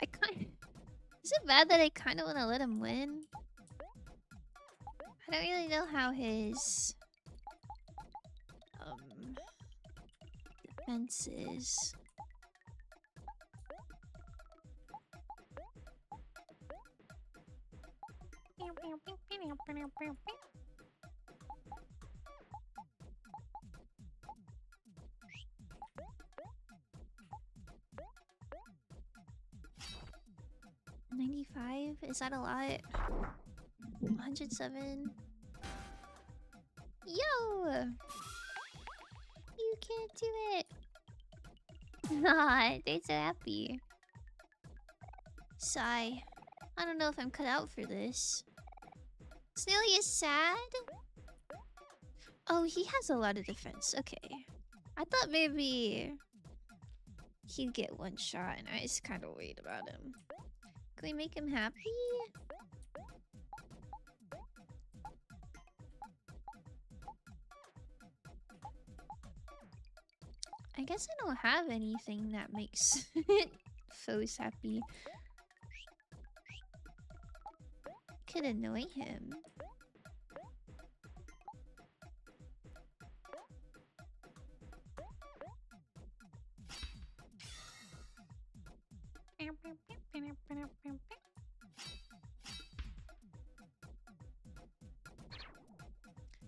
Is it bad that I kind of want to let him win? I don't really know how his... defense is. $95? Is that a lot? 107? Yo! You can't do it! Nah, they're so happy. Sigh. I don't know if I'm cut out for this. Snaley is sad? Oh, he has a lot of defense. Okay. I thought maybe he'd get one shot and I was kind of worried about him. Can we make him happy? I guess I don't have anything that makes foes happy. Could annoy him.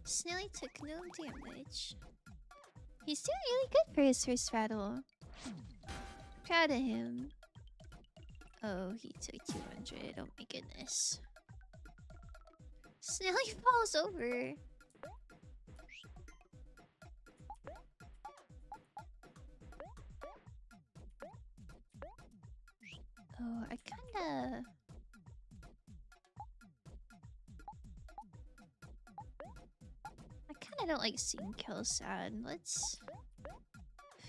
Snaley took no damage. He's doing really good for his first battle. Proud of him. Oh, he took 200. Oh my goodness. Snaley falls over. Oh, I kinda don't like seeing Kel sad. Let's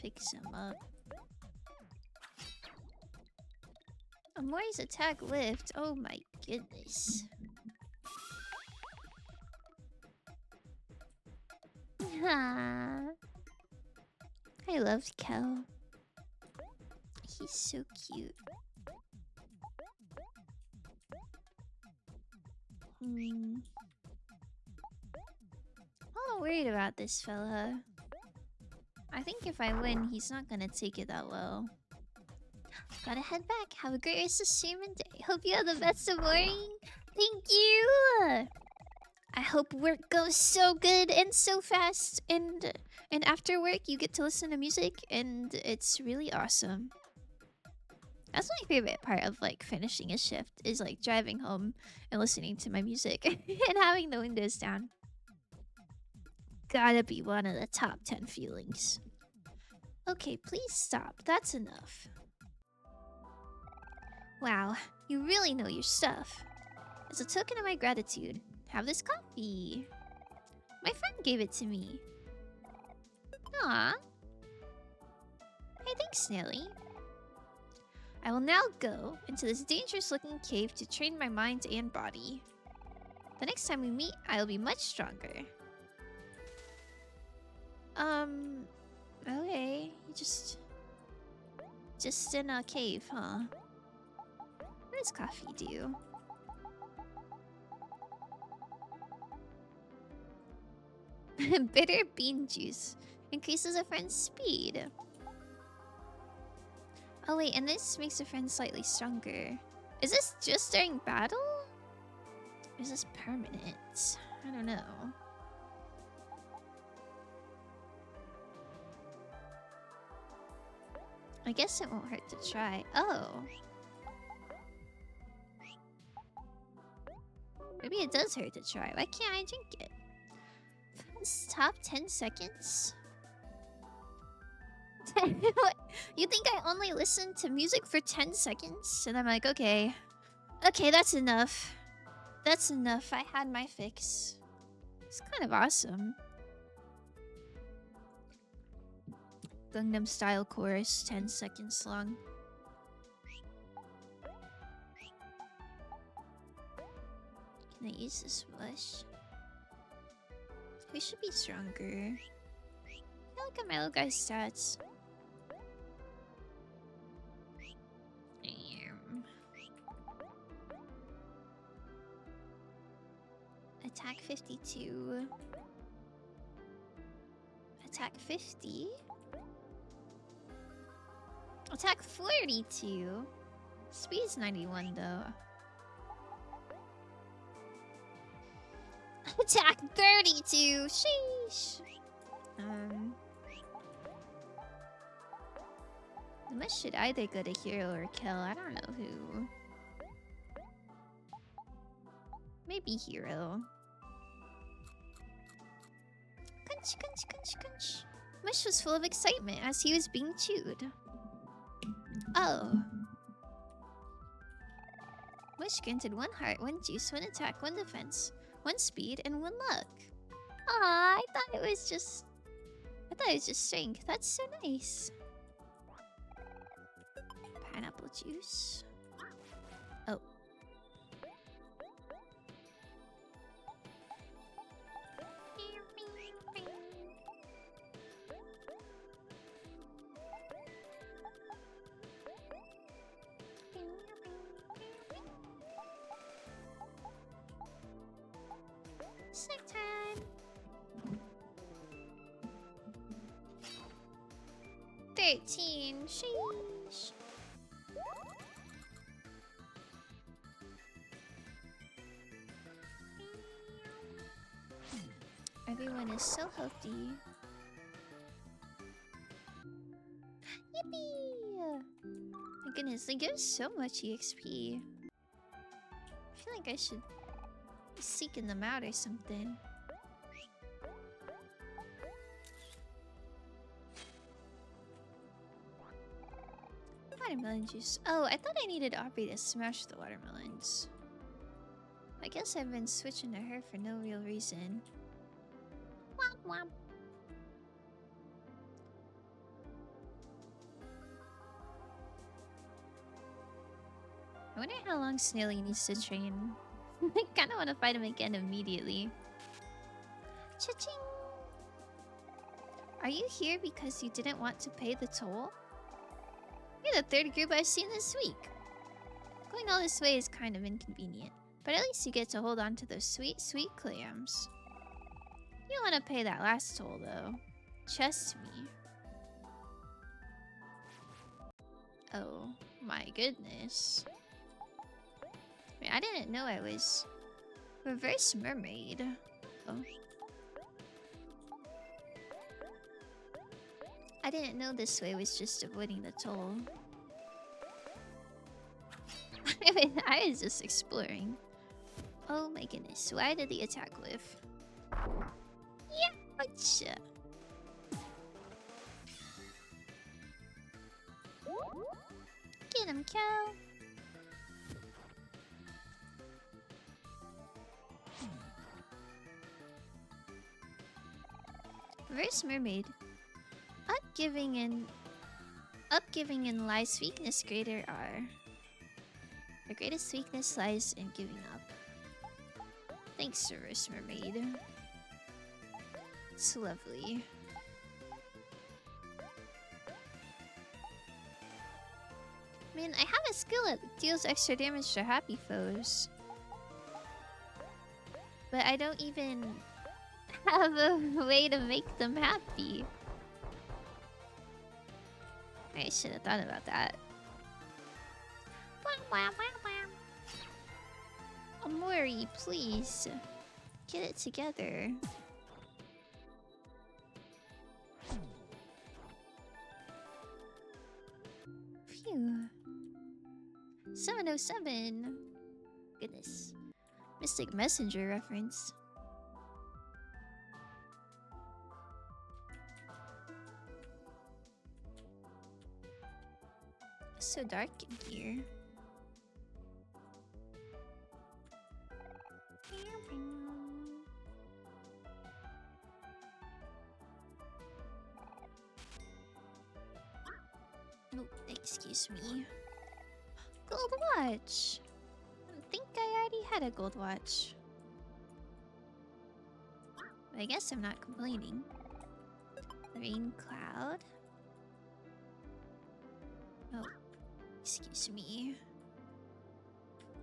fix him up. Amori's attack lift. Oh my goodness. I love Kel. He's so cute. I'm a little worried about this fella. I think if I win, he's not gonna take it that well. Gotta head back. Have a great rest of streaming day. Hope you have the best of morning. Thank you. I hope work goes so good and so fast, and after work you get to listen to music, and it's really awesome. That's my favorite part of like finishing a shift, is like driving home and listening to my music and having the windows down. Gotta be one of the top 10 feelings. Okay, please stop. That's enough. Wow, you really know your stuff. As a token of my gratitude, have this coffee. My friend gave it to me. Aw. Hey, thanks, Snaley. I will now go into this dangerous-looking cave to train my mind and body. The next time we meet, I will be much stronger. Okay. You just in a cave, huh? What does coffee do? Bitter bean juice increases a friend's speed. Oh wait, and this makes a friend slightly stronger. Is this just during battle? Or is this permanent? I don't know. I guess it won't hurt to try. Oh. Maybe it does hurt to try. Why can't I drink it? This top 10 seconds? What? You think I only listen to music for 10 seconds? And I'm like, okay. Okay, that's enough. That's enough. I had my fix. It's kind of awesome. Gangnam Style chorus, 10 seconds long. Can I use this blush? We should be stronger. Look at my little guy's stats. Attack 52. Attack 50. Attack 42. Speed's 91 though. Attack 32. Sheesh. This should either go to hero or kill. I don't know who. Maybe hero. Crunch, crunch, crunch, crunch. Mush was full of excitement as he was being chewed. Oh. Mush granted 1 heart, 1 juice, 1 attack, 1 defense, 1 speed, and 1 luck. Aw, I thought it was just strength. That's so nice. Pineapple juice. Oh. Snack time. 13. Sheesh. Everyone is so healthy. Yippee! My goodness, they give so much EXP. I feel like I should be seeking them out or something. Watermelon juice. Oh, I thought I needed Aubrey to smash the watermelons. I guess I've been switching to her for no real reason. Womp womp. I wonder how long Snaley needs to train. I kinda wanna fight him again immediately. Cha-ching! Are you here because you didn't want to pay the toll? You're the third group I've seen this week. Going all this way is kind of inconvenient, but at least you get to hold on to those sweet, sweet clams. You want to pay that last toll, though. Trust me. Oh, my goodness. Wait, I didn't know I was reverse mermaid. Oh. I didn't know this way was just avoiding the toll. I mean, I was just exploring. Oh my goodness, why did the attack whiff? Yeah, gotcha. Get him, cow. Reverse mermaid. Upgiving and lies weakness greater are. The greatest weakness lies in giving up. Thanks, Reverse Mermaid. It's lovely. Man, I have a skill that deals extra damage to happy foes. But I don't even have a way to make them happy. I should have thought about that. Amori, please. Get it together. Phew. 707. Goodness. Mystic Messenger reference. It's so dark in here. Oh, excuse me. Gold watch. I think I already had a gold watch. But I guess I'm not complaining. Rain cloud. Oh, excuse me.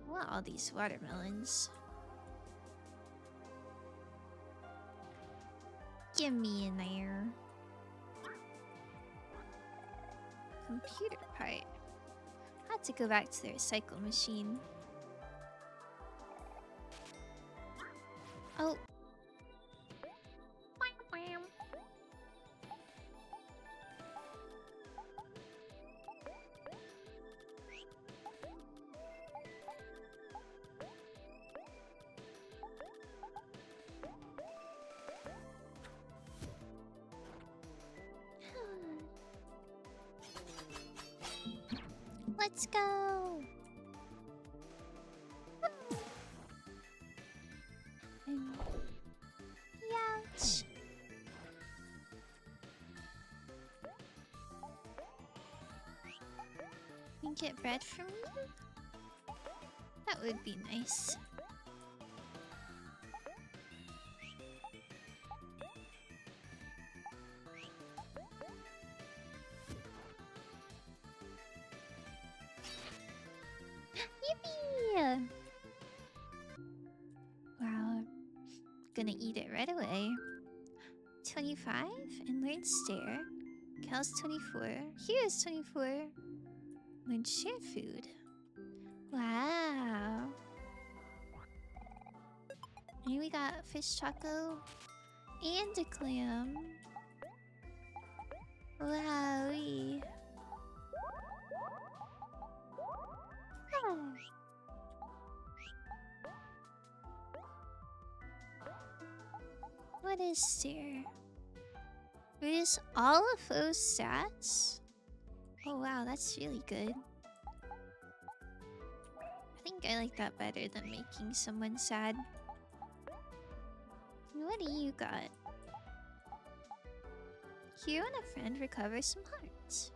I want all these watermelons. Give me in there. Computer part. I had to go back to the recycle machine. Oh. Let's go. Ouch. You get bread from you? That would be nice. Yippee! Wow. gonna eat it right away. 25? And learn stare. Cal's 24. Here's 24. Learn share food. Wow. And we got fish taco and a clam. Wowie. What is there? Reduce all of those stats? Oh wow, that's really good. I think I like that better than making someone sad. And what do you got? Hero and a friend recover some hearts.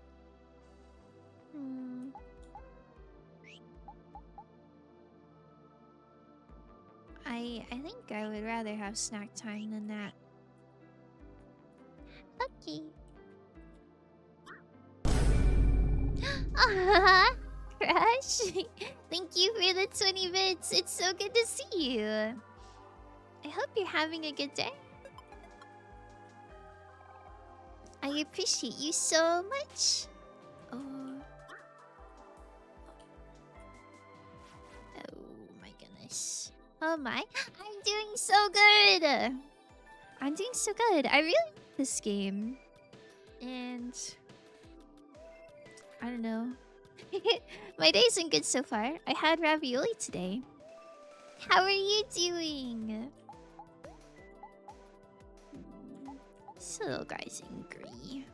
I think I would rather have snack time than that. Okay. Crash! Thank you for the 20 bits. It's so good to see you. I hope you're having a good day. I appreciate you so much. Oh my goodness. Oh my. I'm doing so good. I'm doing so good. I really like this game. And I don't know. My day's been good so far. I had ravioli today. How are you doing? This little guy's angry.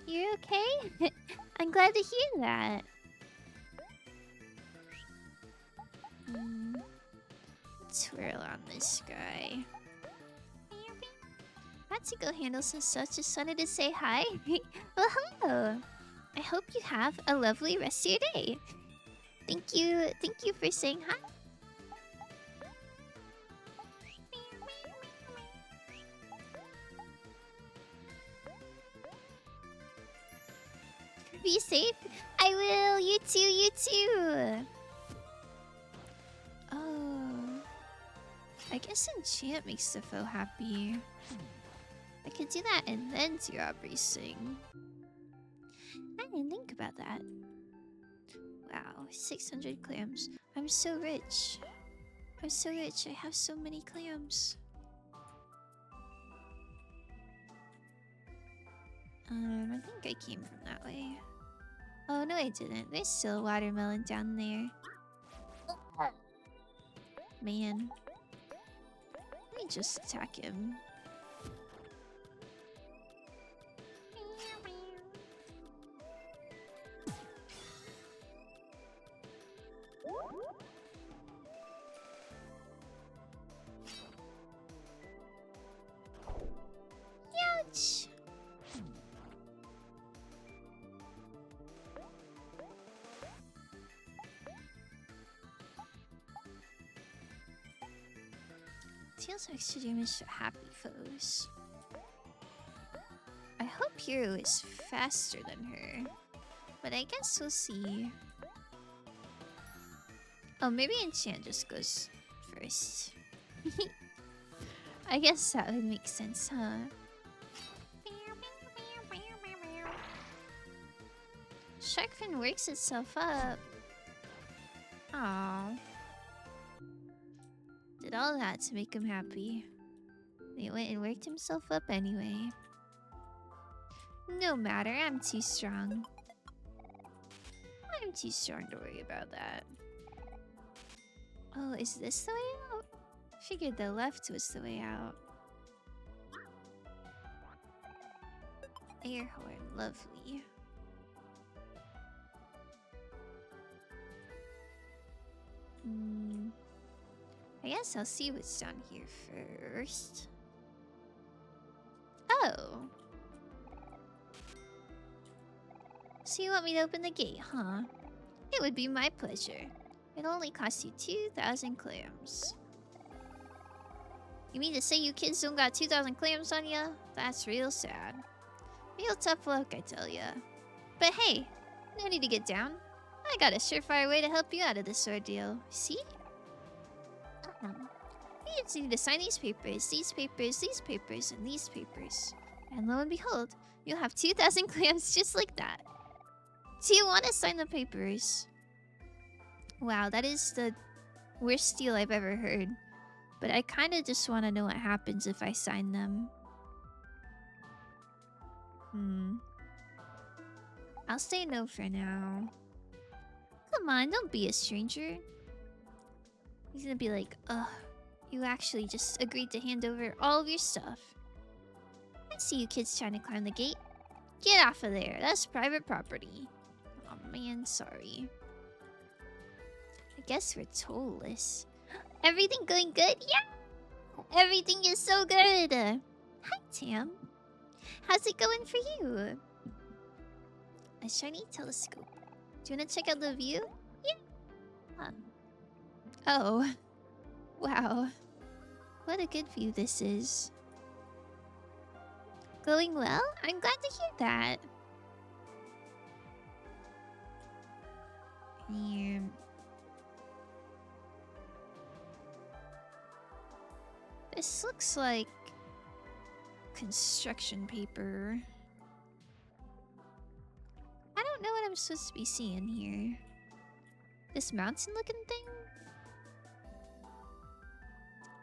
You okay? I'm glad to hear that. Twirl on this guy. Matsuko handles is such a sunny to say hi. Well, hello. I hope you have a lovely rest of your day. Thank you for saying hi. Be safe. I will. You too. You too. Oh, I guess enchant makes the foe happy. I could do that and then do job racing. I didn't think about that. Wow, 600 clams. I'm so rich. I'm so rich. I have so many clams. I think I came from that way. Oh, no, I didn't. There's still a watermelon down there. Man. Let me just attack him. Ouch! Deals extra damage to happy foes. I hope Hero is faster than her, but I guess we'll see. Oh, maybe Enchant just goes first. I guess that would make sense, huh? Sharkfin works itself up. Aww. Did all that to make him happy. He went and worked himself up anyway. No matter, I'm too strong. I'm too strong to worry about that. Oh, is this the way out? Figured the left was the way out. Air horn, lovely. I guess I'll see what's down here first. Oh. So you want me to open the gate, huh? It would be my pleasure. It'll only cost you 2,000 clams. You mean to say you kids don't got 2,000 clams on ya? That's real sad. Real tough luck, I tell ya. But hey, no need to get down. I got a surefire way to help you out of this ordeal. See? You just need to sign these papers, these papers, these papers, and these papers. And lo and behold, you'll have 2,000 clams just like that. Do you want to sign the papers? Wow, that is the worst deal I've ever heard. But I kind of just want to know what happens if I sign them. I'll say no for now. Come on, don't be a stranger. He's gonna be like, ugh, you actually just agreed to hand over all of your stuff. I see you kids trying to climb the gate. Get off of there. That's private property. Oh man, sorry. I guess we're tollless. Everything going good? Yeah! Everything is so good! Hi, Tam. How's it going for you? A shiny telescope. Do you want to check out the view? Yeah. Oh. Wow. What a good view this is. Going well? I'm glad to hear that. This looks like construction paper. I don't know what I'm supposed to be seeing here. This mountain looking thing?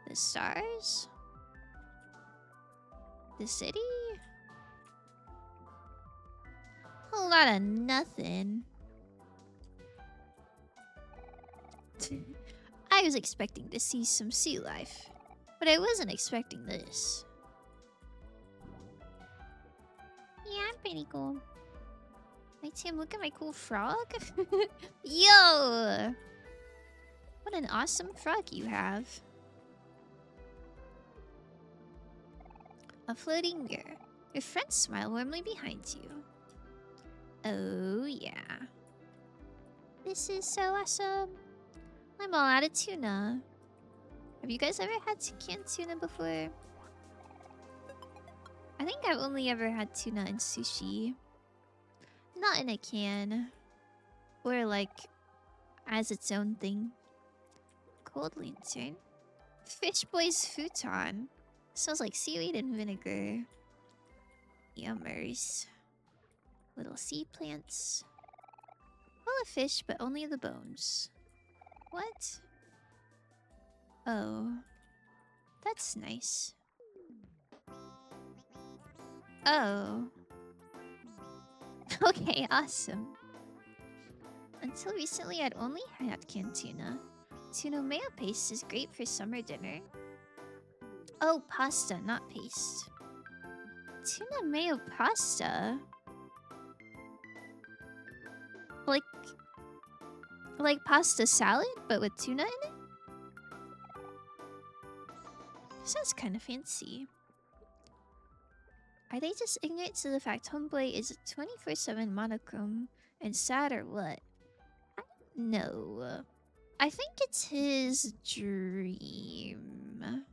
The stars? The city? Whole lot of nothing. I was expecting to see some sea life, but I wasn't expecting this. Yeah, I'm pretty cool. Hey Tim, look at my cool frog. Yo! What an awesome frog you have. A floating mirror. Your friends smile warmly behind you. Oh yeah. This is so awesome. I'm all out of tuna. Have you guys ever had canned tuna before? I think I've only ever had tuna in sushi. Not in a can. Or like, as its own thing. Cold lantern. Fish Boy's futon. Smells like seaweed and vinegar. Yummers. Little sea plants. Full of fish, but only the bones. What? Oh. That's nice. Oh. Okay, awesome. Until recently, I'd only had canned tuna. Tuna mayo paste is great for summer dinner. Oh, pasta, not paste. Tuna mayo pasta? Like pasta salad, but with tuna in it? Sounds kind of fancy. Are they just ignorant to the fact Homeboy is a 24/7 monochrome and sad or what? I don't know. I think it's his dream.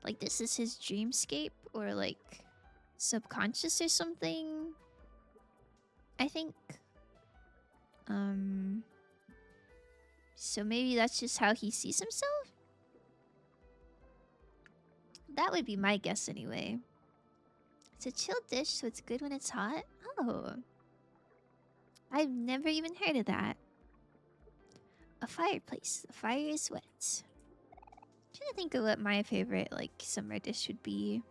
Like this is his dreamscape or like subconscious or something. I think. So maybe that's just how he sees himself? That would be my guess anyway. It's a chilled dish, so it's good when it's hot? Oh. I've never even heard of that. A fireplace. The fire is wet. I'm trying to think of what my favorite, like, summer dish would be.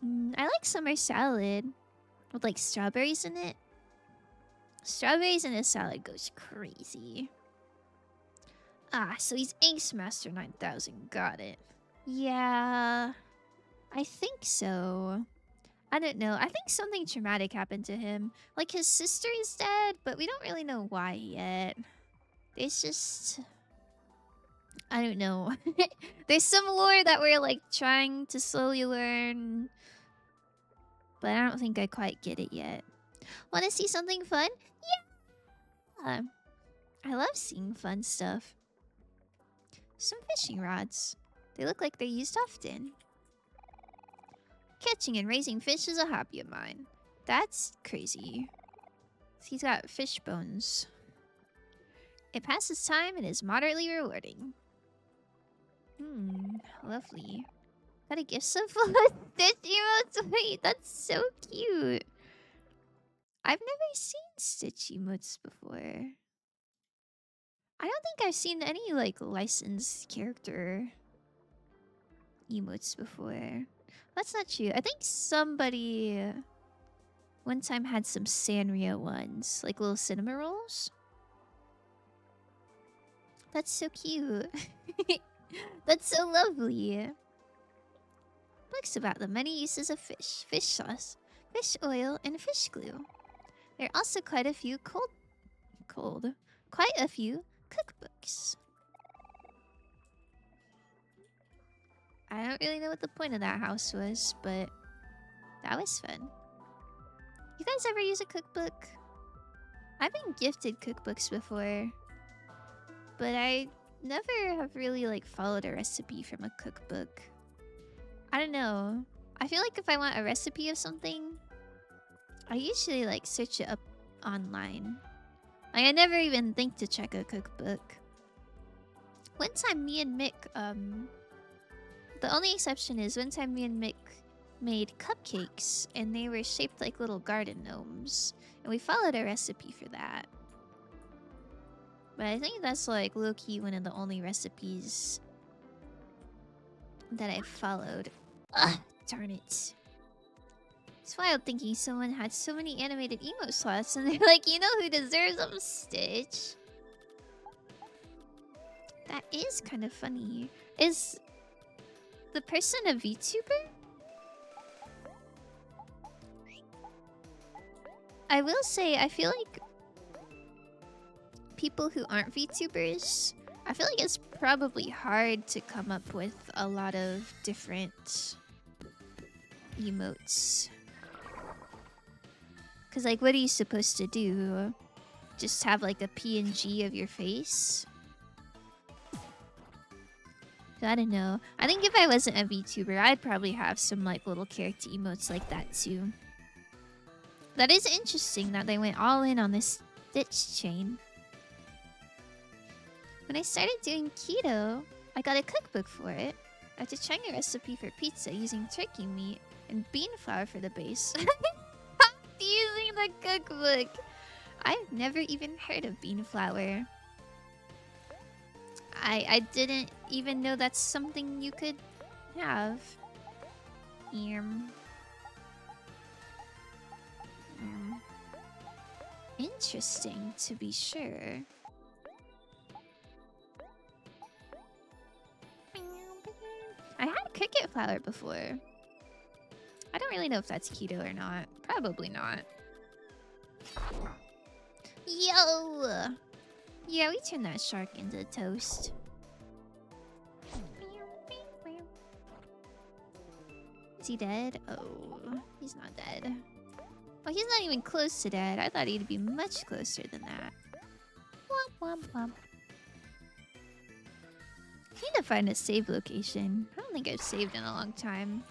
I like summer salad. With, like, strawberries in it. Strawberries in a salad goes crazy. Ah, so he's Angst Master 9000. Got it. Yeah, I think so. I don't know. I think something traumatic happened to him. Like his sister is dead, but we don't really know why yet. It's just... I don't know. There's some lore that we're like trying to slowly learn. But I don't think I quite get it yet. Want to see something fun? Yeah! I love seeing fun stuff. Some fishing rods. They look like they're used often. Catching and raising fish is a hobby of mine. That's crazy. He's got fish bones. It passes time and is moderately rewarding. Lovely. Got a gift set full of Stitch emotes? Wait, that's so cute. I've never seen Stitch emotes before. I don't think I've seen any, like, licensed character emotes before. That's not true. I think somebody one time had some Sanrio ones, like little cinema rolls. That's so cute. That's so lovely. Books about the many uses of fish, fish sauce, fish oil, and fish glue. There are also quite a few quite a few cookbooks. I don't really know what the point of that house was, but that was fun. You guys ever use a cookbook? I've been gifted cookbooks before, but I never have really, like, followed a recipe from a cookbook. I don't know. I feel like if I want a recipe of something, I usually, like, search it up online. Like, I never even think to check a cookbook. One time me and Mick, the only exception is one time me and Mick made cupcakes, and they were shaped like little garden gnomes. And we followed a recipe for that. But I think that's, like, low-key one of the only recipes that I followed. Ugh, darn it. It's wild thinking someone had so many animated emote slots and they're like, you know who deserves them, Stitch? That is kind of funny. Is the person a VTuber? I will say, I feel like people who aren't VTubers, I feel like it's probably hard to come up with a lot of different emotes. Because, like, what are you supposed to do? Just have, like, a PNG of your face? I don't know. I think if I wasn't a VTuber, I'd probably have some, like, little character emotes like that, too. That is interesting that they went all in on this Stitch chain. When I started doing keto, I got a cookbook for it. After trying a recipe for pizza using turkey meat and bean flour for the base. Using the cookbook. I've never even heard of bean flour. I didn't even know that's something you could have. Interesting, to be sure. I had cricket flour before. I don't really know if that's keto or not. Probably not. Yo! Yeah, we turned that shark into toast. Is he dead? Oh, he's not dead. Oh, he's not even close to dead. I thought he'd be much closer than that. Womp womp womp. I need to find a save location. I don't think I've saved in a long time.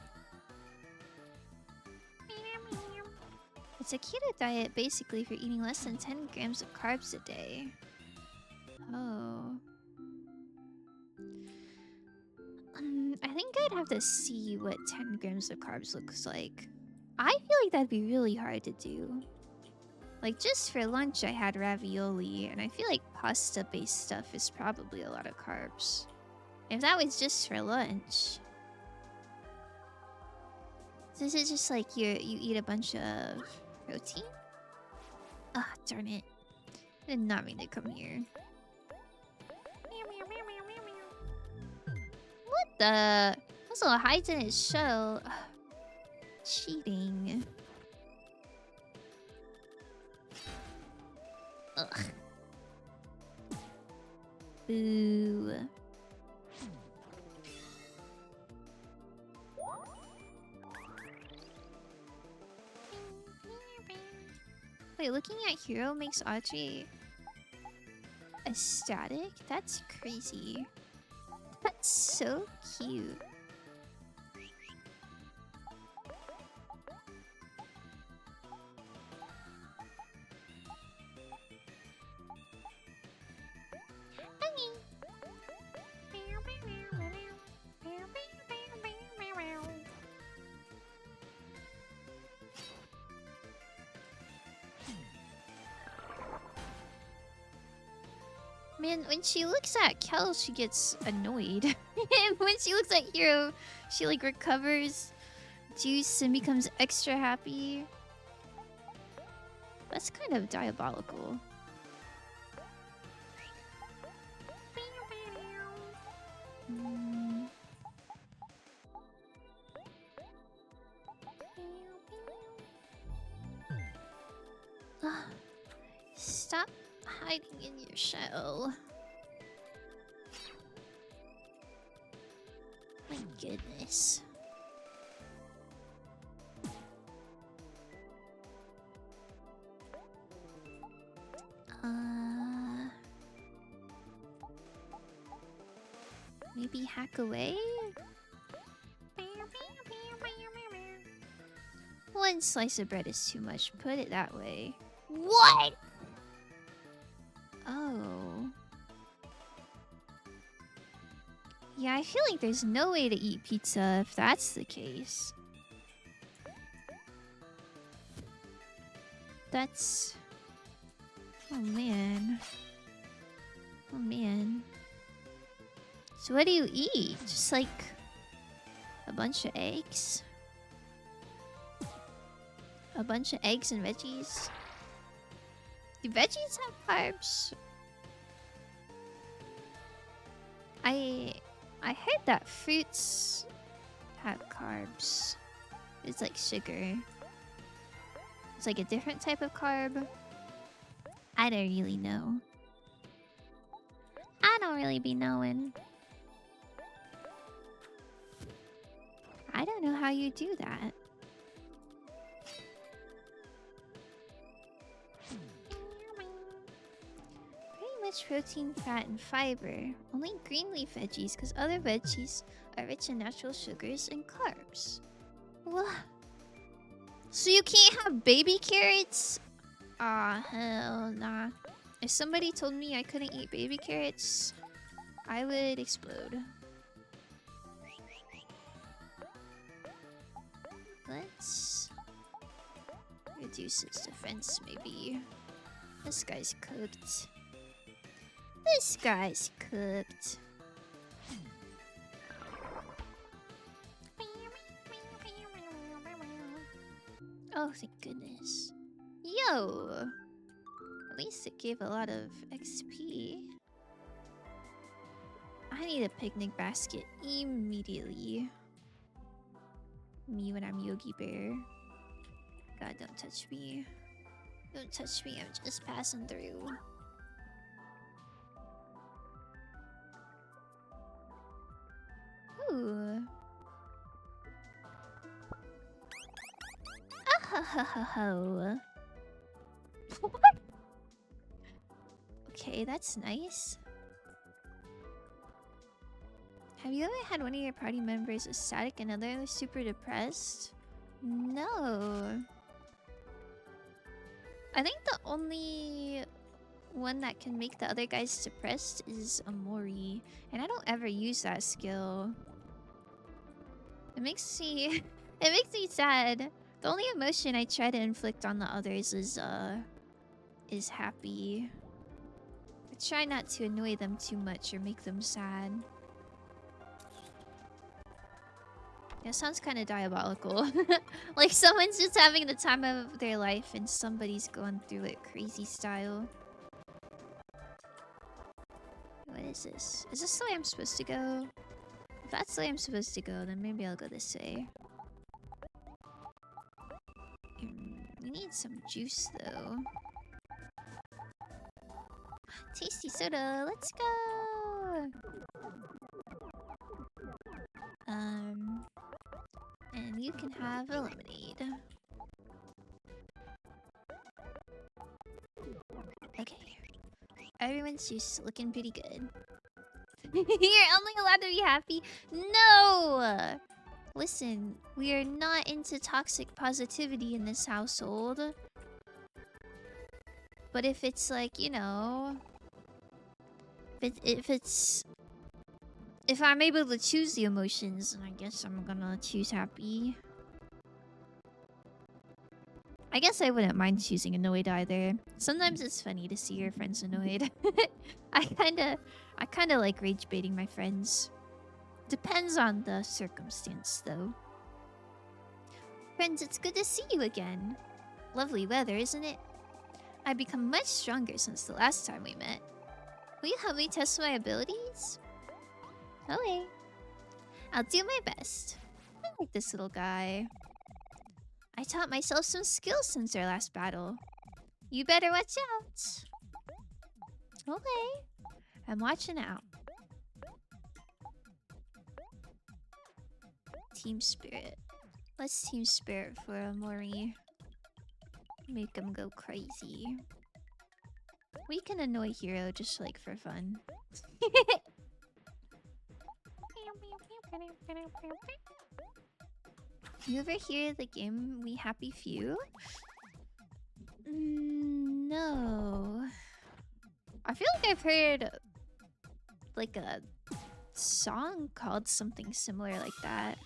It's a keto diet basically for eating less than 10 grams of carbs a day. Oh. I think I'd have to see what 10 grams of carbs looks like. I feel like that'd be really hard to do. Like, just for lunch I had ravioli, and I feel like pasta-based stuff is probably a lot of carbs. If that was just for lunch... This is just like you eat a bunch of protein? Ah, darn it. I did not mean to come here. What the? Also hides in its shell. Ugh. Cheating. Ugh. Boo. Wait, looking at Hero makes Audrey ecstatic? That's crazy. That's so cute. Man, when she looks at Kel, she gets annoyed. And when she looks at Hero, she like recovers juice and becomes extra happy. That's kind of diabolical. Stop hiding in your shell. My goodness. Maybe hack away? One slice of bread is too much, put it that way. What? Oh. Yeah, I feel like there's no way to eat pizza if that's the case. That's... Oh man. Oh man. So what do you eat? Just like a bunch of eggs? A bunch of eggs and veggies? Do veggies have carbs? I heard that fruits have carbs. It's like sugar. It's like a different type of carb. I don't really know. I don't really be knowing. I don't know how you do that. Much protein, fat, and fiber. Only green leaf veggies, because other veggies are rich in natural sugars and carbs. What? So you can't have baby carrots? Ah, hell nah. If somebody told me I couldn't eat baby carrots, I would explode. Let's reduce his defense, maybe. This guy's cooked. This guy's cooked. Oh, thank goodness. Yo! At least it gave a lot of XP. I need a picnic basket immediately. Me when I'm Yogi Bear. God, don't touch me. Don't touch me, I'm just passing through. Ooh. Oh. What? Okay, that's nice. Have you ever had one of your party members ecstatic and another super depressed? No. I think the only one that can make the other guys depressed is Amori, and I don't ever use that skill. It makes me sad. The only emotion I try to inflict on the others is happy. I try not to annoy them too much or make them sad. That sounds kind of diabolical. Like someone's just having the time of their life and somebody's going through it crazy style. What is this? Is this the way I'm supposed to go? If that's the way I'm supposed to go, then maybe I'll go this way. We need some juice, though. Tasty soda, let's go! And you can have a lemonade. Okay. Everyone's just looking pretty good. You're only allowed to be happy? No! Listen, we are not into toxic positivity in this household. But if it's like, you know... If I'm able to choose the emotions, then I guess I'm gonna choose happy. I guess I wouldn't mind choosing annoyed either. Sometimes it's funny to see your friends annoyed. I kinda like rage baiting my friends. Depends on the circumstance, though. Friends, it's good to see you again. Lovely weather, isn't it? I've become much stronger since the last time we met. Will you help me test my abilities? Okay. I'll do my best. I like this little guy. I taught myself some skills since our last battle. You better watch out. Okay. I'm watching out. Team spirit. Let's team spirit for Amori. Make him go crazy. We can annoy Hero just like for fun. You ever hear the game We Happy Few? No. I feel like I've heard like a song called something similar like that.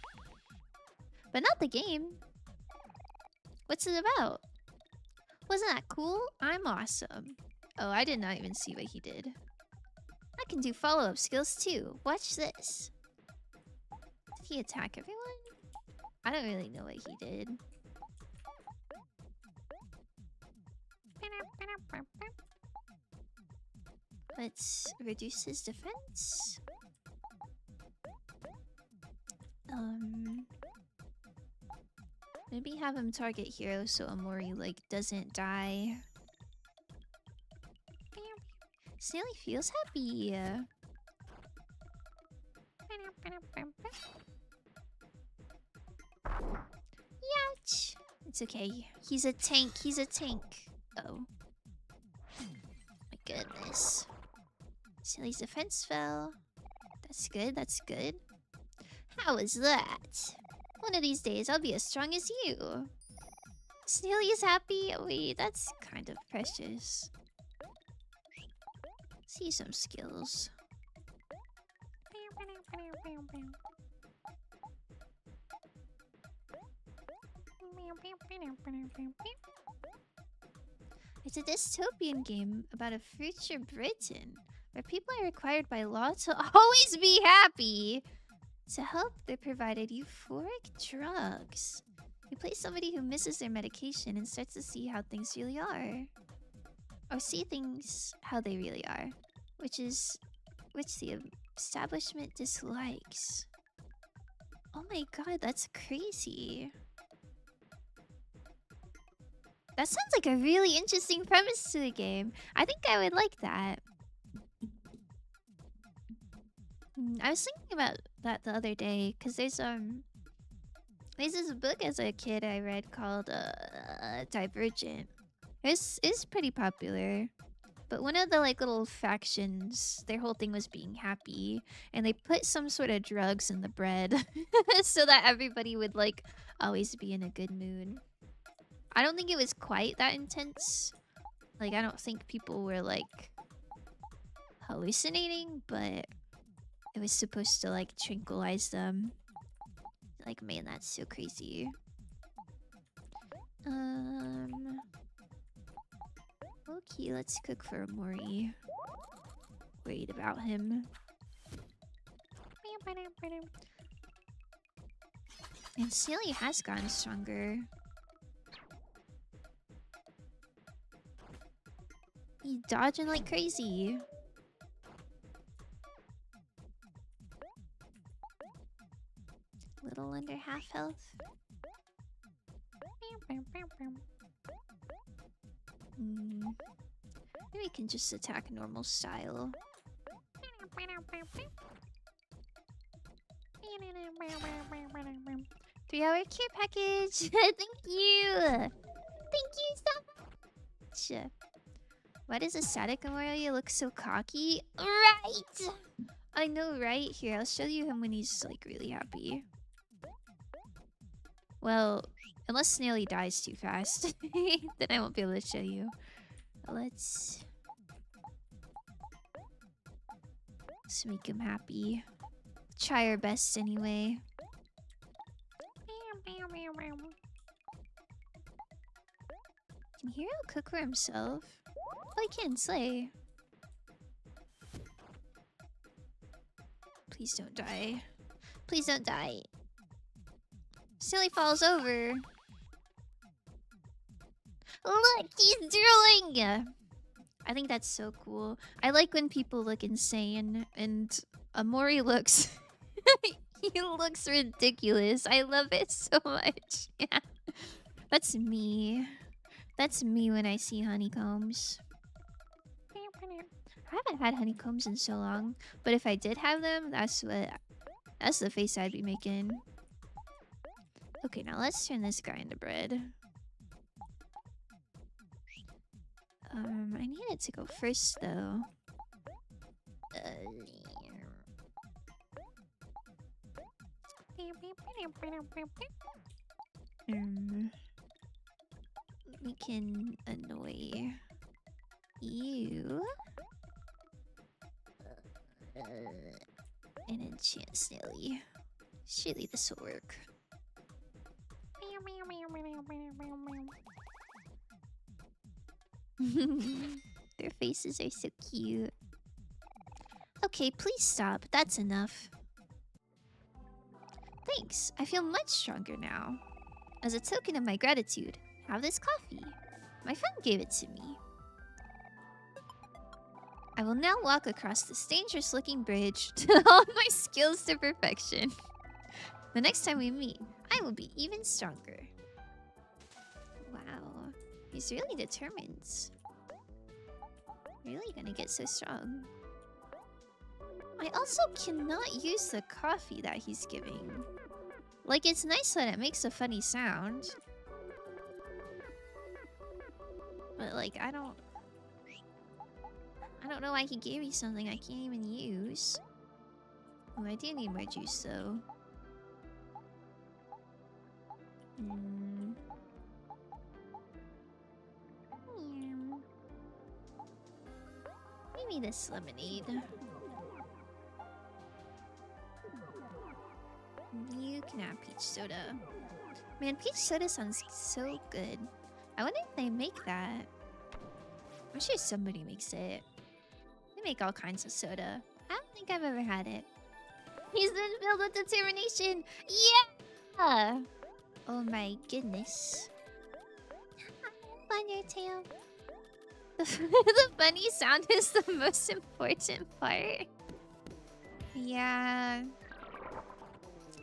But not the game. What's it about? Wasn't that cool? I'm awesome. Oh, I did not even see what he did. I can do follow-up skills too. Watch this. Did he attack everyone? I don't really know what he did. Let's reduce his defense. Maybe have him target Hero so Amori like doesn't die. Snaley feels happy. Ouch! It's okay. He's a tank. He's a tank. Oh. My goodness. Snaley's defense fell. That's good. That's good. How was that? One of these days, I'll be as strong as you. Snaley is happy? Wait, that's kind of precious. See some skills. It's a dystopian game about a future Britain where people are required by law to always be happy. To help, they're provided euphoric drugs. You play somebody who misses their medication and starts to see how things really are. Or see things how they really are. Which the establishment dislikes. Oh my god, that's crazy. That sounds like a really interesting premise to the game. I think I would like that. I was thinking about that the other day because there's this book as a kid I read called Divergent. It's pretty popular. But one of the like little factions, their whole thing was being happy, and they put some sort of drugs in the bread so that everybody would like always be in a good mood. I don't think it was quite that intense. Like I don't think people were like hallucinating, but it was supposed to like tranquilize them. Like, man, that's so crazy. Okay, let's cook for Amori. Worried about him. And Snaley has gotten stronger. He's dodging like crazy. Little under half health. Maybe we can just attack normal style. 3-hour care package! Thank you! Thank you so much! Why does a static Amoria look so cocky? Right! I know, right? Here, I'll show you him when he's like really happy. Well, unless Snaley dies too fast, then I won't be able to show you. Let's make him happy. Try our best anyway. Can Hero cook for himself? Oh, he can. Slay. Please don't die. Please don't die. Snaley falls over. Look, he's drooling! I think that's so cool. I like when people look insane, and Amori looks... he looks ridiculous. I love it so much. Yeah. That's me. That's me when I see honeycombs. I haven't had honeycombs in so long, but if I did have them, that's the face I'd be making. Okay, now let's turn this guy into bread. I need it to go first though. We can annoy you. And enchant Snaley. Surely this will work. Their faces are so cute. Okay, please stop. That's enough. Thanks. I feel much stronger now. As a token of my gratitude, have this coffee. My friend gave it to me. I will now walk across this dangerous-looking bridge to hold my skills to perfection. The next time we meet, I will be even stronger. Wow. He's really determined. Really gonna get so strong. I also cannot use the coffee that he's giving. Like, it's nice that it makes a funny sound. But, like, I don't know why he gave me something I can't even use. Oh, I do need more juice, though. Maybe this lemonade. You can have peach soda. Man, peach soda sounds so good. I wonder if they make that. I'm sure somebody makes it. They make all kinds of soda. I don't think I've ever had it. He's been filled with determination! Yeah! Oh my goodness. On your tail. The funny sound is the most important part. Yeah.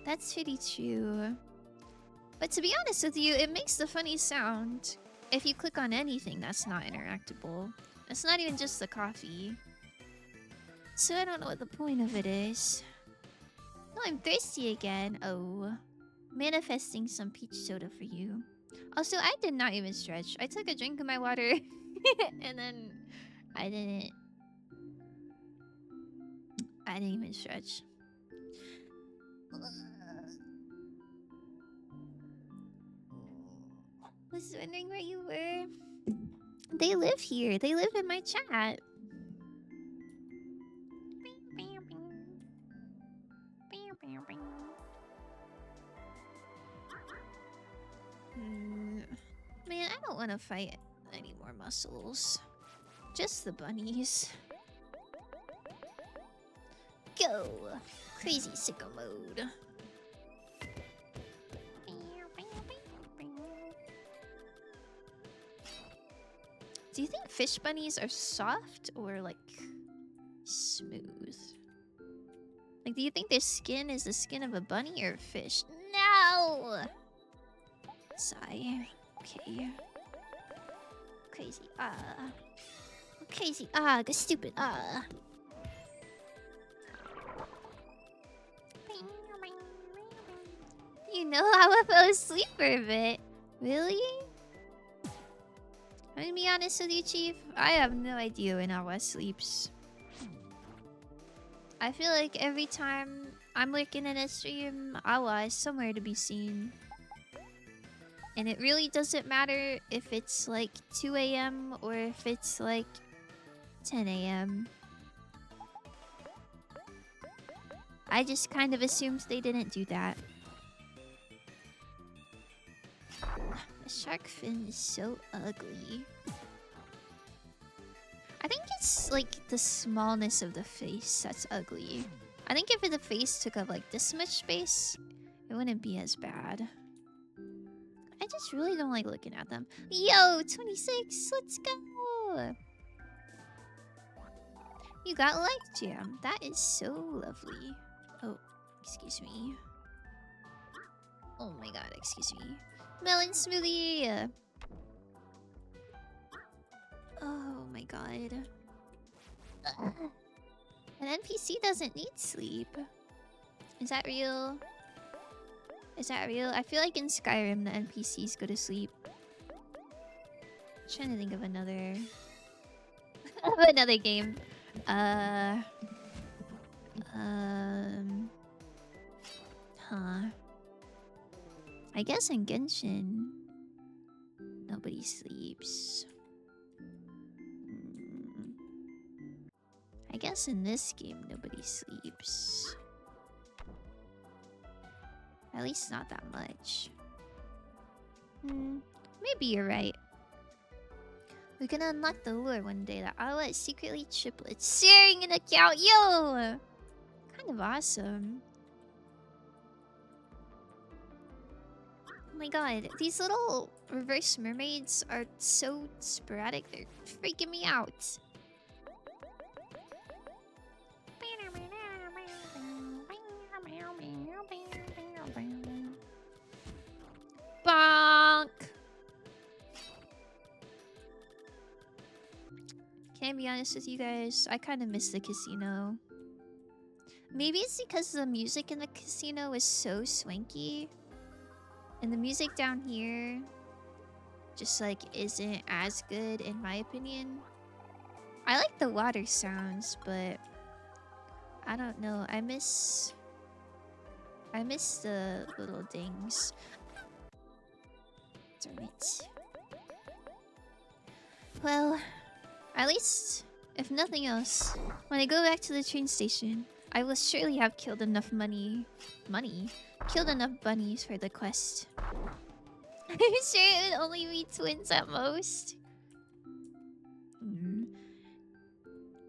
That's pretty true. But to be honest with you, it makes the funny sound if you click on anything that's not interactable. It's not even just the coffee. So I don't know what the point of it is. Oh, I'm thirsty again. Oh. Manifesting some peach soda for you. Also, I did not even stretch. I took a drink of my water and then I didn't even stretch. Was wondering where you were. They live here. They live in my chat. Man, I don't want to fight any more muscles. Just the bunnies. Go! Crazy sicko mode. Do you think fish bunnies are soft or like smooth? Like, do you think their skin is the skin of a bunny or a fish? No! Sigh. Okay. Crazy. Crazy. Go stupid. You know how I fell asleep for a bit. Really? I'm gonna be honest with you, Chief. I have no idea when Awa sleeps. I feel like every time I'm lurking in a stream, Awa is somewhere to be seen. And it really doesn't matter if it's like 2 AM or if it's like 10 AM. I just kind of assumed they didn't do that. The shark fin is so ugly. I think it's like the smallness of the face that's ugly. I think if the face took up like this much space, it wouldn't be as bad. I just really don't like looking at them. Yo, 26, let's go! You got life jam. That is so lovely. Oh, excuse me. Oh my god, excuse me. Melon smoothie! Oh my god. An NPC doesn't need sleep. Is that real? Is that real? I feel like in Skyrim the NPCs go to sleep. I'm trying to think of another... another game. Huh. I guess in Genshin, nobody sleeps. I guess in this game, nobody sleeps. At least not that much. Maybe you're right. We can unlock the lure one day that I'll let secretly triplets sharing an account. Yo! Kind of awesome. Oh my god, these little reverse mermaids are so sporadic, they're freaking me out. Bonk! Can I be honest with you guys? I kind of miss the casino. Maybe it's because the music in the casino is so swanky. And the music down here just like isn't as good in my opinion. I like the water sounds, but I don't know. I miss the little dings. Darn it. Well, at least, if nothing else, when I go back to the train station, I will surely have killed enough killed enough bunnies for the quest. I'm sure it would only be twins at most.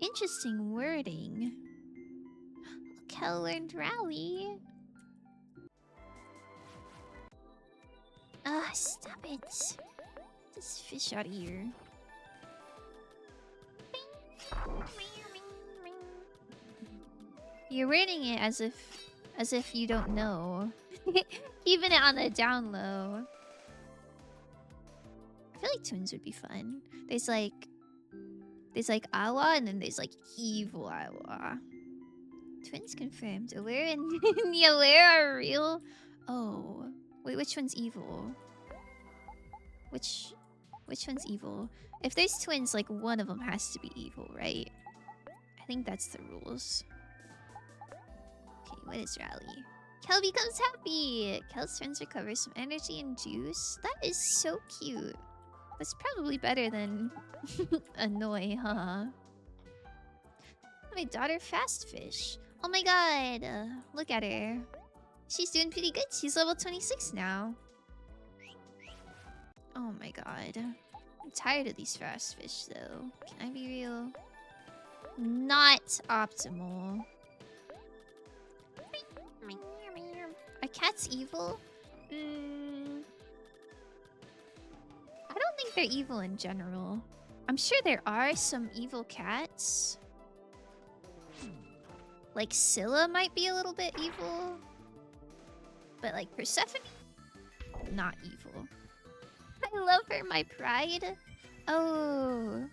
Interesting wording. Kel learned rally. Ah, stop it. Get this fish out of here. You're wording it as if you don't know. Keeping it on the down low. I feel like twins would be fun. There's like Awa and then there's like evil Awa. Twins confirmed. Aware and the Aware are real. Oh. Wait, which one's evil? Which one's evil? If there's twins, like one of them has to be evil, right? I think that's the rules. Okay, what is rally? Kel becomes happy! Kel's friends recover some energy and juice. That is so cute. That's probably better than annoy, huh? My daughter Fast Fish. Oh my god! Look at her. She's doing pretty good. She's level 26 now. Oh my god. I'm tired of these Fast Fish though. Can I be real? Not optimal. Are cats evil? I don't think they're evil in general. I'm sure there are some evil cats. Like Scylla might be a little bit evil. But like Persephone? Not evil. I love her, my pride. Oh,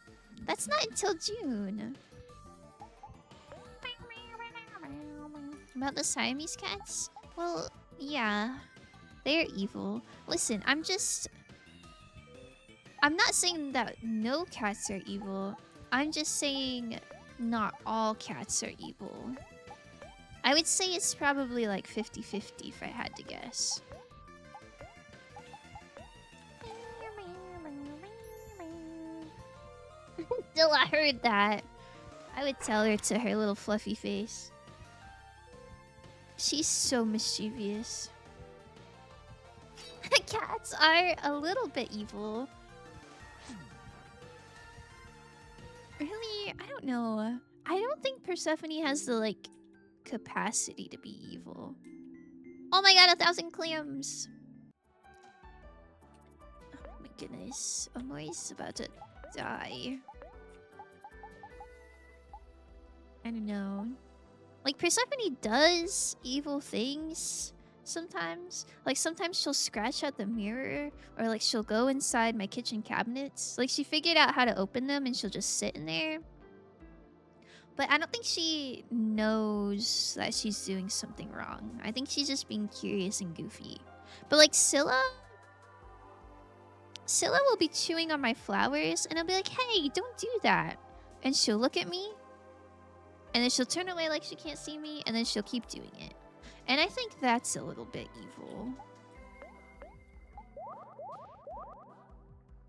that's not until June. About the Siamese cats? Well, yeah. They're evil. Listen, I'm not saying that no cats are evil. I'm just saying not all cats are evil. I would say it's probably like 50-50 if I had to guess. Still, I heard that. I would tell her to her little fluffy face. She's so mischievous. Cats are a little bit evil. Really? I don't know. I don't think Persephone has the, like, capacity to be evil. Oh my god, 1,000 clams! Oh my goodness. Amoy's about to die. I don't know. Like, Persephone does evil things sometimes. Like, sometimes she'll scratch at the mirror, or like she'll go inside my kitchen cabinets. Like, she figured out how to open them and she'll just sit in there. But I don't think she knows that she's doing something wrong. I think she's just being curious and goofy. But like Scylla will be chewing on my flowers and I'll be like, hey, don't do that. And she'll look at me and then she'll turn away like she can't see me and then she'll keep doing it. And I think that's a little bit evil.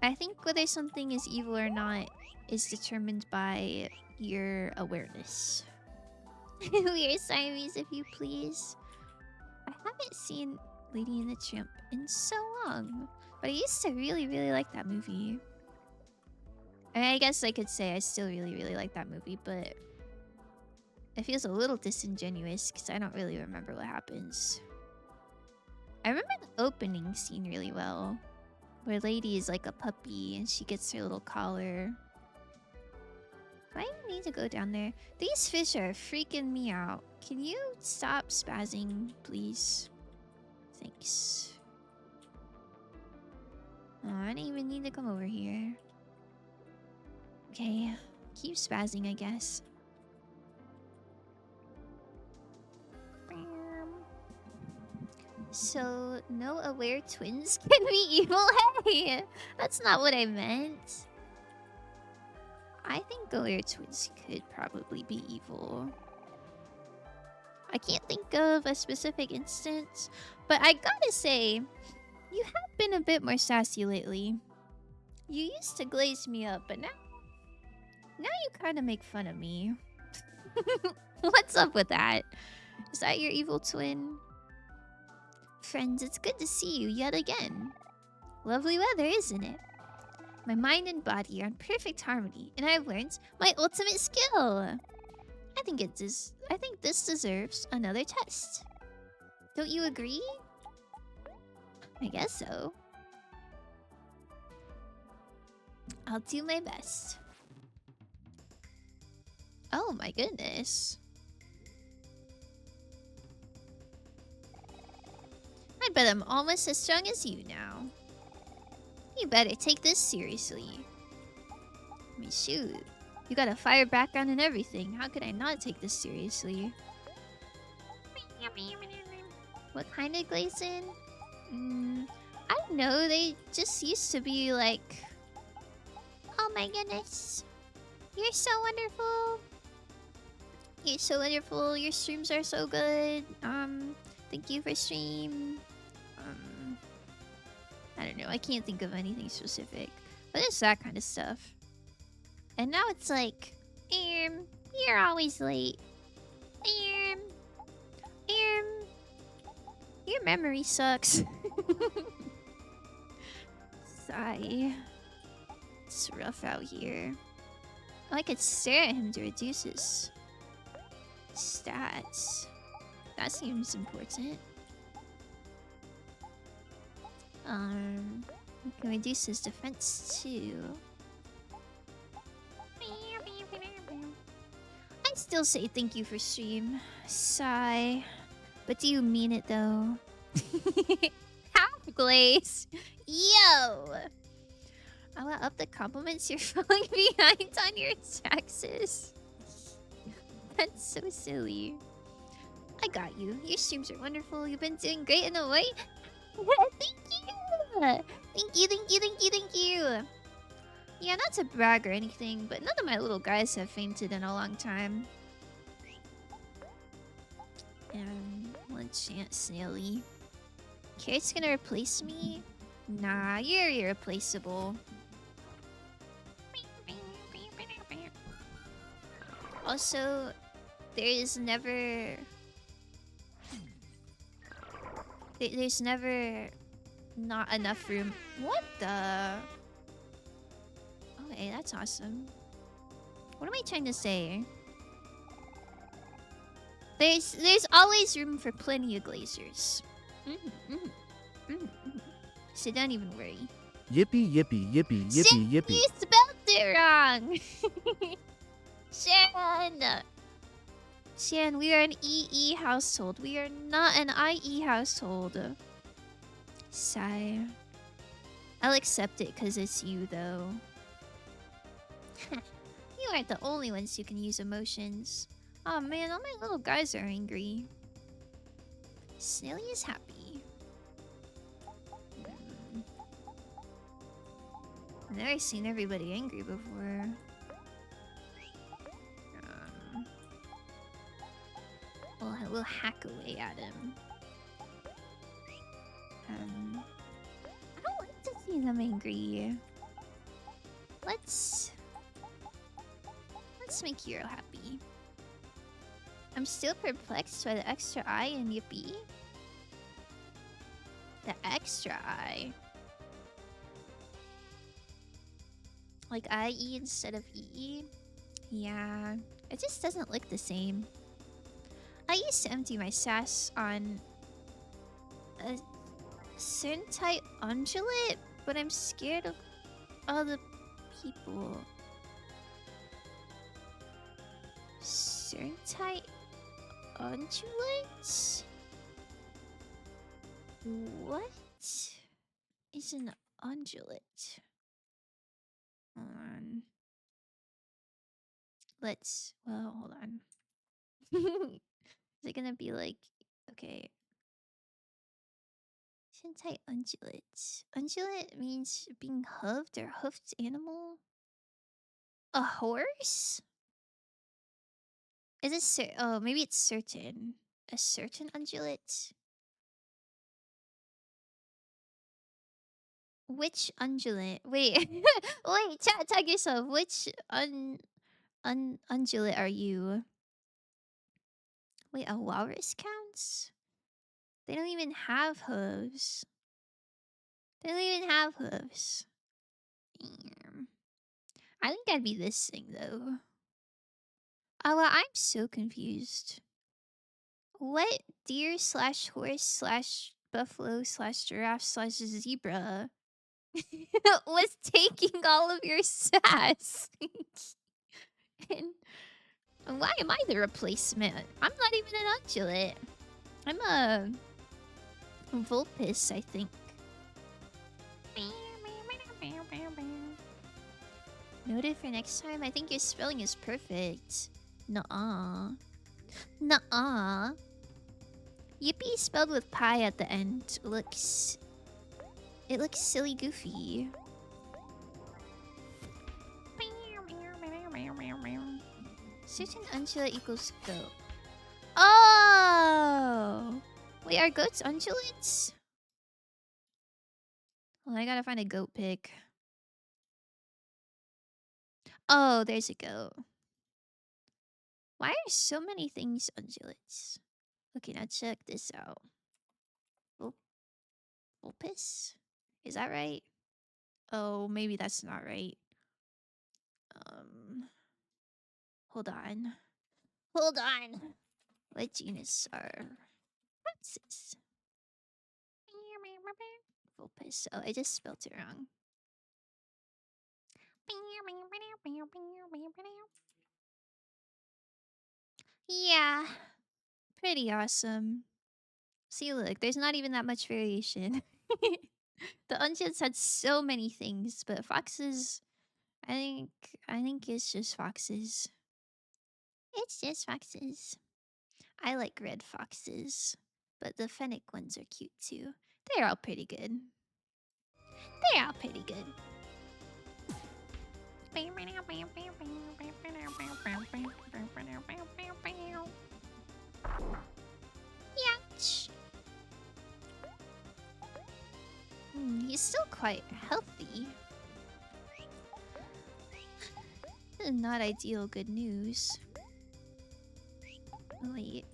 I think whether something is evil or not is determined by your awareness. We are Siamese, if you please. I haven't seen Lady and the Tramp in so long, but I used to really, really like that movie. And I guess I could say I still really, really like that movie, but it feels a little disingenuous because I don't really remember what happens. I remember the opening scene really well, where Lady is like a puppy and she gets her little collar. Do I even need to go down there? These fish are freaking me out. Can you stop spazzing, please? Thanks. Oh, I don't even need to come over here. Okay, keep spazzing, I guess. So, no aware twins can be evil? Hey! That's not what I meant. I think aware twins could probably be evil. I can't think of a specific instance, but I gotta say, you have been a bit more sassy lately. You used to glaze me up, but now you kind of make fun of me. What's up with that? Is that your evil twin? Friends, it's good to see you yet again. Lovely weather, isn't it? My mind and body are in perfect harmony, and I've learned my ultimate skill. I think this deserves another test. Don't you agree? I guess so. I'll do my best. Oh my goodness. I bet I'm almost as strong as you now. You better take this seriously. I mean, shoot. You got a fire background and everything. How could I not take this seriously? What kind of glazing? I don't know. They just used to be like... Oh my goodness. You're so wonderful. You're so wonderful. Your streams are so good. Thank you for stream. I don't know. I can't think of anything specific. But it's that kind of stuff. And now it's like, you're always late. Your memory sucks. Sigh. It's rough out here. Oh, I could stare at him to reduce his stats. That seems important. We can reduce his defense too. I'd still say thank you for stream. Sigh. But do you mean it though? Half glaze. Yo! I want up the compliments. You're falling behind on your taxes. That's so silly. I got you. Your streams are wonderful. You've been doing great in a way. Thank you! Thank you, thank you, thank you, thank you! Yeah, not to brag or anything, but none of my little guys have fainted in a long time. One chance, Snaley. Carrot's gonna replace me? Nah, you're irreplaceable. Also, there's never not enough room. What the? Okay, that's awesome. What am I trying to say? There's always room for plenty of glaciers. So don't even worry. Yippee, yippee, yippee, Shit, yippee, yippee. you spelled it wrong. Shan, we are an EE household. We are not an IE household. Sigh. I'll accept it because it's you, though. You aren't the only ones who can use emotions. Oh man, all my little guys are angry. Snaley is happy. I've never seen everybody angry before. We'll hack away at him. I don't like to see them angry. Let's make Hero happy. I'm still perplexed by the extra I in Yippee. The extra I. Like IE instead of EE? Yeah. It just doesn't look the same. I used to empty my sass on a certain type undulate, but I'm scared of other people. Certain type undulates? What is an undulate? Hold on. Well, hold on. Is it gonna be like, okay. Sentai undulate. Undulate means being hooved or hoofed animal? A horse? Is it oh, maybe it's certain. A certain undulate? Which undulate? Wait. Wait, tag yourself. Which undulate are you? Wait, a walrus counts? They don't even have hooves. They don't even have hooves. Damn. I think I'd be this thing, though. Oh, well, I'm so confused. What deer slash horse slash buffalo slash giraffe slash zebra was taking all of your sass? And why am I the replacement? I'm not even an undulate. I'm a vulpus, I think. Noted for next time. I think your spelling is perfect. Nuh-uh. Nuh-uh. Yippee spelled with pie at the end looks... It looks silly goofy. Certain undulate equals goat. Oh! Wait, are goats undulates? Well, I gotta find a goat pic. Oh, there's a goat. Why are so many things undulates? Okay, now check this out. Vulpus? Is that right? Oh, maybe that's not right. Hold on. Hold on. What genus are foxes? Vulpus. Oh, I just spelled it wrong. Yeah. Pretty awesome. See, look, there's not even that much variation. The ungulates had so many things, but foxes, I think it's just foxes. It's just foxes. I like red foxes, but the fennec ones are cute too. They're all pretty good. They're all pretty good. Ouch. He's still quite healthy. Not ideal good news. Oh, wait.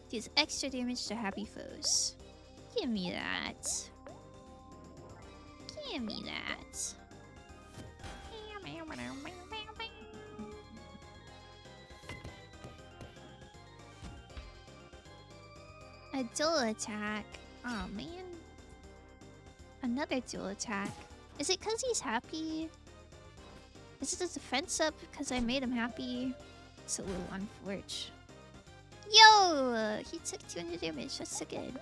Deals extra damage to happy foes. Give me that. Give me that. A dual attack. Oh man. Another dual attack. Is it because he's happy? Is it a defense up because I made him happy? It's a little unfortunate. Yo! He took 200 damage. That's so good.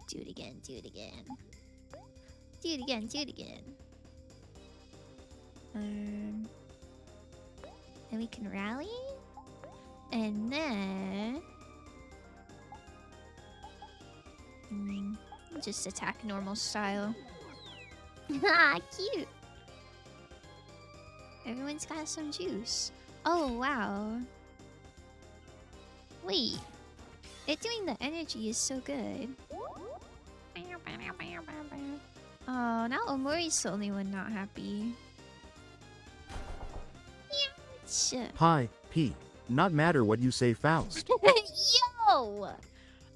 Do it again. Do it again. Do it again. Do it again. And we can rally. And then... just attack normal style. Ah, cute. Everyone's got some juice. Oh, wow. Wait. It doing the energy is so good. Oh, now Omori's the only one not happy. Ouch. Hi, P. Not matter what you say, Faust. Yo!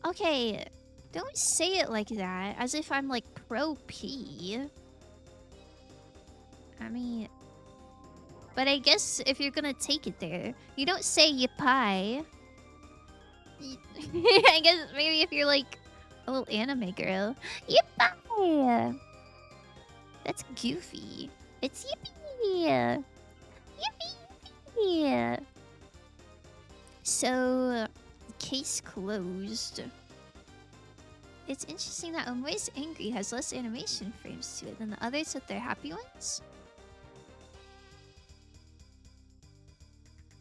Okay, don't say it like that, as if I'm like pro P. I mean... But I guess if you're gonna take it there, you don't say yippie. I guess maybe if you're like a little anime girl. Yippie! That's goofy. It's yippee! Yippee! So, case closed. It's interesting that Omori's angry has less animation frames to it than the others with their happy ones.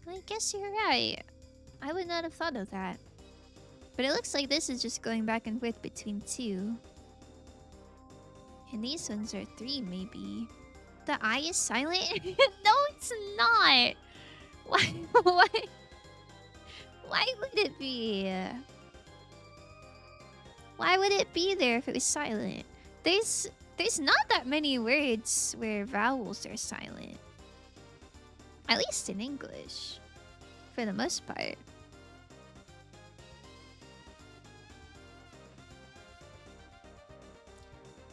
I guess you're right. I would not have thought of that. But it looks like this is just going back and forth between 2. And these ones are 3, maybe. The eye is silent? No, it's not! Why? Why would it be? Why would it be there if it was silent? There's not that many words where vowels are silent. At least in English. For the most part.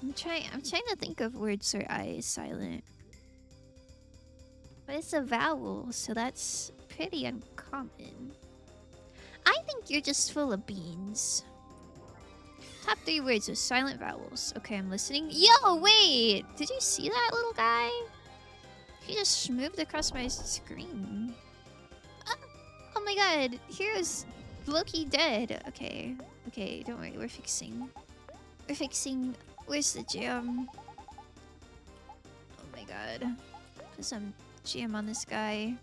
I'm trying to think of words where I is silent. But it's a vowel, so that's pretty uncommon. I think you're just full of beans. Top 3 words with silent vowels. Okay, I'm listening. Yo, wait! Did you see that little guy? He just moved across my screen. Oh my god, here's Loki dead. Okay, okay, don't worry, we're fixing. We're fixing. Where's the jam? Oh my god. Put some jam on this guy.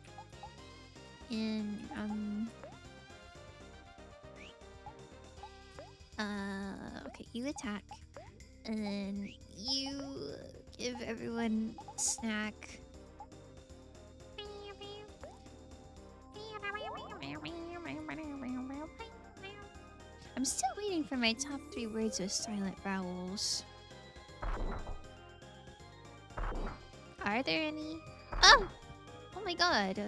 And, okay, you attack. And then you give everyone snack. I'm still waiting for my top 3 words with silent vowels. Are there any? Oh! Oh my god.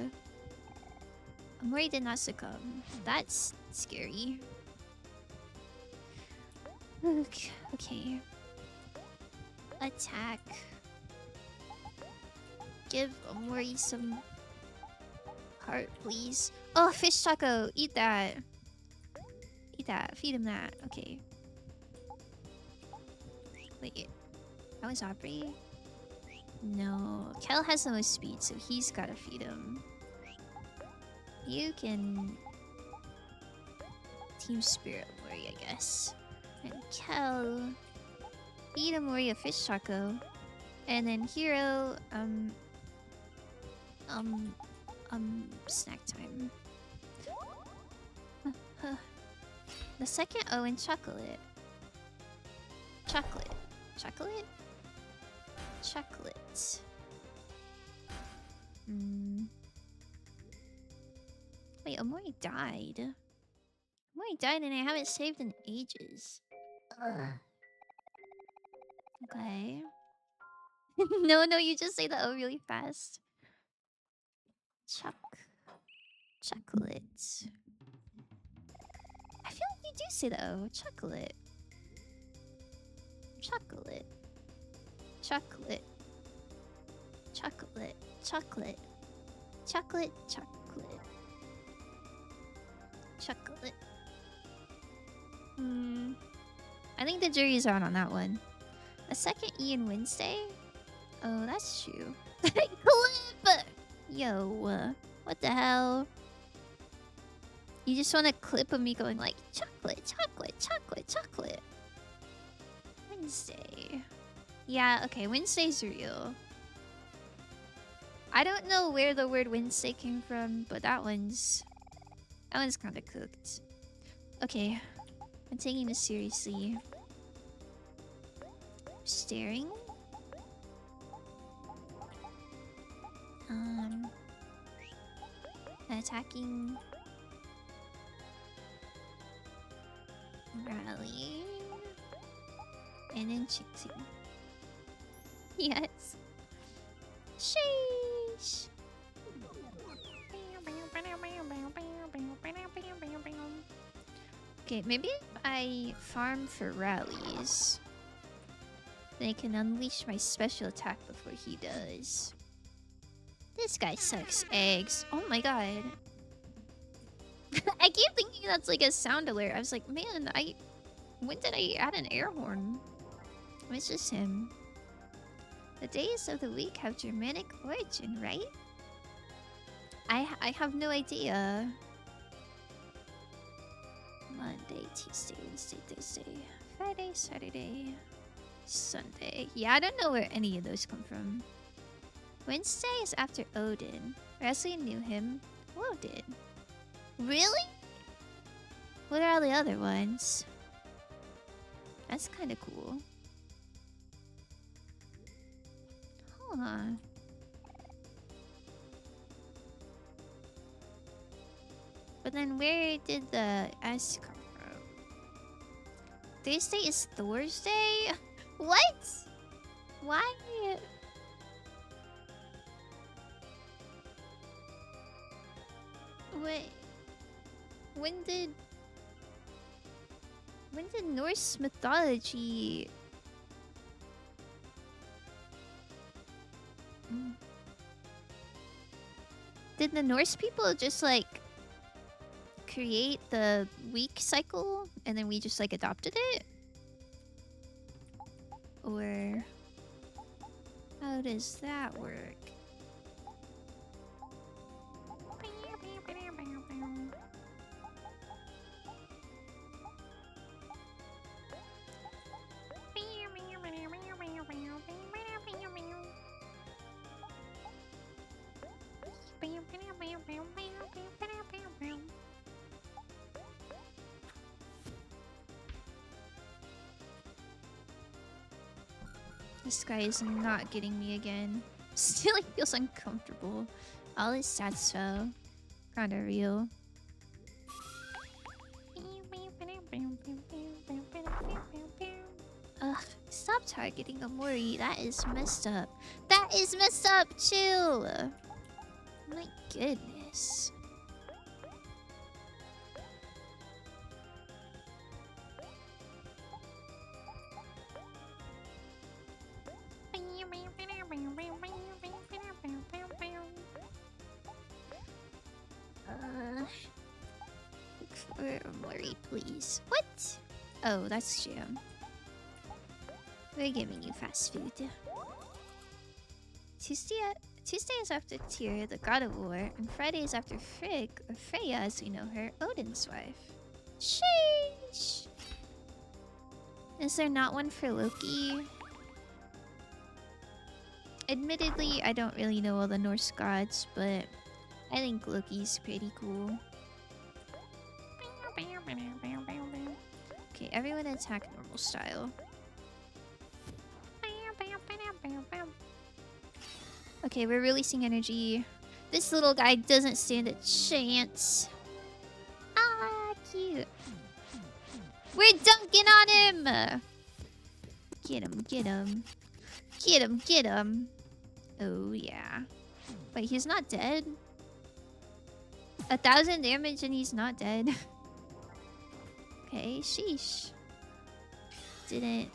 Omori did not succumb. That's scary. Okay. Attack. Give Omori some heart, please. Oh, fish taco. Eat that. Eat that. Feed him that. Okay. Wait. That was Aubrey? No. Kel has the most speed, so he's gotta feed him. You can... Team Spirit Mori, I guess. And Kel... Feed him Mori a fish taco. And then Hero... Snack time. The second O in chocolate. Chocolate. Chocolate? Chocolate. Wait, Omori died. Omori died and I haven't saved in ages. Ugh. Okay. No, you just say the O really fast. Chocolate. do say though. Chocolate. Chocolate. Chocolate. Chocolate. Chocolate. Chocolate. Chocolate. Chocolate. I think the jury's out on that one. A second E in Wednesday? Oh, that's true. Clip! Yo, what the hell? You just want a clip of me going like, chocolate, chocolate, chocolate, chocolate. Wednesday. Yeah, okay, Wednesday's real. I don't know where the word Wednesday came from, but that one's kind of cooked. Okay, I'm taking this seriously. Staring. Attacking. Rally. And then cheating. Yes. Sheesh. Okay, maybe if I farm for rallies, then I can unleash my special attack before he does. This guy sucks eggs. Oh my god. I keep thinking that's like a sound alert. I was like, man, when did I add an air horn? It's just him. The days of the week have Germanic origin, right? I have no idea. Monday, Tuesday, Wednesday, Thursday, Friday, Saturday, Sunday. Yeah, I don't know where any of those come from. Wednesday is after Odin. Wesley knew him. Odin. Really? What are all the other ones? That's kind of cool. Huh. But then where did the S come from? Thursday is Thursday? What? Why? Wait. When did Norse mythology... Did the Norse people just like create the week cycle and then we just like adopted it? Or how does that work? This guy is not getting me again. Still like feels uncomfortable. All his stats fell. Kinda real. Ugh, stop targeting Amori. That is messed up. That is messed up! Chill! My goodness. Look for Amori, please. What? Oh, that's Jam. We're giving you fast food. Tuesday is after Tyr, the god of war, and Friday is after Frigg, or Freya as we know her, Odin's wife. Sheesh! Is there not one for Loki? Admittedly, I don't really know all the Norse gods, but I think Loki's pretty cool. Okay, everyone attack normal style. Okay, we're releasing energy. This little guy doesn't stand a chance. Ah, cute. We're dunking on him! Get him, get him. Get him, get him. Oh, yeah. Wait, he's not dead? 1,000 damage and he's not dead. Okay, sheesh. Didn't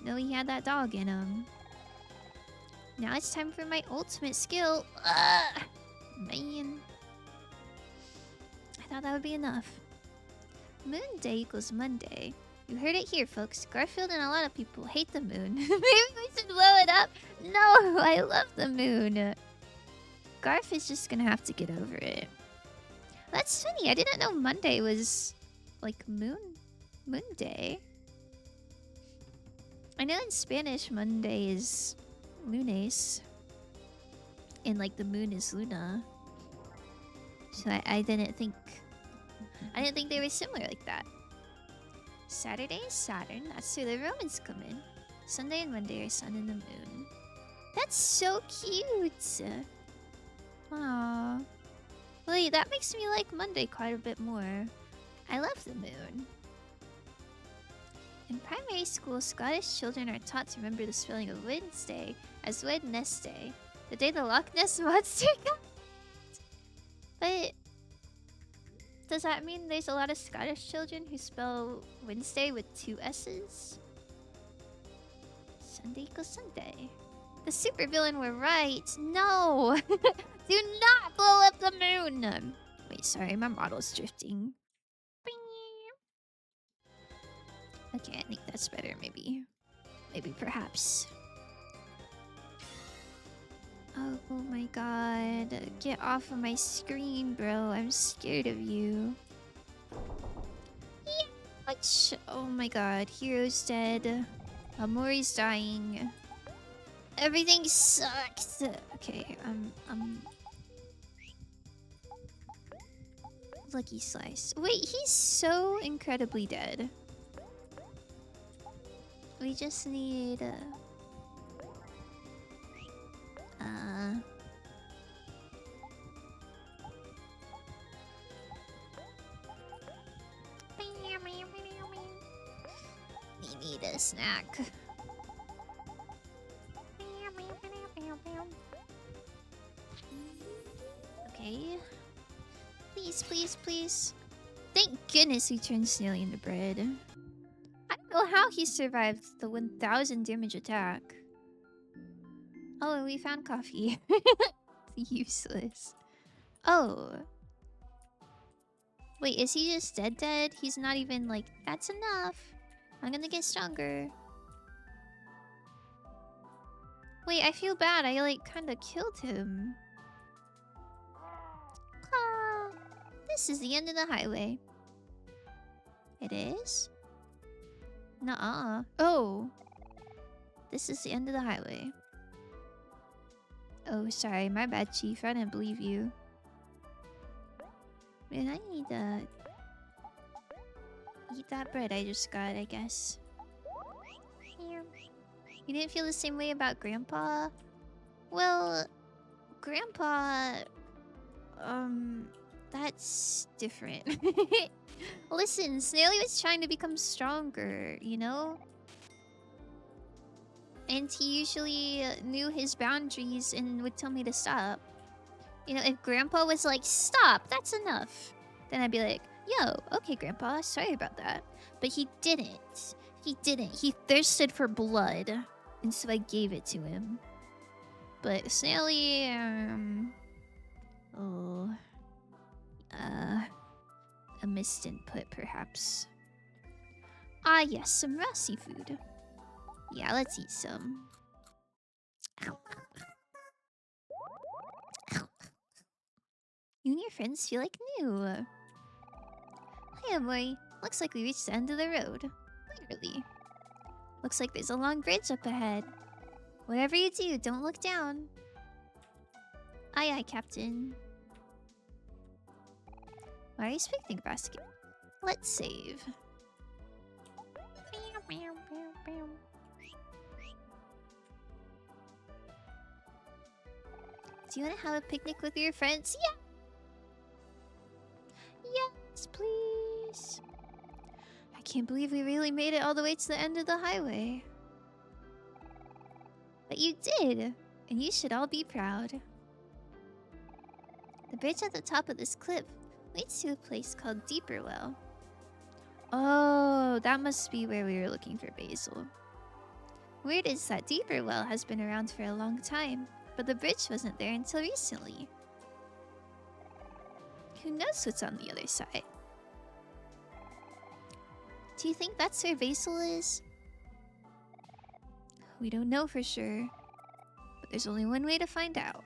know he had that dog in him. Now it's time for my ultimate skill. Ugh, man. I thought that would be enough. Moon day equals Monday. You heard it here, folks. Garfield and a lot of people hate the moon. Maybe we should blow it up. No, I love the moon. Garf is just gonna have to get over it. That's funny. I didn't know Monday was like moon day. I know in Spanish Monday is lunes. And like the moon is Luna. So I didn't think they were similar like that. Saturday is Saturn. That's where the Romans come in. Sunday and Monday are Sun and the Moon. That's so cute. Aww. Wait, that makes me like Monday quite a bit more. I love the moon. In primary school, Scottish children are taught to remember the spelling of Wednesday as Wednesday, the day the Loch Ness Monster comes. But does that mean there's a lot of Scottish children who spell Wednesday with 2 S's? Sunday equals Sunday. The supervillain were right. No! Do not blow up the moon! Wait, sorry, my model's drifting. Okay, I think that's better, maybe. Maybe, perhaps. Oh my god. Get off of my screen, bro. I'm scared of you. Yeah. Oh my god. Hero's dead. Amori's dying. Everything sucks. Okay, Lucky Slice. Wait, he's so incredibly dead. We just need... We need a snack. Okay. Please, please, please. Thank goodness we turned Snaley into bread. I don't know how he survived the 1000 damage attack. Oh, and we found coffee. Useless. Oh. Wait, is he just dead? He's not even like, that's enough. I'm gonna get stronger. Wait, I feel bad. I like kinda killed him. Ah, this is the end of the highway. It is? Nuh-uh. Oh. This is the end of the highway. Oh, sorry. My bad, Chief. I didn't believe you. Man, I need to eat that bread I just got, I guess. You didn't feel the same way about Grandpa? Well, Grandpa... That's different. Listen, Snaley was trying to become stronger, you know? And he usually knew his boundaries and would tell me to stop. You know, if Grandpa was like, stop, that's enough. Then I'd be like, yo, okay, Grandpa, sorry about that. But he didn't. He didn't. He thirsted for blood. And so I gave it to him. But Snaley, oh... a missed input, perhaps. Ah, yes, some raw seafood. Yeah, let's eat some. Ow. Ow. You and your friends feel like new. Hiya, boy. Looks like we reached the end of the road. Literally. Looks like there's a long bridge up ahead. Whatever you do, don't look down. Aye, aye, Captain. Why are you speaking basket? Let's save. Do you want to have a picnic with your friends? Yeah! Yes, please! I can't believe we really made it all the way to the end of the highway. But you did! And you should all be proud. The bridge at the top of this cliff leads to a place called Deeper Well. Oh, that must be where we were looking for basil. Weird is that deeper well has been around for a long time, but the bridge wasn't there until recently. Who knows what's on the other side? Do you think that's where basil is? We don't know for sure, but there's only one way to find out.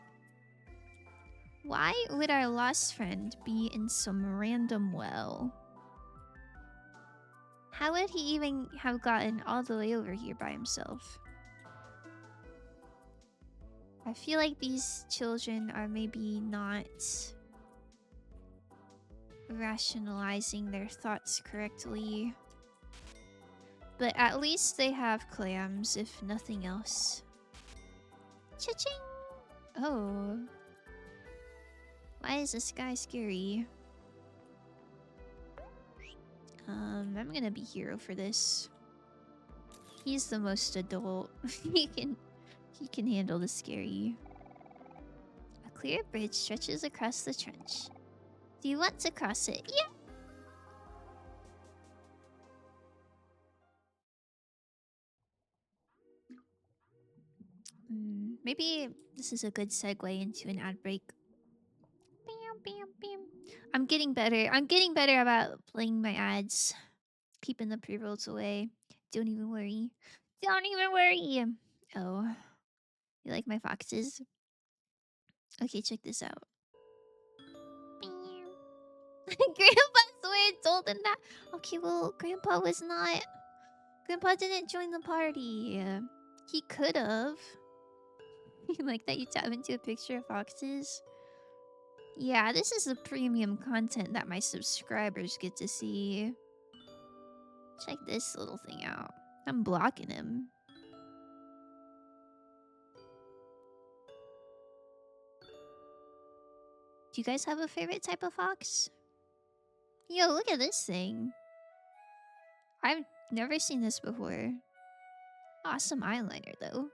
Why would our lost friend be in some random well? How would he even have gotten all the way over here by himself? I feel like these children are maybe not rationalizing their thoughts correctly. But at least they have clams, if nothing else. Cha-ching! Oh. Why is this guy scary? I'm gonna be hero for this. He's the most adult. he can handle the scary. A clear bridge stretches across the trench. Do you want to cross it? Yeah! Maybe this is a good segue into an ad break. Bam, bam, bam. I'm getting better. I'm getting better about playing my ads. Keeping the pre-rolls away. Don't even worry. Don't even worry. Oh. You like my foxes? Okay, check this out. Grandpa's way told in that. Okay, well, Grandpa was not. Grandpa didn't join the party. He could have. You like that you tap into a picture of foxes? Yeah, this is the premium content that my subscribers get to see. Check this little thing out. I'm blocking him. Do you guys have a favorite type of fox? Yo, look at this thing. I've never seen this before. Awesome eyeliner, though.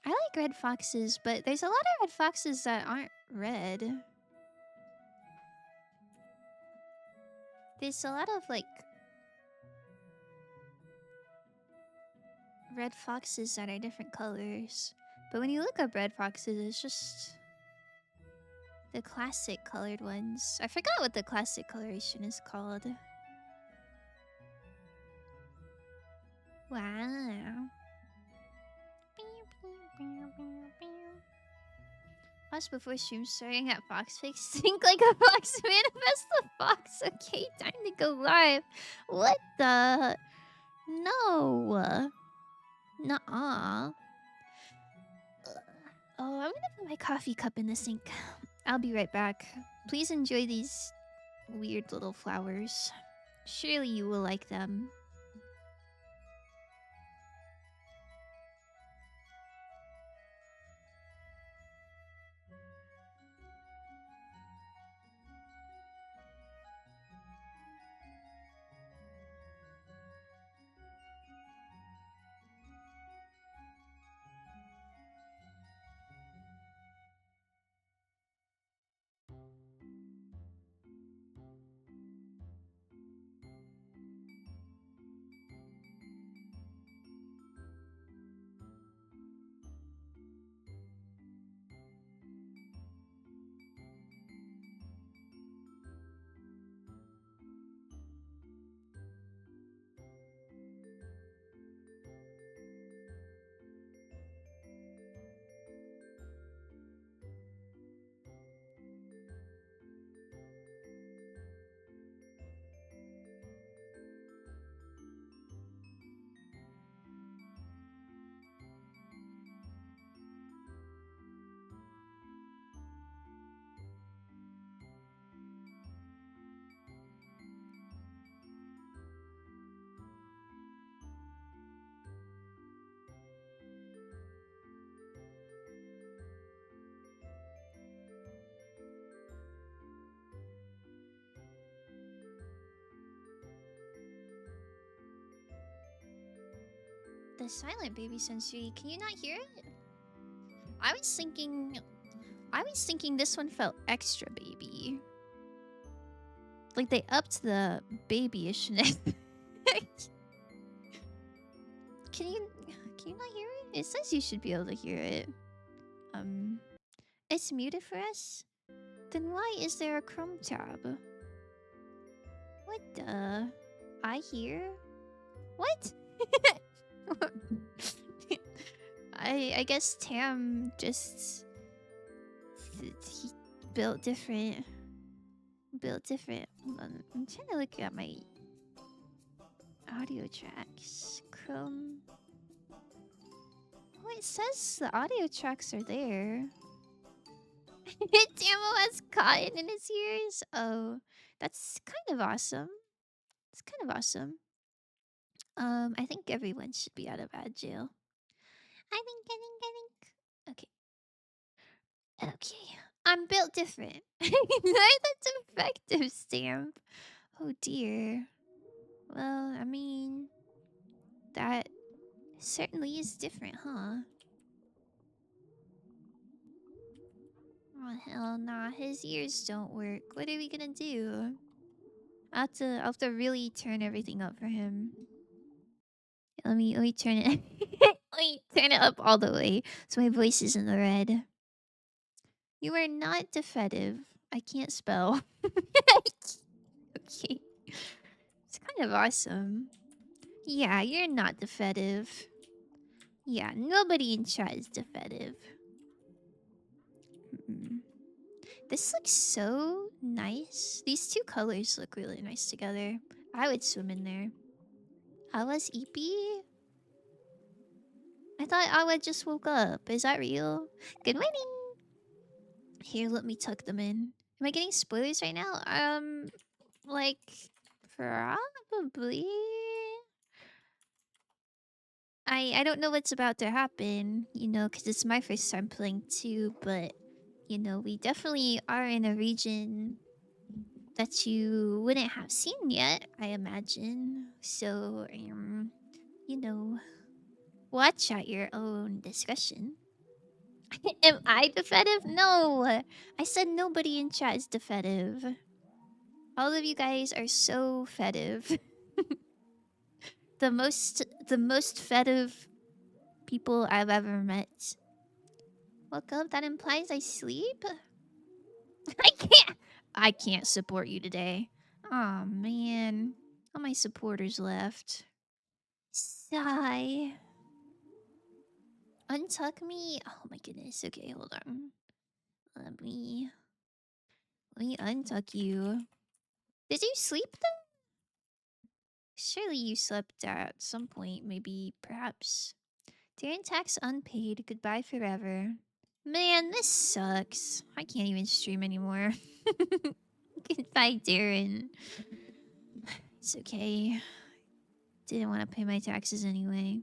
I like red foxes, but there's a lot of red foxes that aren't red. There's a lot of, like, red foxes that are different colors. But when you look up red foxes, it's just the classic colored ones. I forgot what the classic coloration is called. Wow. Us before stream starting at Fox Fix. Think like a fox, manifest the fox. Okay, time to go live. What the? No. Nuh-uh. Oh, I'm gonna put my coffee cup in the sink. I'll be right back. Please enjoy these weird little flowers. Surely you will like them. The silent baby sensory, can you not hear it? I was thinking this one felt extra baby. Like, they upped the babyishness. Can you can you not hear it? It says you should be able to hear it. Um, it's muted for us? Then why is there a Chrome tab? What the? I hear? What? I guess Tam just he built different. Built different. Hold on. I'm trying to look at my audio tracks. Chrome. Oh, it says the audio tracks are there. Tamo has cotton in his ears. Oh, that's kind of awesome. It's kind of awesome. I think everyone should be out of ad jail. I think. Okay. Okay. I'm built different. That's effective stamp. Oh dear. Well, I mean, that certainly is different, huh? Oh hell nah, his ears don't work. What are we gonna do? I'll have to really turn everything up for him. Let me turn it let me turn it up all the way so my voice is in the red. You are not defective. I can't spell. Okay. It's kind of awesome. Yeah, you're not defective. Yeah, nobody in chat is defective. Mm. This looks so nice. These two colors look really nice together. I would swim in there. Awa's Eepee? I thought Awa just woke up. Is that real? Good morning! Here, let me tuck them in. Am I getting spoilers right now? Like, probably. I don't know what's about to happen, you know, because it's my first time playing too, but, you know, we definitely are in a region that you wouldn't have seen yet, I imagine. So, you know, watch at your own discretion. Am I defective? No! I said nobody in chat is defective. All of you guys are so fettive. the most fettive people I've ever met. Welcome. That implies I sleep? I can't support you today. Oh man. All my supporters left. Sigh. Untuck me? Oh my goodness. Okay, hold on. Let me untuck you. Did you sleep though? Surely you slept at some point, maybe, perhaps. Darren tax unpaid. Goodbye forever. Man, this sucks. I can't even stream anymore. Goodbye, Darren. It's okay. Didn't want to pay my taxes anyway.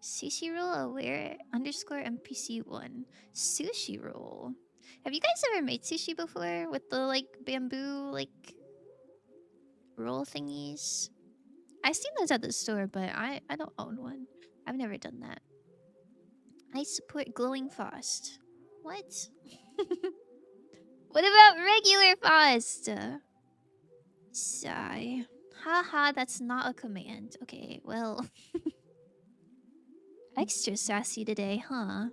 Sushi roll aware underscore NPC1. Sushi roll. Have you guys ever made sushi before with the like bamboo like roll thingies? I've seen those at the store, but I don't own one. I've never done that. I support glowing fast. What? What about regular fast? Sigh. Haha, that's not a command. Okay, well. Extra sassy today, huh?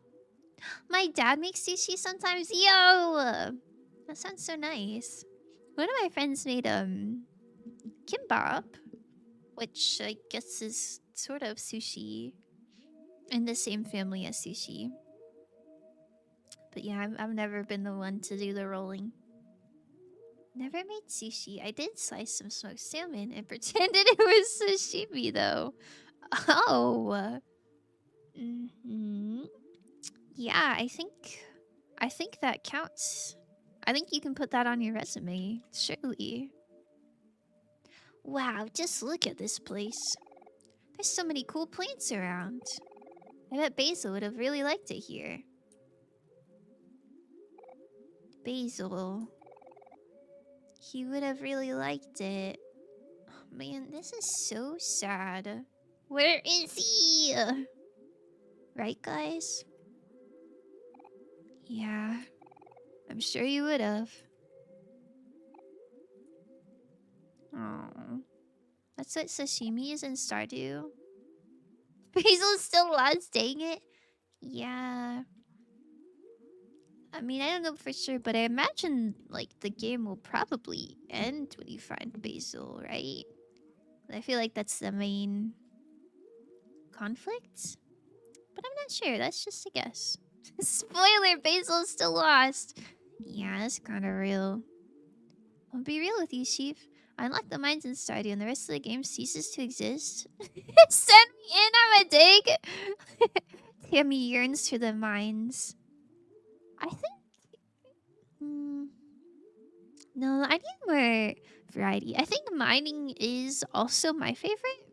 My dad makes sushi sometimes. Yo! That sounds so nice. One of my friends made kimbap, which I guess is sort of sushi in the same family as sushi. But yeah, I've never been the one to do the rolling. Never made sushi. I did slice some smoked salmon and pretended it was sashimi though. Oh. Yeah, I think that counts. I think you can put that on your resume, surely. Wow, just look at this place. There's so many cool plants around. I bet Basil would have really liked it here. Basil. He would have really liked it. Oh, man, this is so sad. Where is he? Right, guys? Yeah, I'm sure you would have. Oh, that's what sashimi is in Stardew. Basil's still lost, dang it. Yeah. I mean, I don't know for sure, but I imagine, like, the game will probably end when you find Basil, right? I feel like that's the main conflict, but I'm not sure. That's just a guess. Spoiler, Basil's still lost. Yeah, that's kind of real. I'll be real with you, Chief. I unlock the mines in Stardew and the rest of the game ceases to exist. Send me in, I'm a dig! Tammy yearns for the mines. I think... Hmm, no, I need more variety. I think mining is also my favorite.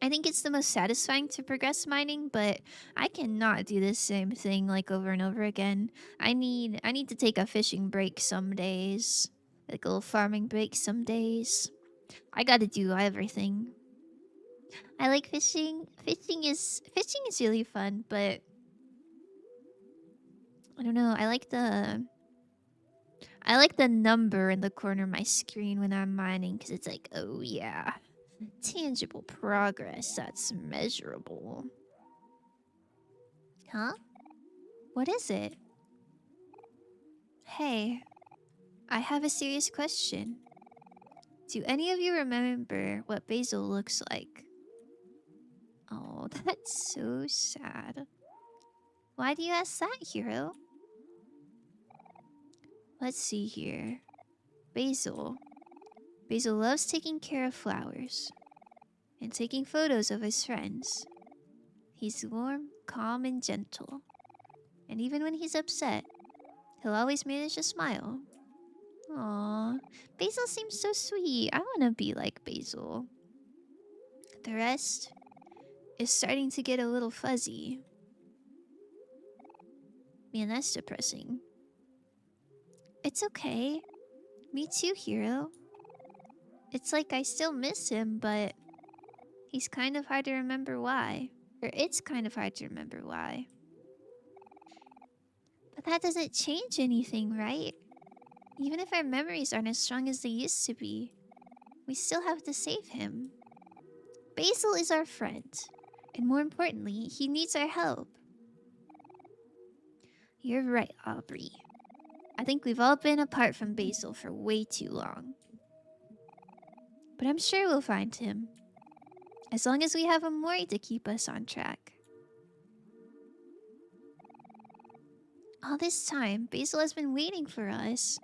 I think it's the most satisfying to progress mining, but I cannot do the same thing like over and over again. I need to take a fishing break some days. Like a little farming break some days. I gotta do everything. I like fishing. Fishing is really fun, but I don't know. I like the number in the corner of my screen when I'm mining because it's like, oh yeah, tangible progress that's measurable. Huh? What is it? Hey, I have a serious question. Do any of you remember what Basil looks like? Oh, that's so sad. Why do you ask that, Hero? Let's see here. Basil. Basil loves taking care of flowers and taking photos of his friends. He's warm, calm, and gentle. And even when he's upset, he'll always manage to smile. Aww, Basil seems so sweet. I want to be like Basil. The rest is starting to get a little fuzzy. Man, that's depressing. It's okay. Me too, Hero. It's like I still miss him, but he's kind of hard to remember why. Or it's kind of hard to remember why. But that doesn't change anything, right? Even if our memories aren't as strong as they used to be, we still have to save him. Basil is our friend. And more importantly, he needs our help. You're right, Aubrey. I think we've all been apart from Basil for way too long. But I'm sure we'll find him. As long as we have a Mori to keep us on track. All this time, Basil has been waiting for us.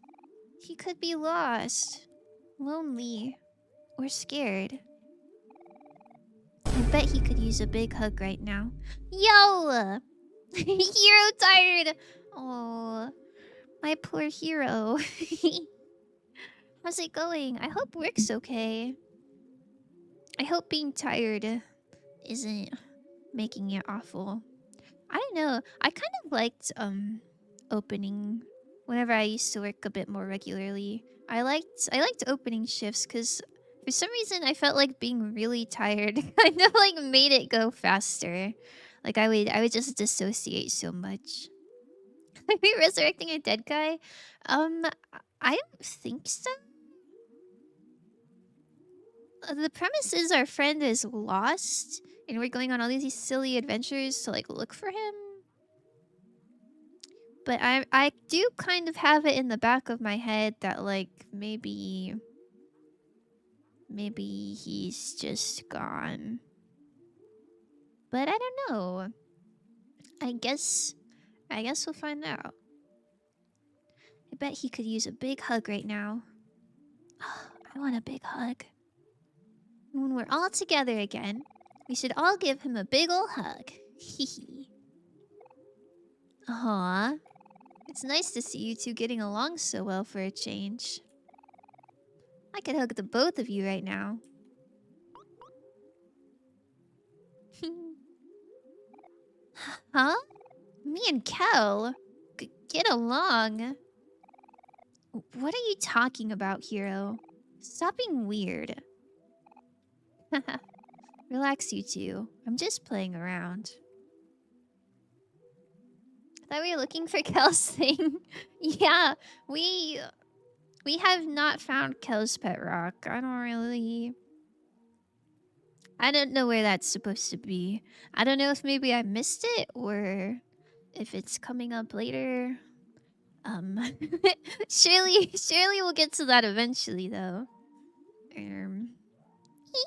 He could be lost, lonely, or scared. I bet he could use a big hug right now. Yo! Hero tired! Oh, my poor hero. How's it going? I hope work's okay. I hope being tired isn't making it awful. I don't know. I kind of liked opening whenever I used to work a bit more regularly. I liked opening shifts because for some reason I felt like being really tired kind of like made it go faster. Like I would just dissociate so much. Are we resurrecting a dead guy? Um, I don't think so. The premise is our friend is lost, and we're going on all these silly adventures to like look for him. But I do kind of have it in the back of my head that like maybe he's just gone. But I don't know. I guess we'll find out. I bet he could use a big hug right now. I want a big hug. When we're all together again, we should all give him a big ol' hug. Hehe. Aw. It's nice to see you two getting along so well for a change. I could hug the both of you right now. Huh? Me and Kel? Get along. What are you talking about, Hero? Stop being weird. Relax, you two. I'm just playing around. I thought we were looking for Kel's thing. Yeah, we We have not found Kel's Pet Rock. I don't know where that's supposed to be. I don't know if maybe I missed it or if it's coming up later. Um, surely we'll get to that eventually, though. Um,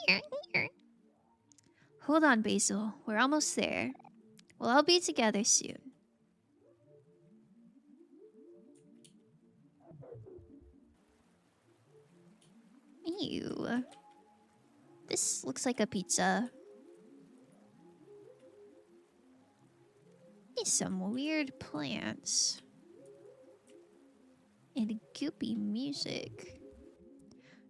here, here. Hold on, Basil. We're almost there. We'll all be together soon. Ew. This looks like a pizza. Some weird plants. And goopy music.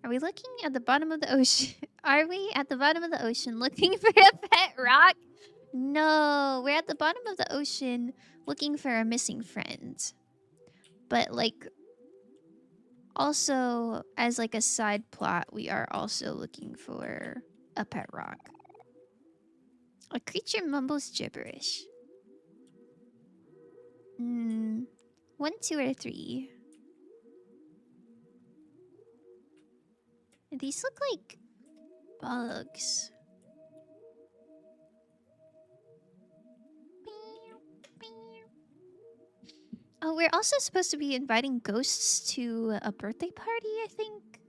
Are we looking at the bottom of the ocean? Are we at the bottom of the ocean looking for a pet rock? No, we're at the bottom of the ocean looking for a missing friend. But like also as like a side plot, we are also looking for a pet rock. A creature mumbles gibberish. Hmm. 1, 2, or 3. These look like bugs. Oh, we're also supposed to be inviting ghosts to a birthday party, I think.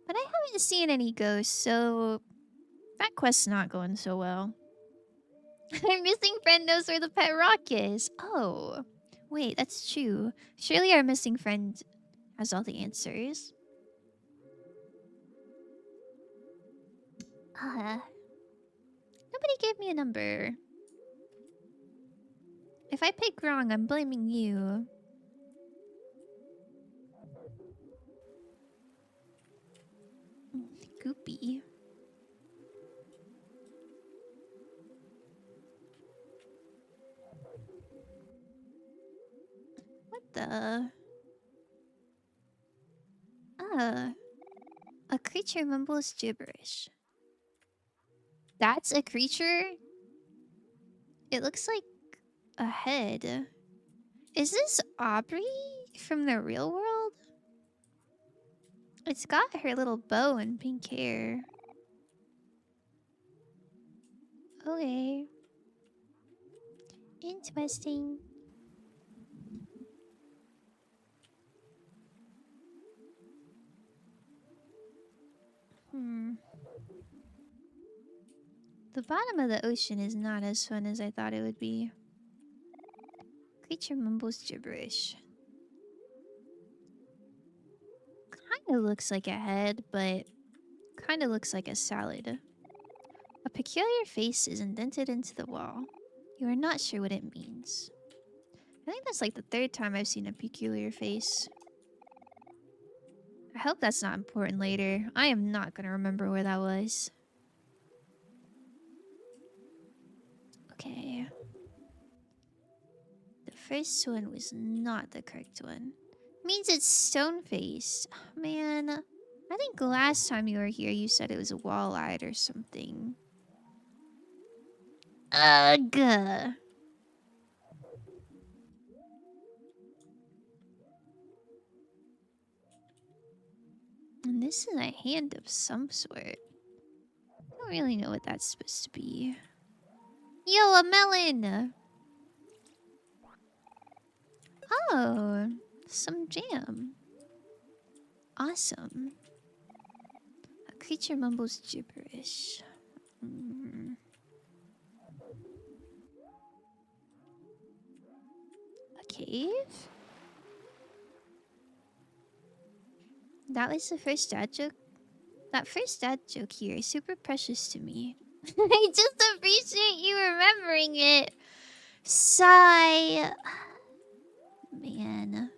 But I haven't seen any ghosts, so that quest's not going so well. Our missing friend knows where the pet rock is. Oh, wait, that's true. Surely our missing friend has all the answers. Nobody gave me a number. If I pick wrong, I'm blaming you. Goopy. What the? A creature mumbles gibberish. That's a creature? It looks like a head. Is this Aubrey from the real world? It's got her little bow and pink hair. Okay. Interesting. The bottom of the ocean is not as fun as I thought it would be. Creature mumbles gibberish. Kinda looks like a head, but kinda looks like a salad. A peculiar face is indented into the wall. You are not sure what it means. I think that's like the 3rd time I've seen a peculiar face. I hope that's not important later. I am not gonna remember where that was. Okay. The first one was not the correct one. Means it's stone faced. Man, I think last time you were here you said it was a wall-eyed or something. Ugh. And this is a hand of some sort. I don't really know what that's supposed to be. Yo, a melon! Oh, some jam. Awesome. A creature mumbles gibberish. A cave? That was the first dad joke. That first dad joke here is super precious to me. I just appreciate you remembering it. Sigh. Man.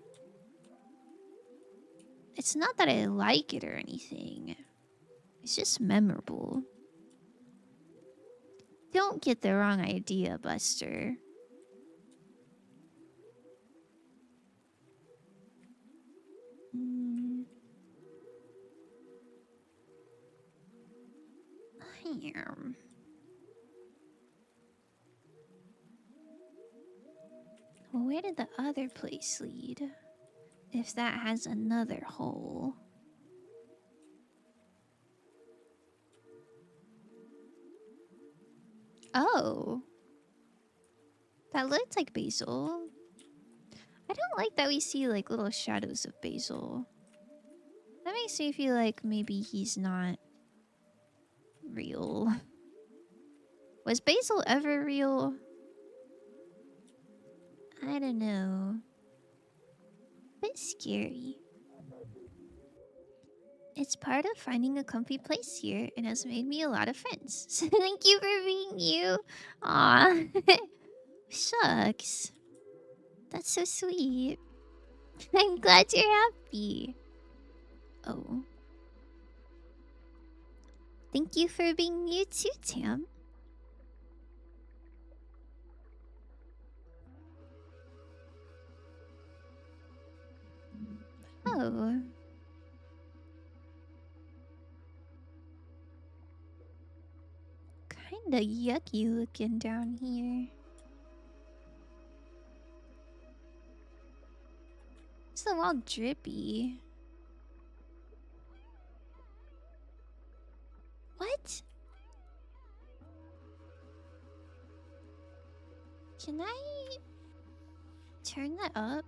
It's not that I like it or anything. It's just memorable. Don't get the wrong idea, Buster. Here. Well, where did the other place lead? if that has another hole. Oh, that looked like basil. I don't like that we see like little shadows of basil. That makes me feel like maybe he's not real. Was basil ever real? I don't know. Bit scary. It's part of finding a comfy place here and has made me a lot of friends. So thank you for being you. Aw. Shucks. That's so sweet. I'm glad you're happy. Oh. Thank you for being you too, Tam. Oh. Kinda yucky looking down here. It's the wall drippy. What? Can I turn that up?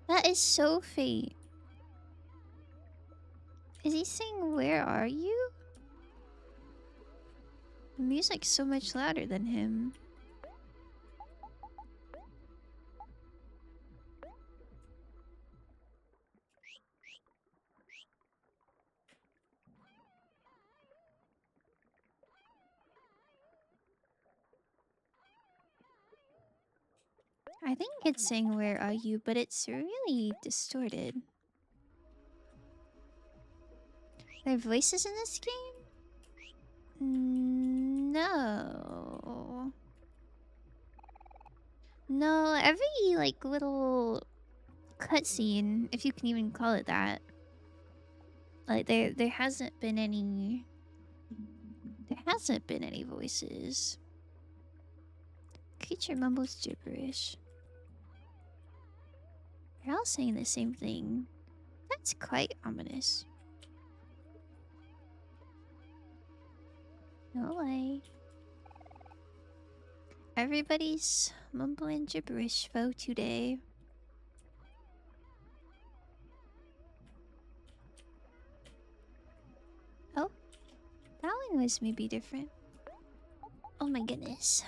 That is so fake. Is he saying, "Where are you?" The music's so much louder than him. I think it's saying, "Where are you?" but it's really distorted. There are voices in this game? No. No, every like little cutscene, if you can even call it that, like there hasn't been any voices. Creature mumbles gibberish. They're all saying the same thing. That's quite ominous. No way. Everybody's mumbling gibberish for today. Oh, that one was maybe different. Oh my goodness.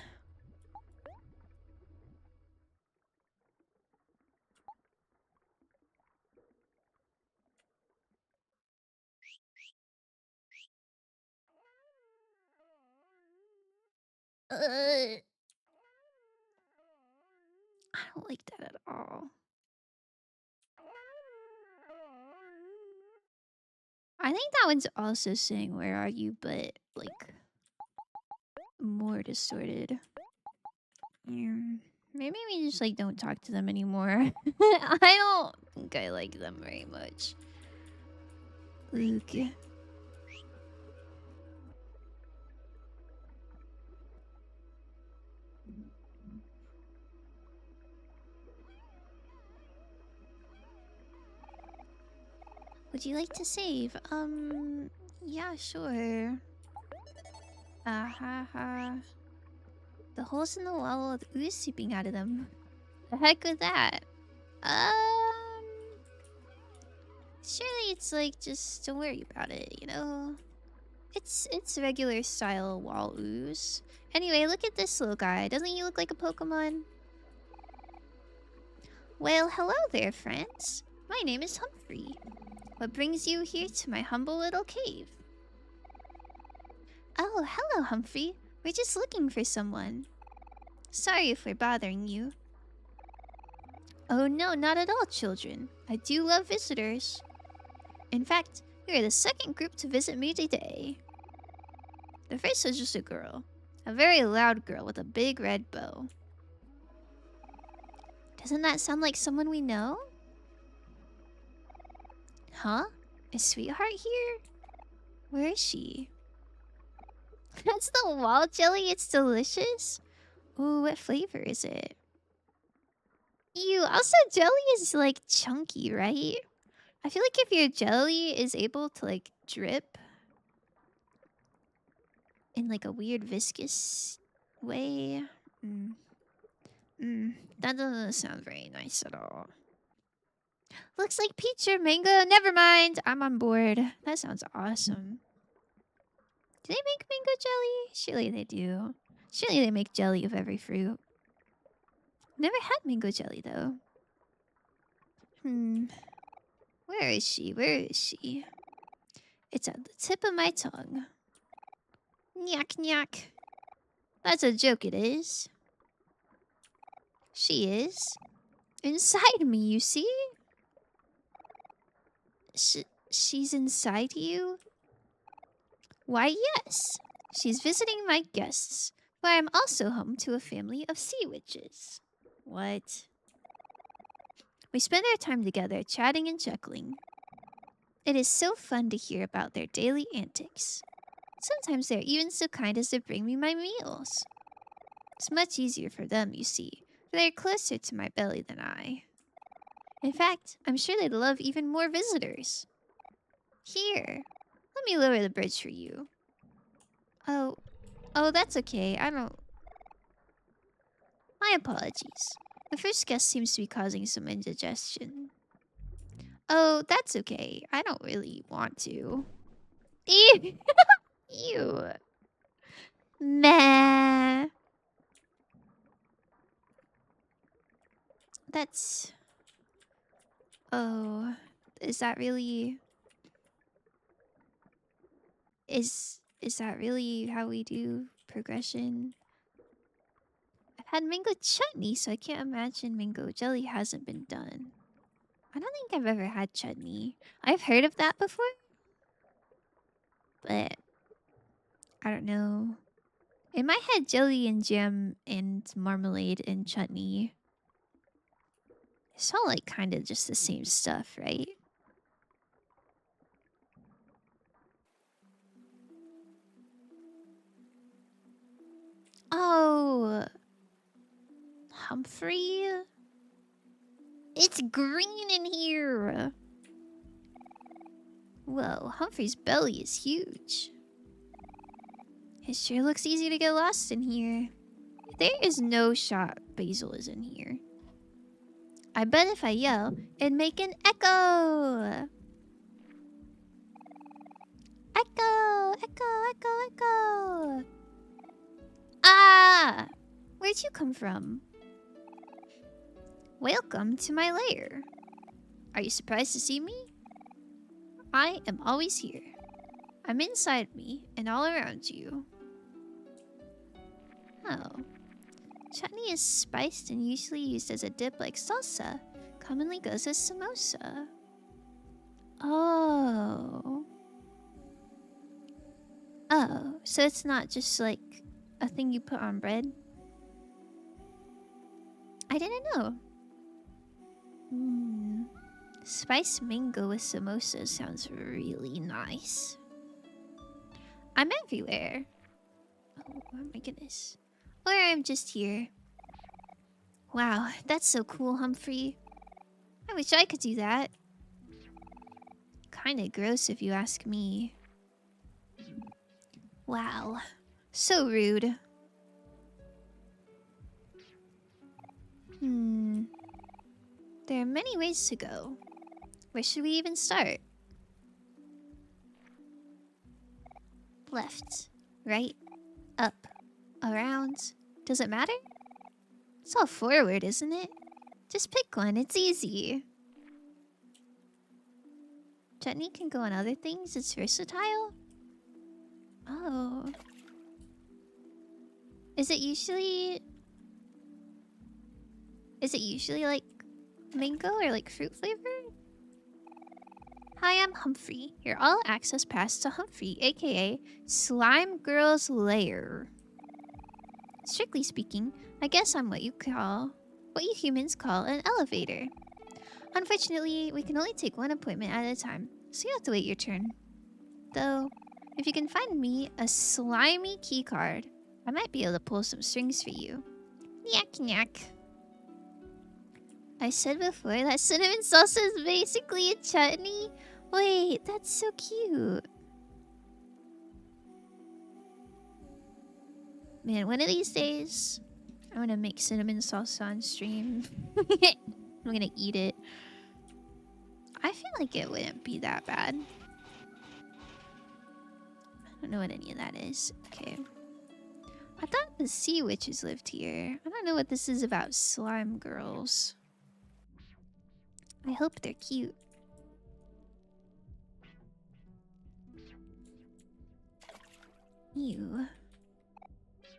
I don't like that at all. I think that one's also saying, "Where are you?" but like more distorted. Maybe we just like don't talk to them anymore. I don't think I like them very much. Luke. Would you like to save? Yeah, sure. Ha ha. The holes in the wall with ooze seeping out of them. The heck with that? Surely it's like, just don't worry about it, you know? It's regular style wall ooze. Anyway, look at this little guy. Doesn't he look like a Pokemon? Well, hello there, friends. My name is Humphrey. What brings you here to my humble little cave? Oh, hello, Humphrey. We're just looking for someone. Sorry if we're bothering you. Oh no, not at all, children. I do love visitors. In fact, you are the second group to visit me today. The first was just a girl. A very loud girl with a big red bow. Doesn't that sound like someone we know? Huh? Is Sweetheart here? Where is she? That's the wall jelly. It's delicious. Ooh, what flavor is it? Ew, also jelly is like chunky, right? I feel like if your jelly is able to like drip in like a weird viscous way, mm, that doesn't sound very nice at all. Looks like peach or mango. Never mind. I'm on board. That sounds awesome. Do they make mango jelly? Surely they do. Surely they make jelly of every fruit. Never had mango jelly though. Where is she? Where is she? It's at the tip of my tongue. Nyak nyak. That's a joke, it is. She is. Inside me, you see? She's inside you? Why, yes. She's visiting my guests, but I'm also home to a family of sea witches. What? We spend our time together chatting and chuckling. It is so fun to hear about their daily antics. Sometimes they're even so kind as to bring me my meals. It's much easier for them, you see. They're closer to my belly than I. In fact, I'm sure they'd love even more visitors. Here, let me lower the bridge for you. Oh, that's okay. I don't... My apologies. The first guest seems to be causing some indigestion. Oh, that's okay. I don't really want to. Ew. Ew. Meh. That's... Oh, is that really... Is that really how we do progression? I've had mango chutney, so I can't imagine mango jelly hasn't been done. I don't think I've ever had chutney. I've heard of that before, but I don't know. In my head, jelly and jam and marmalade and chutney, it's all like kind of just the same stuff, right? Oh, Humphrey? It's green in here. Whoa, Humphrey's belly is huge. It sure looks easy to get lost in here. There is no shot Basil is in here. I bet if I yell, it'd make an echo. Echo, echo, echo, echo. Ah! Where'd you come from? Welcome to my lair. Are you surprised to see me? I am always here. I'm inside me and all around you. Oh. Chutney is spiced and usually used as a dip like salsa. Commonly goes as samosa. Oh. Oh, so it's not just like a thing you put on bread? I didn't know. Spiced mango with samosa sounds really nice. I'm everywhere. Oh my goodness. Or I'm just here. Wow, that's so cool, Humphrey. I wish I could do that. Kinda gross if you ask me. Wow. So rude. There are many ways to go. Where should we even start? Left, right, up, around. Does it matter? It's all forward, isn't it? Just pick one, it's easy. Chutney can go on other things, it's versatile. Oh. Is it usually like mango or like fruit flavor? Hi, I'm Humphrey, your all-access pass to Humphrey, aka Slime Girl's Lair. Strictly speaking, I guess I'm what you humans call an elevator. Unfortunately, we can only take one appointment at a time, so you have to wait your turn. Though, if you can find me a slimy keycard, I might be able to pull some strings for you. Nyak nyak. I said before that cinnamon salsa is basically a chutney. Wait, that's so cute. Man, one of these days, I'm gonna make cinnamon salsa on stream. I'm gonna eat it. I feel like it wouldn't be that bad. I don't know what any of that is. Okay. I thought the sea witches lived here. I don't know what this is about slime girls. I hope they're cute. Ew.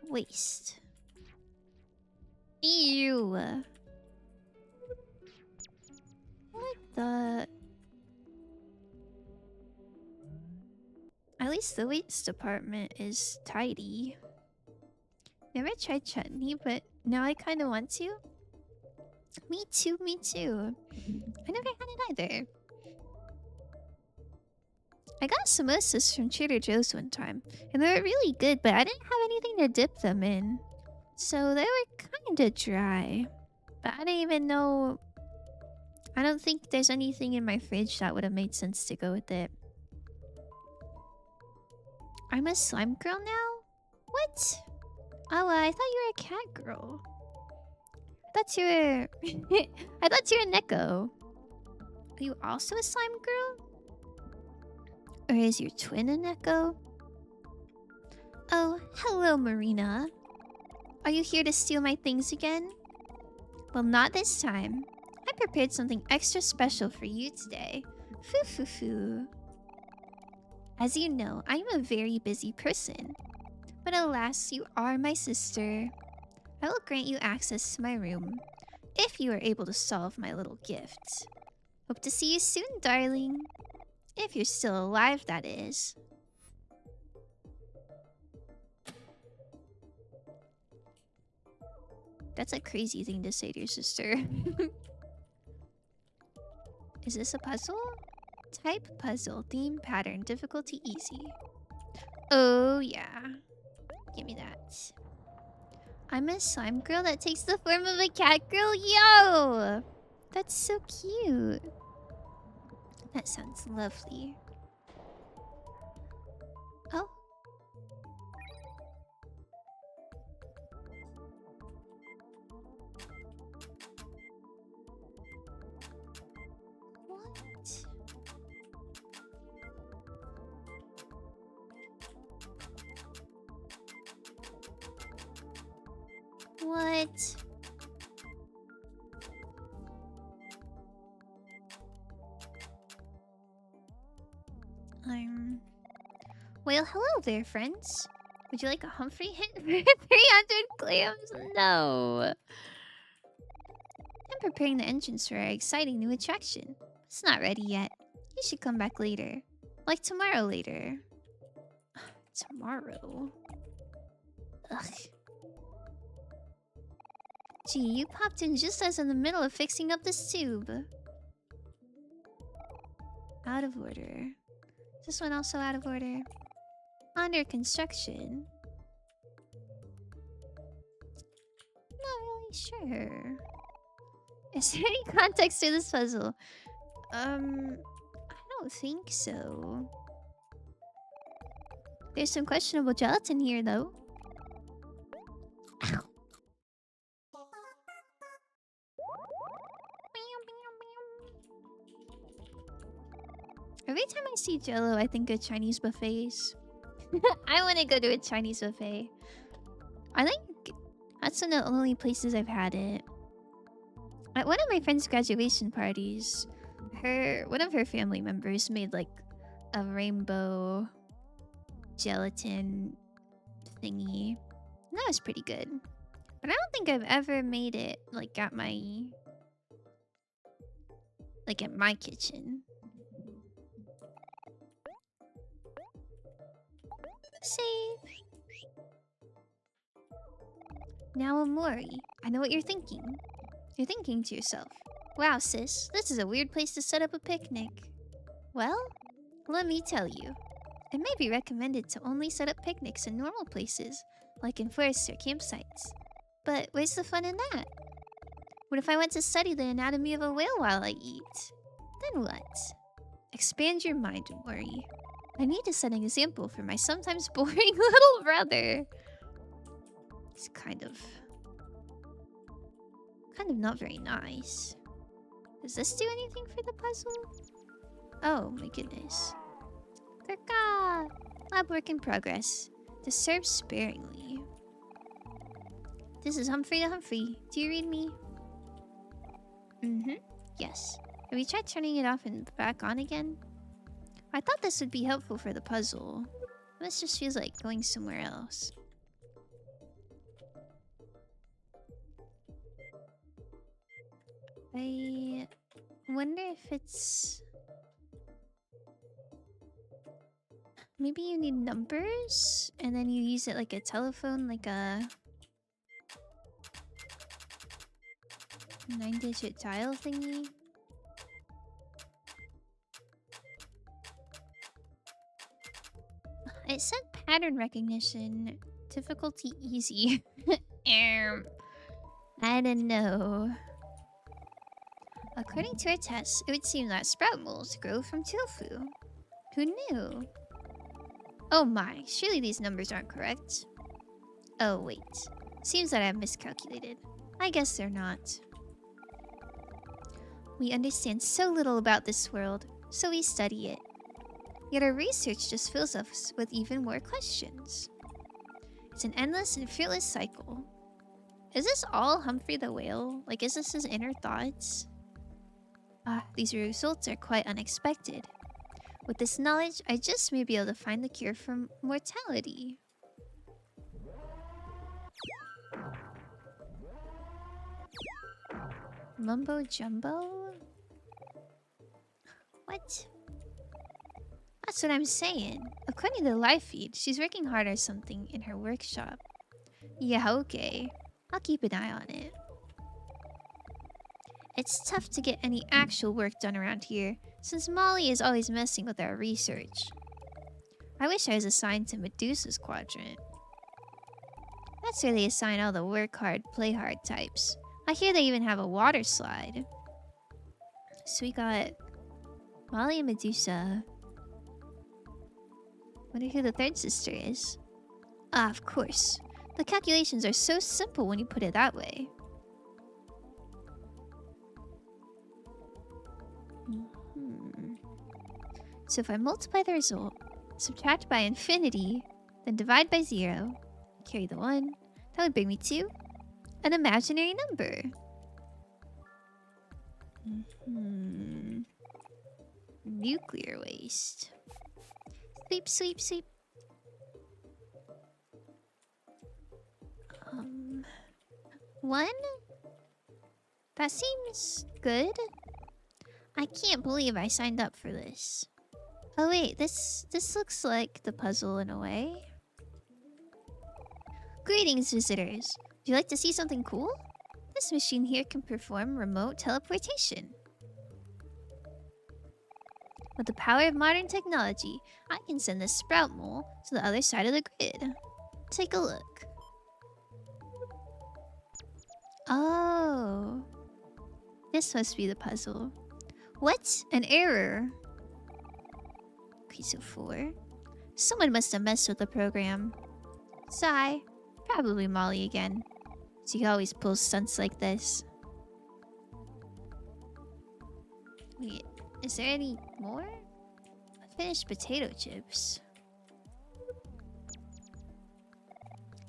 Waste. Ew. What the... At least the waste department is tidy. Never tried chutney, but now I kind of want to. Me too, me too. I never had it either. I got samosas from Trader Joe's one time, and they were really good, but I didn't have anything to dip them in. So they were kind of dry. But I didn't even know... I don't think there's anything in my fridge that would have made sense to go with it. I'm a slime girl now? What? Oh, I thought you were a cat girl. I thought you were... I thought you were a Neko. Are you also a slime girl? Or is your twin a Neko? Oh, hello, Marina. Are you here to steal my things again? Well, not this time. I prepared something extra special for you today. Foo foo foo. As you know, I'm a very busy person. But alas, you are my sister. I will grant you access to my room, if you are able to solve my little gift. Hope to see you soon, darling. If you're still alive, that is. That's a crazy thing to say to your sister. Is this a puzzle? Type puzzle, theme, pattern, difficulty, easy. Oh, yeah. Give me that. I'm a slime girl that takes the form of a cat girl? Yo! That's so cute. That sounds lovely. Oh. What? What? Well, hello there, friends. Would you like a Humphrey hint for 300 clams? No. I'm preparing the entrance for our exciting new attraction. It's not ready yet. You should come back later. Like tomorrow later. Tomorrow? Ugh. Gee, you popped in just as I'm in the middle of fixing up this tube. Out of order. Is this one also out of order? Under construction. Not really sure. Is there any context to this puzzle? I don't think so. There's some questionable gelatin here, though. Ow. Every time I see Jello, I think of Chinese buffets. I want to go to a Chinese buffet. I think that's one of the only places I've had it. At one of my friend's graduation parties, one of her family members made like a rainbow gelatin thingy. And that was pretty good. But I don't think I've ever made it like at my kitchen. Save. Now, Amori, I know what you're thinking. You're thinking to yourself, wow, sis, this is a weird place to set up a picnic. Well, let me tell you. It may be recommended to only set up picnics in normal places, like in forests or campsites. But where's the fun in that? What if I went to study the anatomy of a whale while I eat? Then what? Expand your mind, Mori. I need to set an example for my sometimes boring little brother. It's kind of not very nice. Does this do anything for the puzzle? Oh my goodness. Krika! Lab work in progress. To serve sparingly. This is Humphrey to Humphrey. Do you read me? Yes. Have you tried turning it off and back on again? I thought this would be helpful for the puzzle. This just feels like going somewhere else. I wonder if it's... Maybe you need numbers? And then you use it like a telephone, like a 9-digit dial thingy? It said pattern recognition. Difficulty easy. I don't know. According to our tests, it would seem that sprout moles grow from tofu. Who knew? Oh my, surely these numbers aren't correct. Oh wait, seems that I've miscalculated. I guess they're not. We understand so little about this world, so we study it. Yet our research just fills us with even more questions. It's an endless and fearless cycle. Is this all Humphrey the Whale? Like, is this his inner thoughts? Ah, these results are quite unexpected. With this knowledge, I just may be able to find the cure for mortality. Mumbo jumbo? What? That's what I'm saying. According to the live feed, she's working hard on something in her workshop. Yeah, okay. I'll keep an eye on it. It's tough to get any actual work done around here, since Molly is always messing with our research. I wish I was assigned to Medusa's quadrant. That's where they assign all the work hard, play hard types. I hear they even have a water slide. So we got Molly and Medusa. Wonder who the third sister is. Ah, of course. The calculations are so simple when you put it that way. So if I multiply the result, subtract by infinity, then divide by 0, carry the 1, that would bring me to an imaginary number. Nuclear waste. Sweep, sweep, sweep. 1? That seems good. I can't believe I signed up for this. Oh wait, this looks like the puzzle in a way. Greetings, visitors. Would you like to see something cool? This machine here can perform remote teleportation. With the power of modern technology, I can send this sprout mole to the other side of the grid. Take a look. Oh. This must be the puzzle. What? An error. Okay, so 4. Someone must have messed with the program. Sigh. Probably Molly again. She always pulls stunts like this. Wait, is there any more? Finished potato chips.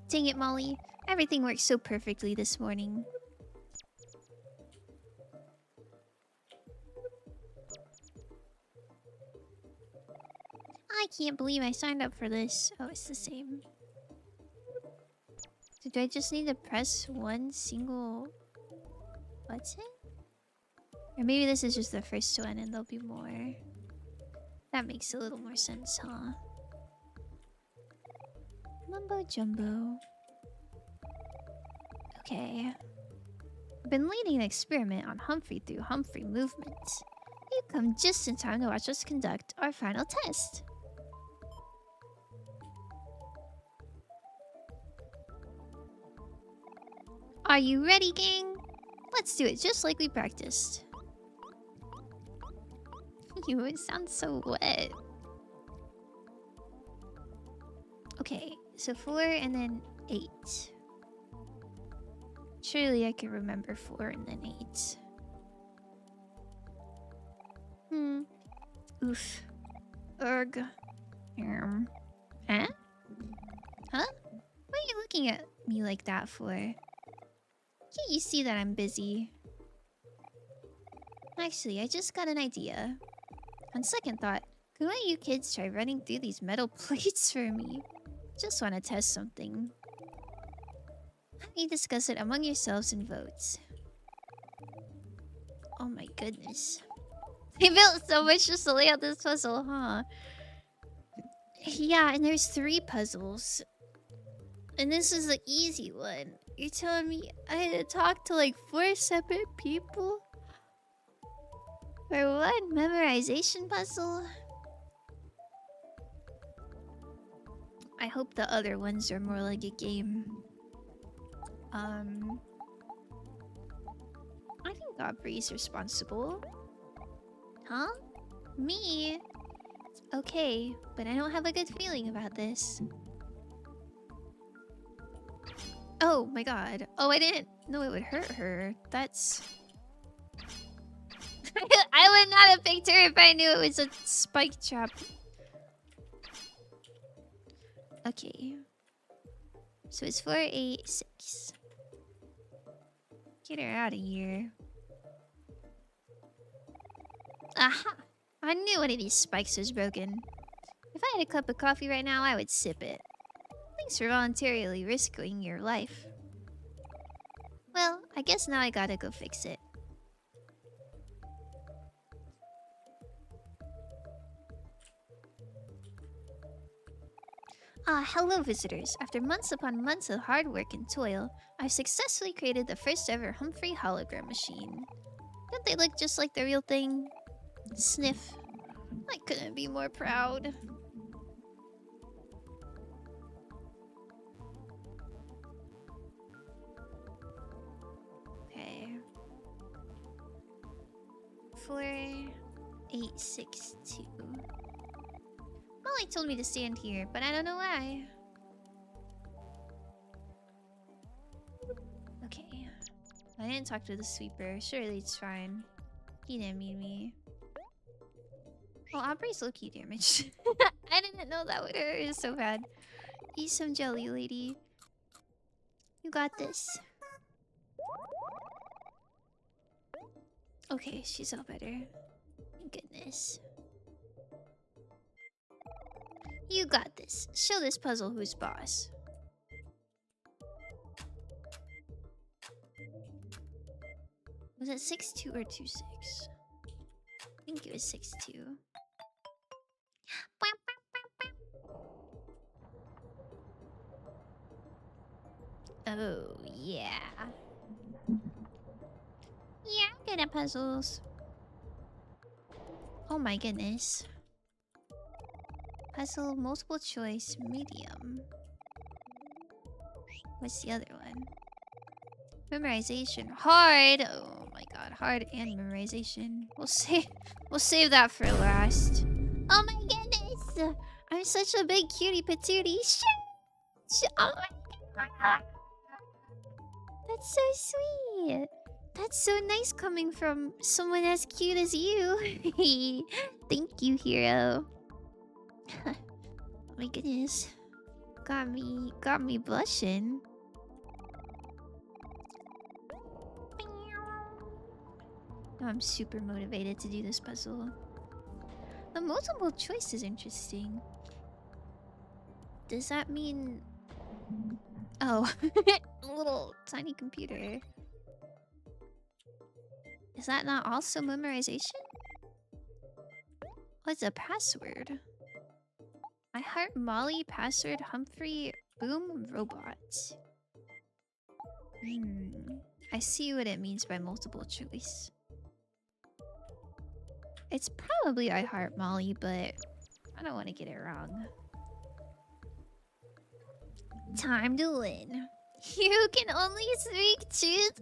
Dang it, Molly. Everything worked so perfectly this morning. I can't believe I signed up for this. Oh, it's the same. So do I just need to press one single button? Or maybe this is just the first one and there'll be more. That makes a little more sense, huh? Mumbo jumbo. Okay. I've been leading an experiment on Humphrey through Humphrey movements. You come just in time to watch us conduct our final test. Are you ready, gang? Let's do it just like we practiced. You, it sounds so wet. Okay, so 4 and then 8. Surely I can remember 4 and then 8. Oof. Ugh. Huh? Huh? Why are you looking at me like that for? Can't you see that I'm busy? Actually, I just got an idea. On second thought, could one of you kids try running through these metal plates for me? Just want to test something. Let me discuss it among yourselves and vote. Oh my goodness. They built so much just to lay out this puzzle, huh? Yeah, and there's 3 puzzles. And this is the easy one. You're telling me I had to talk to like 4 separate people? For one memorization puzzle? I hope the other ones are more like a game. I think Aubrey's responsible. Huh? Me? Okay, but I don't have a good feeling about this. Oh my god. Oh, I didn't know it would hurt her. That's... I would not have picked her if I knew it was a spike trap. Okay. So it's 4, 8, 6. Get her out of here. Aha! I knew one of these spikes was broken. If I had a cup of coffee right now, I would sip it. Thanks for voluntarily risking your life. Well, I guess now I gotta go fix it. Hello visitors. After months upon months of hard work and toil, I've successfully created the first ever Humphrey hologram machine. Don't they look just like the real thing? Sniff. I couldn't be more proud. Okay. 4, 8, 6, 2. Molly told me to stand here, but I don't know why. Okay. I didn't talk to the sweeper. Surely it's fine. He didn't mean me. Oh, Aubrey's low-key damaged. I didn't know that would hurt. It's so bad. Eat some jelly, lady. You got this. Okay, she's all better. Thank goodness. You got this. Show this puzzle who's boss. Was it 6-2 or 2-6? I think it was 6-2. Oh, yeah. Yeah, I'm good at puzzles. Oh my goodness. Puzzle, multiple choice, medium. What's the other one? Memorization. Hard! Oh my god, hard and memorization. We'll save that for last. Oh my goodness! I'm such a big cutie patootie. Oh my god. That's so sweet. That's so nice coming from someone as cute as you. Thank you, hero. Oh my goodness. Got me blushing. I'm super motivated to do this puzzle. The multiple choice is interesting. Does that mean... Oh, a little tiny computer. Is that not also memorization? What's a password? I heart Molly, password Humphrey, boom, robot. I see what it means by multiple choice. It's probably I heart Molly, but I don't want to get it wrong. Time to win. You can only speak truth.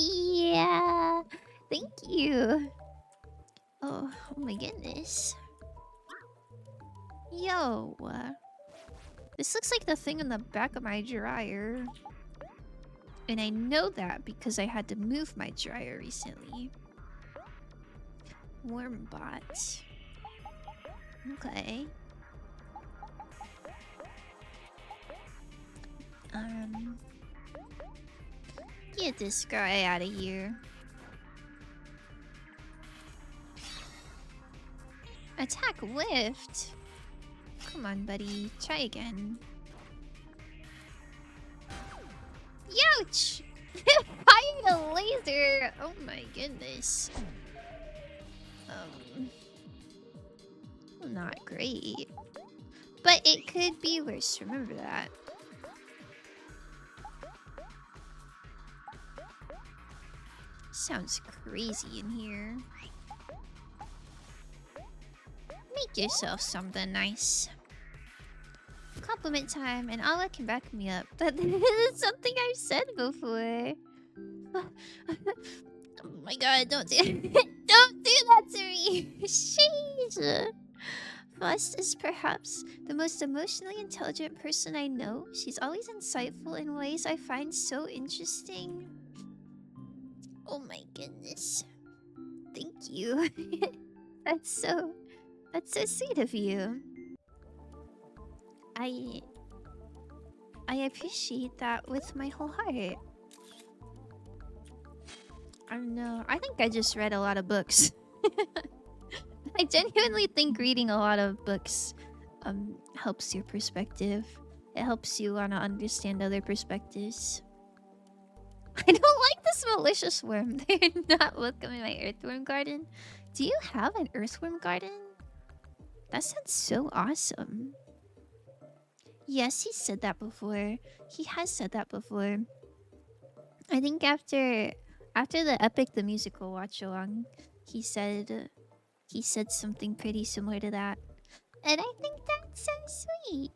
Yeah. Thank you. Oh my goodness. Yo. This looks like the thing in the back of my dryer. And I know that because I had to move my dryer recently. Warm bot. Okay. Get this guy out of here. Attack whiffed. Come on, buddy. Try again. Youch! Fired a laser! Oh my goodness. Not great. But it could be worse, remember that. Sounds crazy in here. Make yourself something nice. Compliment time, and Allah can back me up. That is something I've said before. Oh my god, don't do don't do that to me! Sheesh! Vast is perhaps the most emotionally intelligent person I know. She's always insightful in ways I find so interesting. Oh my goodness. Thank you. That's so sweet of you. I appreciate that with my whole heart. I don't know. I think I just read a lot of books. I genuinely think reading a lot of books helps your perspective. It helps you want to understand other perspectives. I don't like this malicious worm. They're not welcome in my earthworm garden. Do you have an earthworm garden? That sounds so awesome. Yes, he said that before. He has said that before. I think after the Epic the Musical watch along, he said something pretty similar to that. And I think that's so sweet.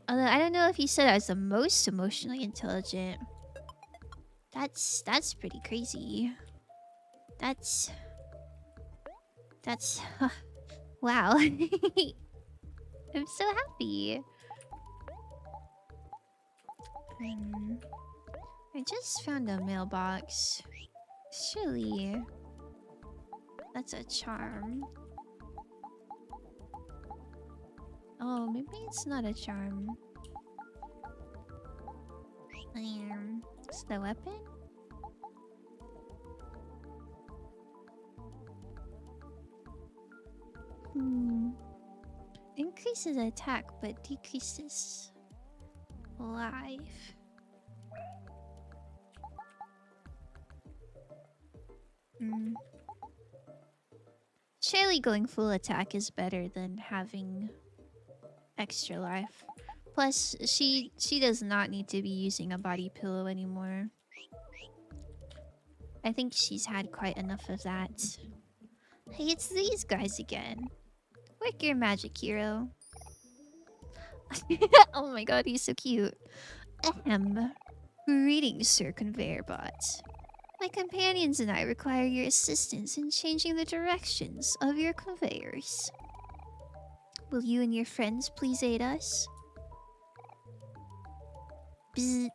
Although I don't know if he said I was the most emotionally intelligent. That's pretty crazy. That's wow. I'm so happy. I just found a mailbox. Surely that's a charm. Oh, maybe it's not a charm. It's the weapon? Increases attack but decreases life. Surely going full attack is better than having extra life. Plus, she does not need to be using a body pillow anymore. I think she's had quite enough of that. Hey, it's these guys again. Work your magic, hero. Oh my god, he's so cute. Ahem. Greetings, Sir Conveyor Bot. My companions and I require your assistance in changing the directions of your conveyors. Will you and your friends please aid us? Bzzzt.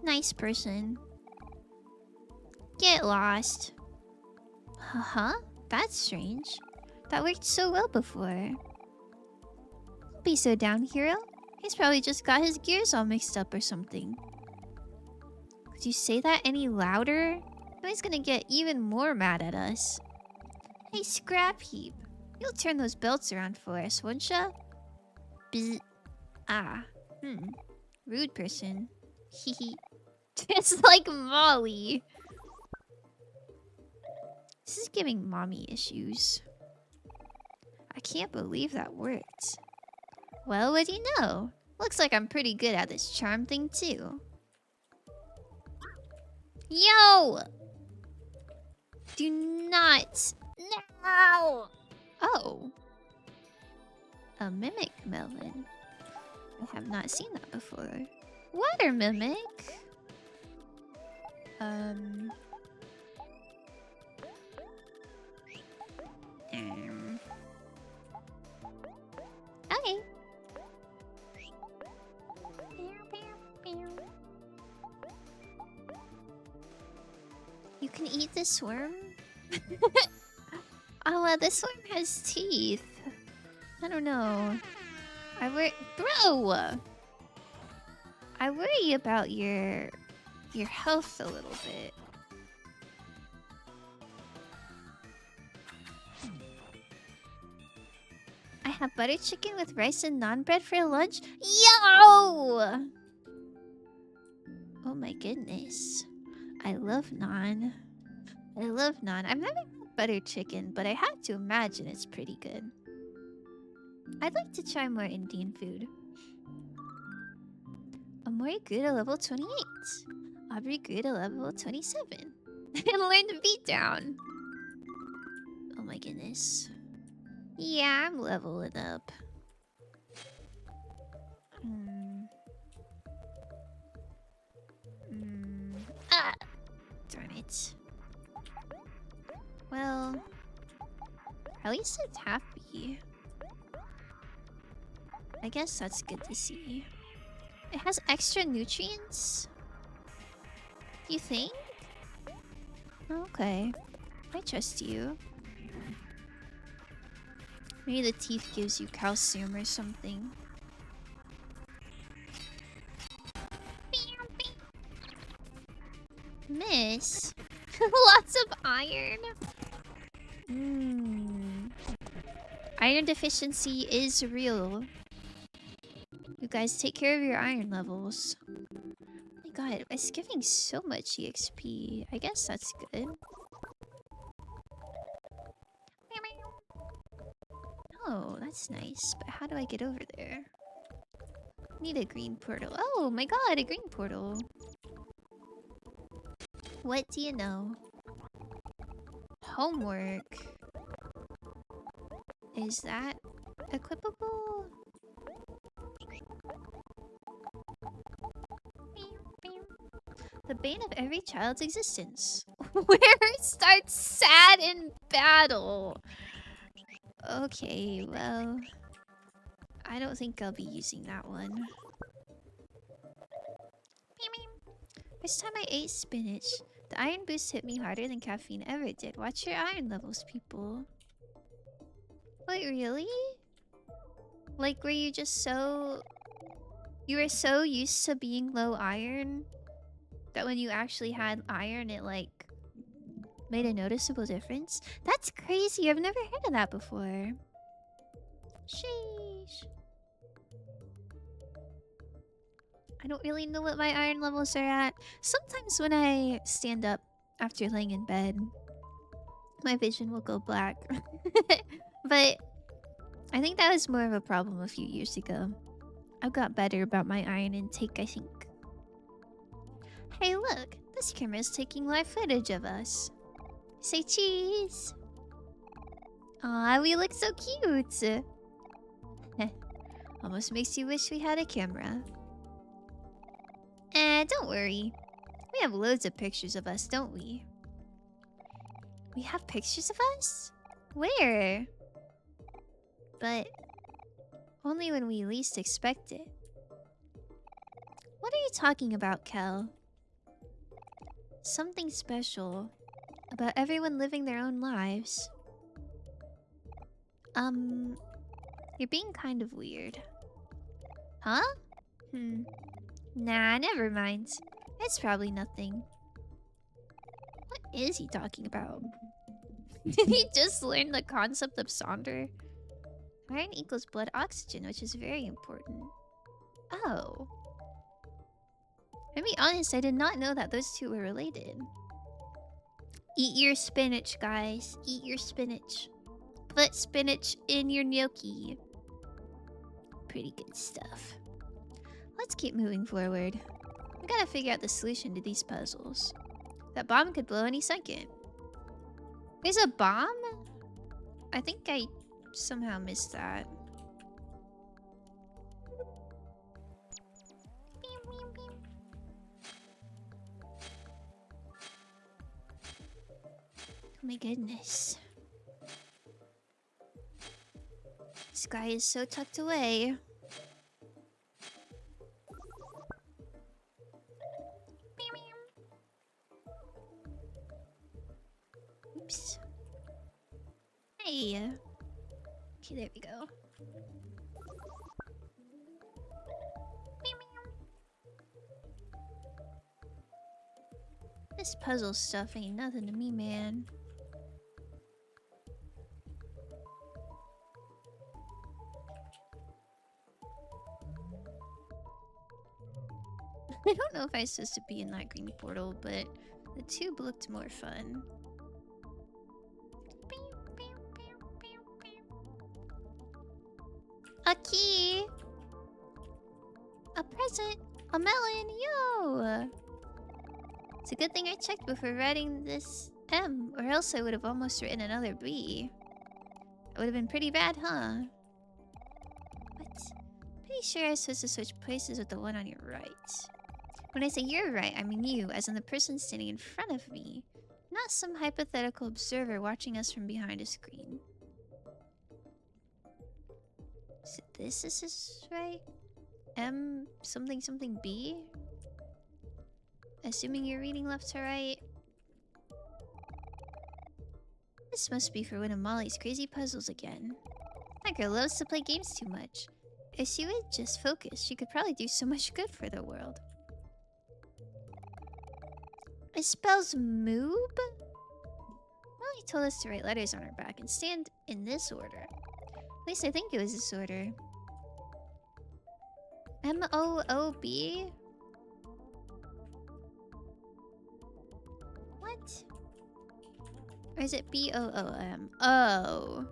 Nice person. Get lost. Huh? That's strange. That worked so well before. Don't be so down, hero. He's probably just got his gears all mixed up or something. Could you say that any louder? Now he's gonna get even more mad at us. Hey, Scrap Heap. You'll turn those belts around for us, won't ya? Bzz. Ah. Rude person. Hehe. It's like Molly. This is giving mommy issues. I can't believe that worked. Well, what do you know? Looks like I'm pretty good at this charm thing too. Yo! Do not. No! Oh, a mimic melon. I have not seen that before. Water mimic. Um. Okay. You can eat this worm? Oh, this worm has teeth. I don't know. Bro! I worry about your health a little bit. I have butter chicken with rice and naan bread for lunch. Yo! Oh my goodness. I love naan. I love naan. I've never had butter chicken, but I have to imagine it's pretty good. I'd like to try more Indian food. Amori grew to level 28. Aubrey grew to level 27. And learned to beat down. Oh my goodness. Yeah, I'm leveling up. Ah! Darn it. Well, at least it's happy. I guess that's good to see. It has extra nutrients? You think? Okay. I trust you. Maybe the teeth gives you calcium or something. Miss? Lots of iron. Iron deficiency is real. You guys take care of your iron levels. Oh my god, it's giving so much EXP. I guess that's good. Oh, that's nice. But how do I get over there? Need a green portal. Oh my god, a green portal. What do you know? Homework. Is that equipable? The bane of every child's existence. Where it starts sad in battle. Okay, well, I don't think I'll be using that one. First time I ate spinach, the iron boost hit me harder than caffeine ever did. Watch your iron levels, people. Wait, really? Like, were you just so... You were so used to being low iron that when you actually had iron, it, like, made a noticeable difference? That's crazy. I've never heard of that before. Sheesh. I don't really know what my iron levels are at. Sometimes when I stand up after laying in bed, my vision will go black. But I think that was more of a problem a few years ago. I've got better about my iron intake, I think. Hey, look! This camera is taking live footage of us. Say cheese! Aw, we look so cute! Almost makes you wish we had a camera. Don't worry. We have loads of pictures of us, don't we? We have pictures of us? Where? But only when we least expect it. What are you talking about, Kel? Something special about everyone living their own lives. You're being kind of weird. Huh? Nah, never mind. It's probably nothing. What is he talking about? Did he just learn the concept of Sonder? Iron equals blood oxygen, which is very important. Oh. To be honest, I did not know that those two were related. Eat your spinach, guys. Eat your spinach. Put spinach in your gnocchi. Pretty good stuff. Let's keep moving forward. We gotta figure out the solution to these puzzles. That bomb could blow any second. There's a bomb? I think I somehow missed that. Oh my goodness. This guy is so tucked away. Oops. Hey. Okay, there we go. This puzzle stuff ain't nothing to me, man. I don't know if I was supposed to be in that green portal, but the tube looked more fun. A key! A present! A melon! Yo! It's a good thing I checked before writing this M, or else I would have almost written another B. It would have been pretty bad, huh? What? Pretty sure I was supposed to switch places with the one on your right. When I say you're right, I mean you, as in the person standing in front of me. Not some hypothetical observer watching us from behind a screen. So this is right? M something something B? Assuming you're reading left to right. This must be for one of Molly's crazy puzzles again. That girl loves to play games too much. If she would just focus, she could probably do so much good for the world. It spells moob? Molly told us to write letters on her back and stand in this order. At least I think it was this order. M-O-O-B? What? Or is it B-O-O-M? Oh.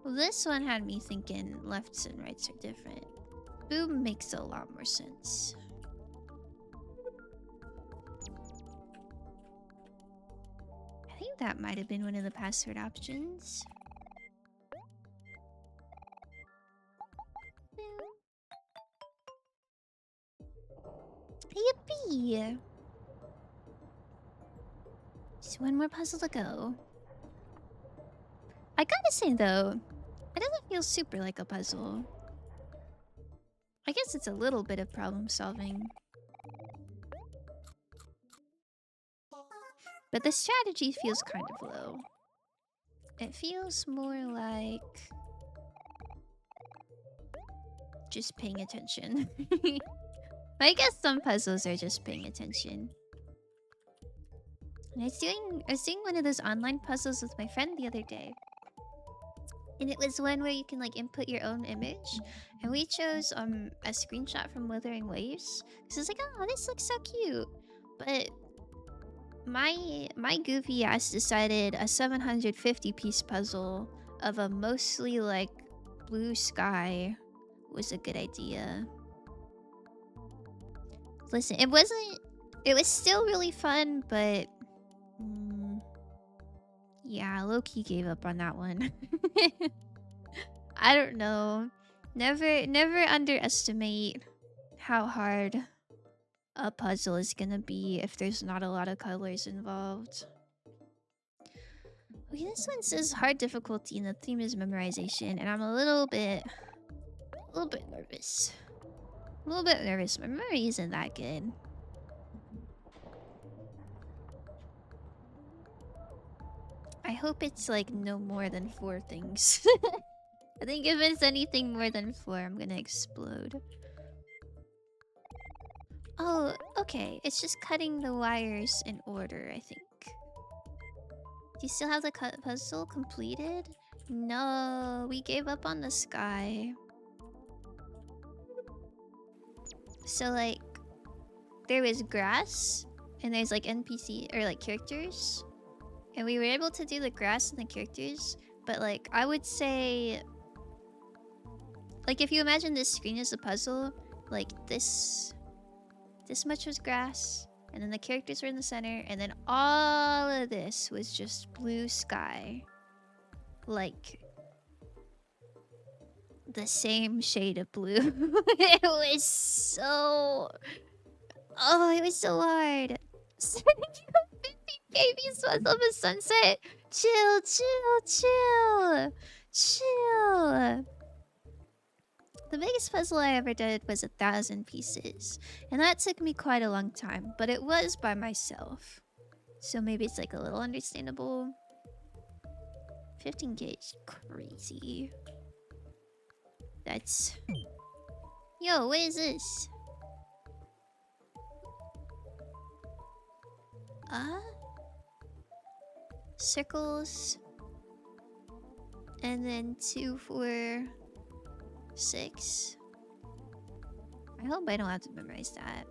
Well, this one had me thinking lefts and rights are different. Boom makes a lot more sense. I think that might have been one of the password options. Yippee! Just one more puzzle to go. I gotta say though, it doesn't feel super like a puzzle. I guess it's a little bit of problem solving. But the strategy feels kind of low. It feels more like just paying attention. I guess some puzzles are just paying attention. And I was doing one of those online puzzles with my friend the other day. And it was one where you can like input your own image. And we chose a screenshot from Wuthering Waves. Because it's like, oh, this looks so cute. But my goofy ass decided a 750 piece puzzle of a mostly like blue sky was a good idea. Listen, it was still really fun, but yeah, low-key gave up on that one. I don't know. Never underestimate how hard a puzzle is gonna be if there's not a lot of colors involved. Okay, this one says hard difficulty and the theme is memorization, and I'm a little bit nervous. A little bit nervous. My memory isn't that good. I hope it's like no more than 4 things. I think if it's anything more than 4, I'm gonna explode. Oh, okay. It's just cutting the wires in order, I think. Do you still have the puzzle completed? No, we gave up on the sky. So, like, there was grass, and there's, like, NPC, or, like, characters. And we were able to do the grass and the characters, but, like, I would say... Like, if you imagine this screen as a puzzle, like, this much was grass, and then the characters were in the center, and then all of this was just blue sky. Like, the same shade of blue. It was so it was so hard. 50 KBs was of a sunset. Chill, chill, chill. Chill. The biggest puzzle I ever did was 1,000 pieces. And that took me quite a long time, but it was by myself. So maybe it's like a little understandable. 15K is crazy. That's... Yo, what is this? Circles. And then 2, 4, 6. I hope I don't have to memorize that.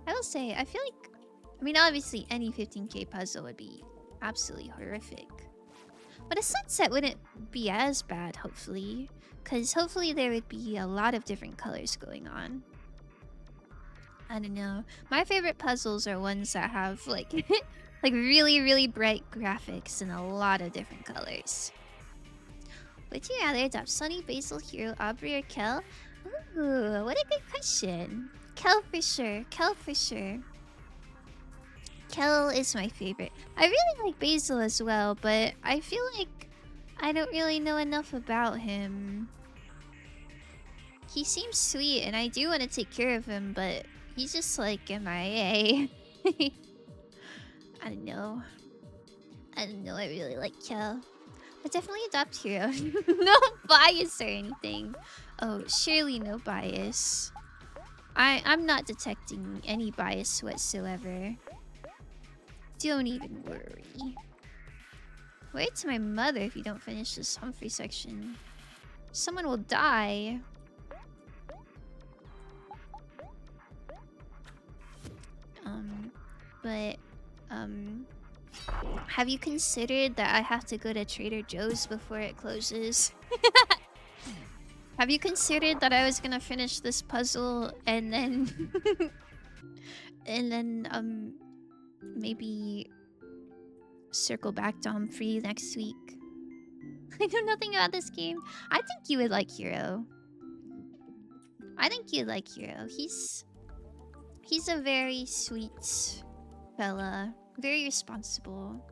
I will say, I feel like... I mean, obviously, any 15K puzzle would be absolutely horrific. But a sunset wouldn't be as bad, hopefully. Because hopefully there would be a lot of different colors going on. I don't know. My favorite puzzles are ones that have, like, like really, really bright graphics and a lot of different colors. Would you rather adopt Sunny, Basil, Hero, Aubrey, or Kel? Ooh, what a good question. Kel for sure. Kel for sure. Kel is my favorite. I really like Basil as well, but I feel like I don't really know enough about him. He seems sweet, and I do want to take care of him, but he's just like MIA. I don't know. I don't know. I really like Kel. I definitely adopt Hero. No bias or anything. Oh, surely no bias. I'm not detecting any bias whatsoever. Don't even worry. Wait to my mother if you don't finish this Humphrey section. Someone will die. But, have you considered that I have to go to Trader Joe's before it closes? Have you considered that I was gonna finish this puzzle and then... and then, maybe circle back to Humphrey next week? I know nothing about this game. I think you would like Hero. I think you'd like Hero. He's a very sweet fella. Very responsible.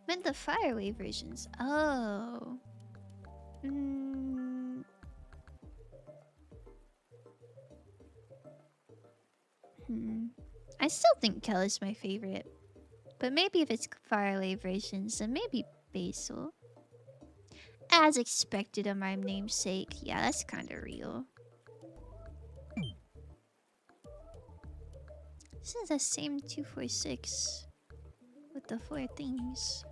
Meant the Fireway versions. Oh. I still think Kel is my favorite. But maybe if it's Fireway versions, then maybe Basil. As expected of my namesake. Yeah, that's kind of real. This is the same 246 with the 4 things.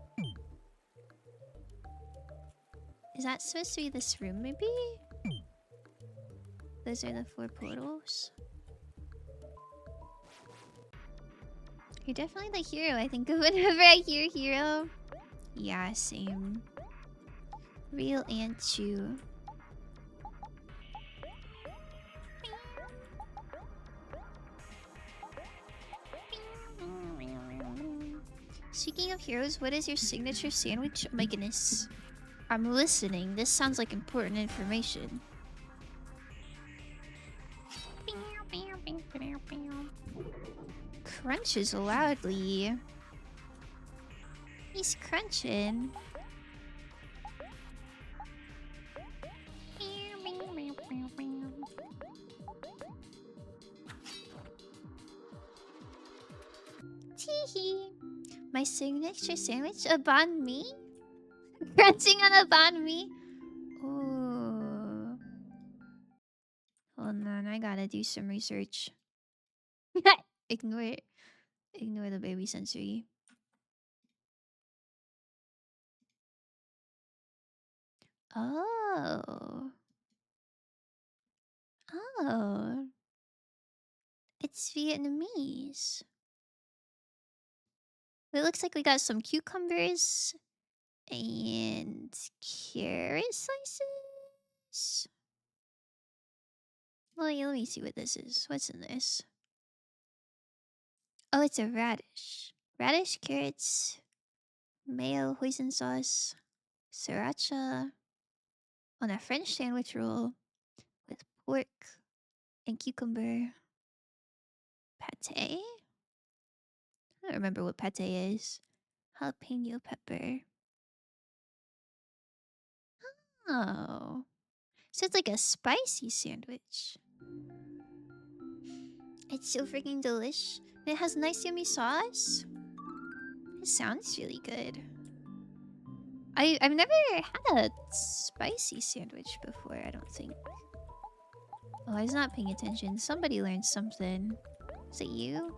Is that supposed to be this room, maybe? Those are the 4 portals. You're definitely the hero, I think, of whenever I hear hero. Yeah, same. Real and true. Speaking of heroes, what is your signature sandwich? Oh my goodness. I'm listening. This sounds like important information. Crunches loudly. He's crunching. Teehee. My signature sandwich? A banh mi? Crunching on a banh mi? Ooh. Hold on, I gotta do some research. Ignore it. Ignore the baby sensory. Oh. Oh. It's Vietnamese. It looks like we got some cucumbers and carrot slices. Well, yeah, let me see what this is. What's in this? Oh, it's a radish. Radish, carrots, mayo, hoisin sauce, sriracha. on a French sandwich roll with pork and cucumber. Pate? I don't remember what pate is. Jalapeno pepper. Oh. So it's like a spicy sandwich. It's so freaking delish. And it has nice yummy sauce. It sounds really good. I've never had a spicy sandwich before, I don't think. Oh, I was not paying attention. Somebody learned something. Is it you?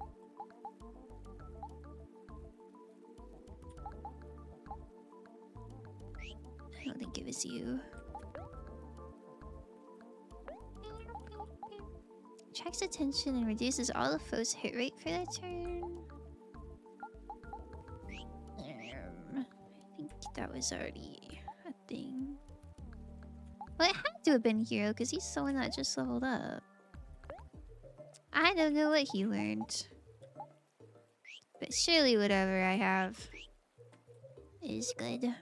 I don't think it was you. Attracts attention and reduces all the foe's hit rate for that turn. I think that was already a thing. Well, it had to have been Hero because he's the one that just leveled up. I don't know what he learned. But surely whatever I have is good.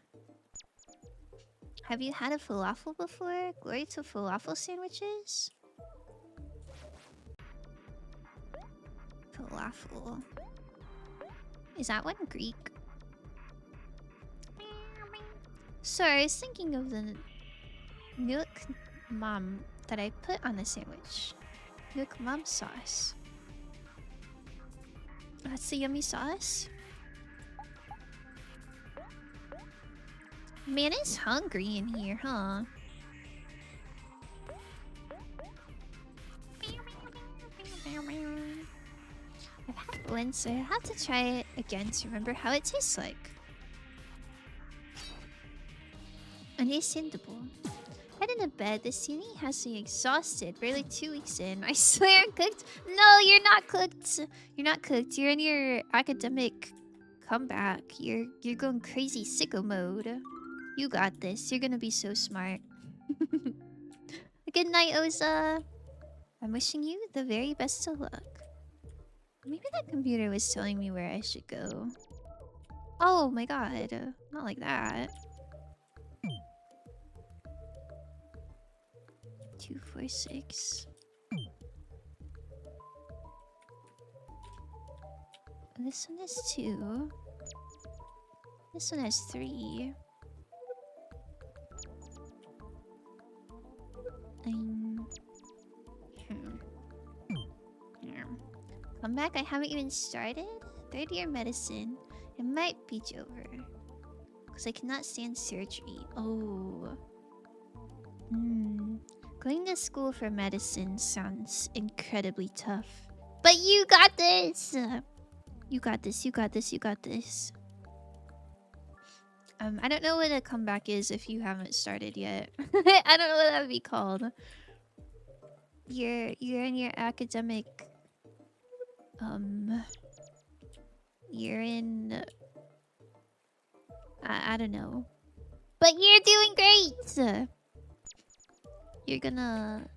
Have you had a falafel before? Glory to falafel sandwiches? Falafel. Is that one Greek? Sorry, I was thinking of the Nook Mom that I put on the sandwich. Nook Mom sauce. That's the yummy sauce? Man, it's hungry in here, huh? I've had it once, so I have to try it again to remember how it tastes like. Understandable. Head into bed. The ceiling has me exhausted. Barely 2 weeks in. I swear I'm cooked. No, you're not cooked. You're not cooked. You're in your academic comeback. You're going crazy sicko mode. You got this. You're gonna be so smart. Good night, Oza. I'm wishing you the very best of luck. Maybe that computer was telling me where I should go. Oh my god. Not like that. 246. This one has 2. This one has 3. Come back, I haven't even started. 3rd year medicine. It might be over. Because I cannot stand surgery. Oh. Going to school for medicine sounds incredibly tough. But you got this! You got this, you got this, you got this. I don't know what a comeback is if you haven't started yet. I don't know what that would be called. You're in your academic... You're in... I don't know. But you're doing great! You're gonna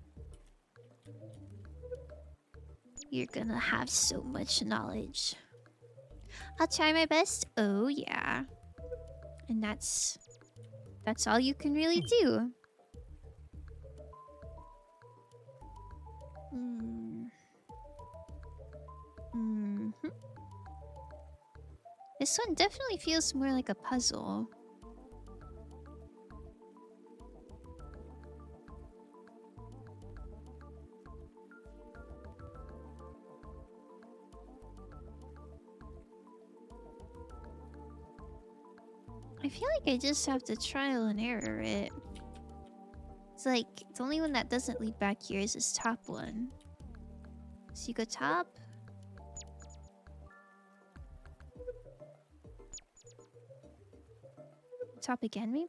have so much knowledge. I'll try my best. Oh yeah. And that's all you can really do. This one definitely feels more like a puzzle. I feel like I just have to trial and error it. It's like, the only one that doesn't lead back here is this top one. So you go top. Top again, maybe?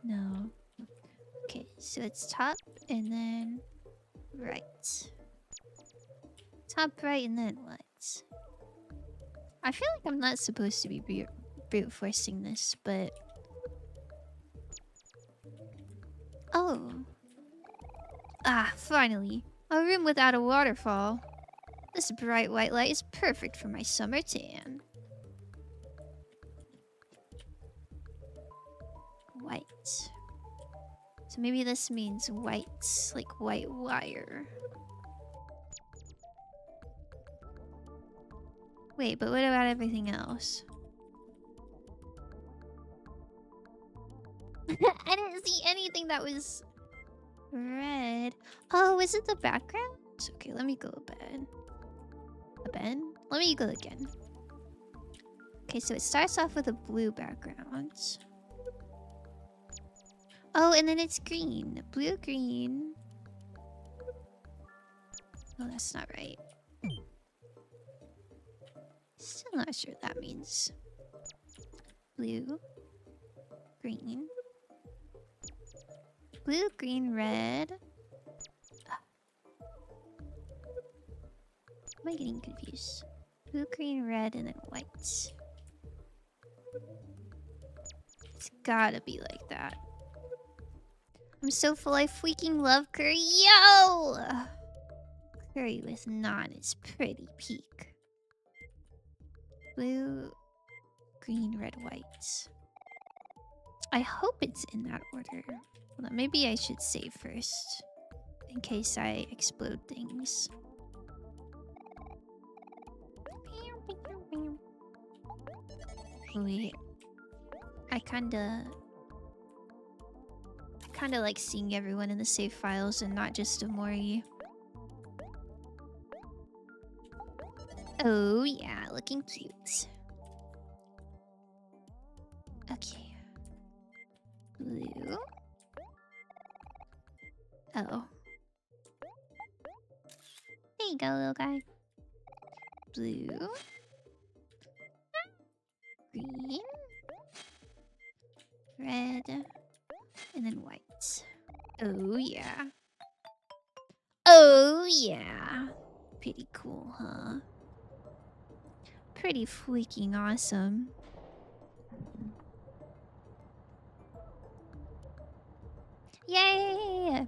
No. Okay, so it's top and then right. Top right and then left. I feel like I'm not supposed to be brute forcing this, but... Oh. Ah, finally. A room without a waterfall. This bright white light is perfect for my summer tan. White. So maybe this means whites, like white wire. Wait, but what about everything else? I didn't see anything that was red. Oh, is it the background? Okay, let me go a bed. A bed? Let me go again. Okay, so it starts off with a blue background. Oh, and then it's green. Blue, green. Oh, that's not right. Still not sure what that means. Blue, green. Blue, green, red. Am I getting confused? Blue, green, red, and then white. It's gotta be like that. I'm so full. I freaking love curry. Yo! Curry with naan is pretty peak. Blue, green, red, white. I hope it's in that order. Hold on, maybe I should save first. In case I explode things. Wait. I kinda like seeing everyone in the save files and not just Amori. Oh yeah, looking cute. Okay. Blue. Oh. There you go, little guy. Blue. Green. Red. And then white. Oh yeah. Oh yeah. Pretty cool, huh? Pretty freaking awesome. Yay!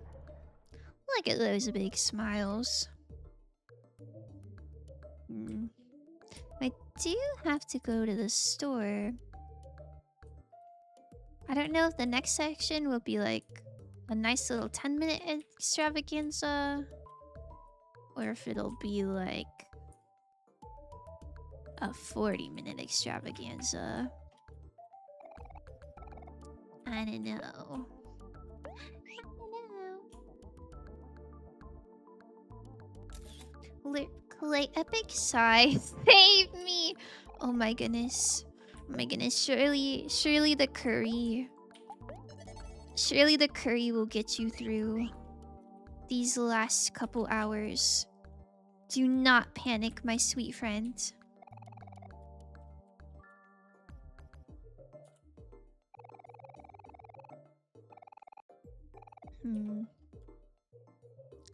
Look at those big smiles. I do have to go to the store. I don't know if the next section will be like a nice little 10-minute extravaganza, or if it'll be like a 40-minute extravaganza. I don't know. Clay Epic Sigh, save me! Oh my goodness. Oh my goodness, surely the curry. Surely the curry will get you through these last couple hours. Do not panic, my sweet friend.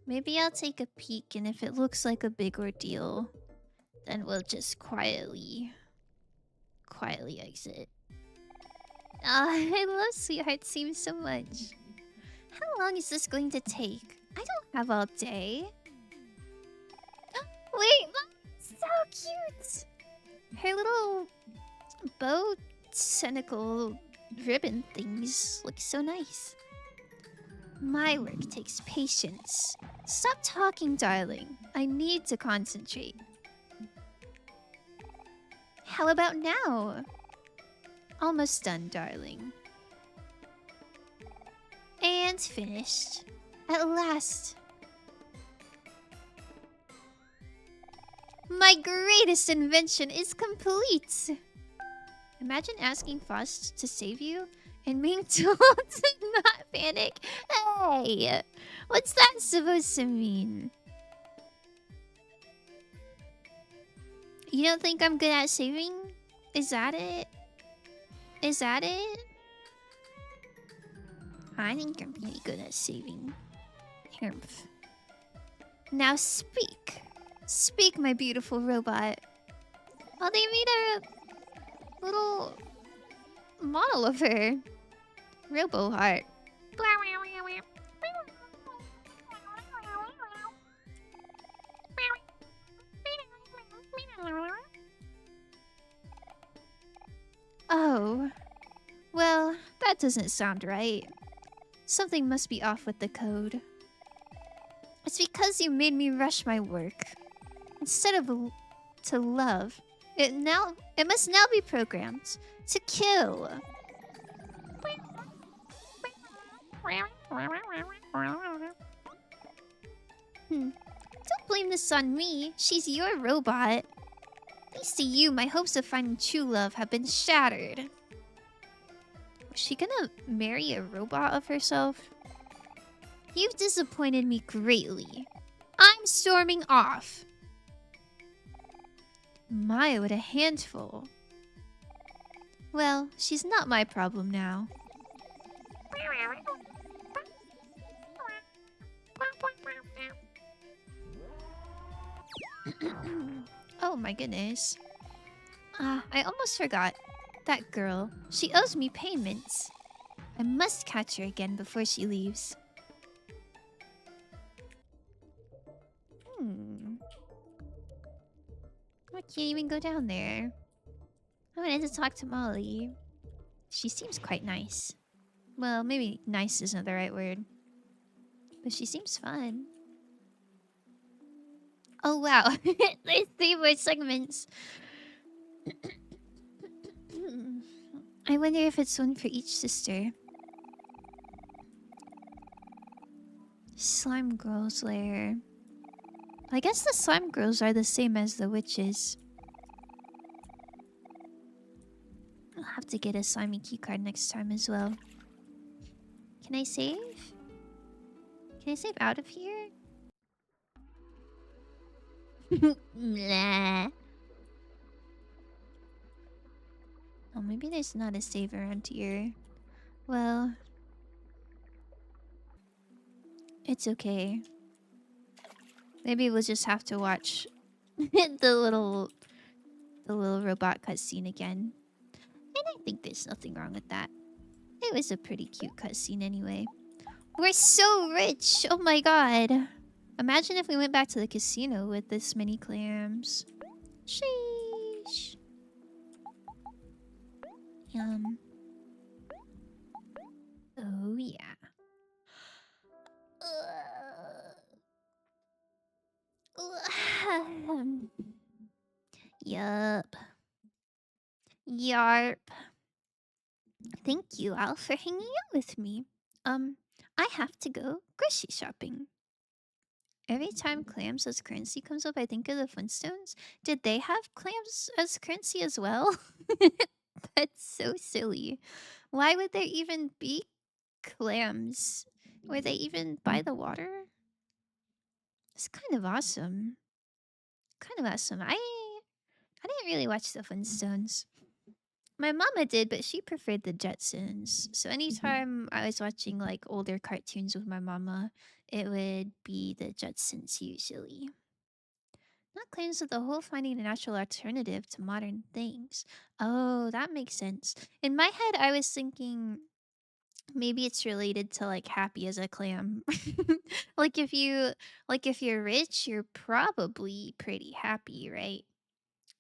Maybe I'll take a peek, and if it looks like a big ordeal, then we'll just quietly exit. I love Sweetheart Seam so much. How long is this going to take? I don't have all day. Wait, that's so cute! Her little bow tentacle ribbon things look so nice. My work takes patience. Stop talking, darling. I need to concentrate. How about now? Almost done, darling. And finished. At last. My greatest invention is complete! Imagine asking Faust to save you and being told to not panic. Hey! What's that supposed to mean? You don't think I'm good at saving? Is that it? Is that it? I think I'm pretty good at saving. Humph. Now speak. Speak, my beautiful robot. Oh, they made a little model of her. Robo heart. Oh. Well, that doesn't sound right. Something must be off with the code. It's because you made me rush my work. Instead of to love, it must now be programmed to kill. Don't blame this on me. She's your robot. Thanks to you, my hopes of finding true love have been shattered. Was she gonna marry a robot of herself? You've disappointed me greatly. I'm storming off. My, what a handful. Well, she's not my problem now. Oh my goodness. I almost forgot. That girl, she owes me payments. I must catch her again before she leaves. I can't even go down there. I wanted to talk to Molly. She seems quite nice. Well, maybe nice isn't the right word. But she seems fun. Oh wow, there's 3 more segments. I wonder if it's one for each sister. Slime girls lair. I guess the slime girls are the same as the witches. I'll have to get a slimy keycard next time as well. Can I save? Can I save out of here? Nah. Oh, maybe there's not a save around here. Well, it's okay. Maybe we'll just have to watch the little robot cutscene again. And I think there's nothing wrong with that. It was a pretty cute cutscene anyway. We're so rich! Oh my god. Imagine if we went back to the casino with this many clams. Sheesh. Yum. Oh yeah. Yup. Yarp. Thank you, Al, for hanging out with me. I have to go grocery shopping. Every time clams as currency comes up, I think of the Flintstones. Did they have clams as currency as well? That's so silly. Why would there even be clams? Were they even by the water? It's kind of awesome. Kind of awesome. I didn't really watch the Flintstones. My mama did, but she preferred the Jetsons. So anytime I was watching like older cartoons with my mama, it would be the Jetsons usually. Not claims of the whole finding a natural alternative to modern things. Oh, that makes sense. In my head, I was thinking maybe it's related to like happy as a clam. like if you're rich, you're probably pretty happy, right?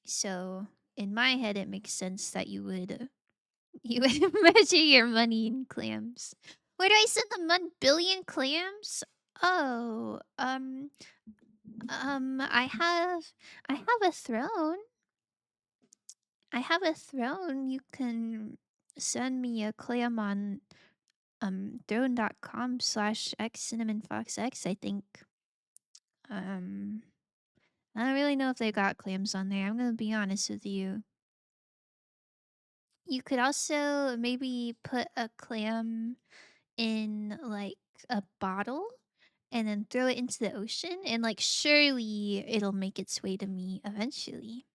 So in my head, it makes sense that you would measure your money in clams. Where do I send the 1 billion clams? Oh, I have a throne. I have a throne. You can send me a clam on throne.com/xcinnamonfoxx, I think. Um I don't really know if they got clams on there. I'm gonna be honest with you. You could also maybe put a clam in like a bottle and then throw it into the ocean and like surely it'll make its way to me eventually.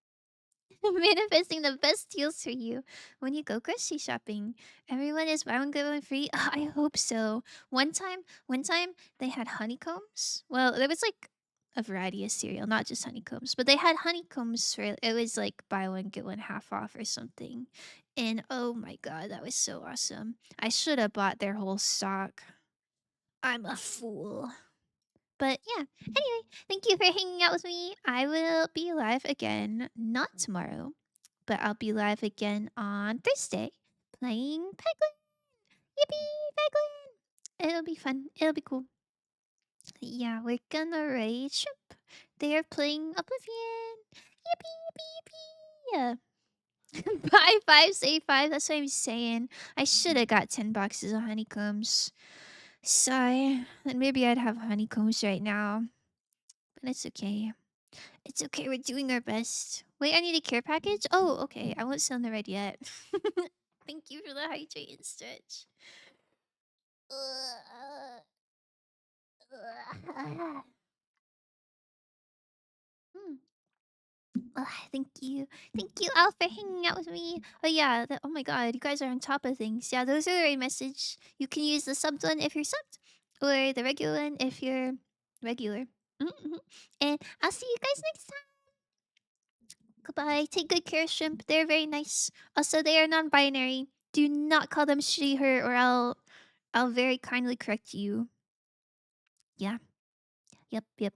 Manifesting the best deals for you when you go grocery shopping. Everyone is buy one get one free. I hope so. One time they had honeycombs. Well, there was like a variety of cereal, not just honeycombs, but they had honeycombs for it was like buy one get one half off or something. And oh my god, that was so awesome. I should have bought their whole stock. I'm a fool. But yeah, anyway, thank you for hanging out with me. I will be live again, not tomorrow, but I'll be live again on Thursday playing Peglin. Yippee, Peglin! It'll be fun. It'll be cool. Yeah, we're gonna raid ship. They are playing Oblivion. Yippee, yippee, yippee. Yeah. Buy five, save five. That's what I'm saying. I should have got 10 boxes of honeycombs. Sigh. Then maybe I'd have honeycombs right now. But it's okay. It's okay. We're doing our best. Wait, I need a care package? Oh, okay. I won't send the red yet. Thank you for the hydrate and stretch. Hmm. Thank you. Thank you all for hanging out with me. Oh yeah, oh my god, you guys are on top of things. Yeah, those are the right message. You can use the subbed one if you're subbed, or the regular one if you're regular. Mm-hmm. And I'll see you guys next time. Goodbye. Take good care, shrimp. They're very nice. Also, they are non-binary. Do not call them she, her, or I'll very kindly correct you. Yeah. Yep. Yep.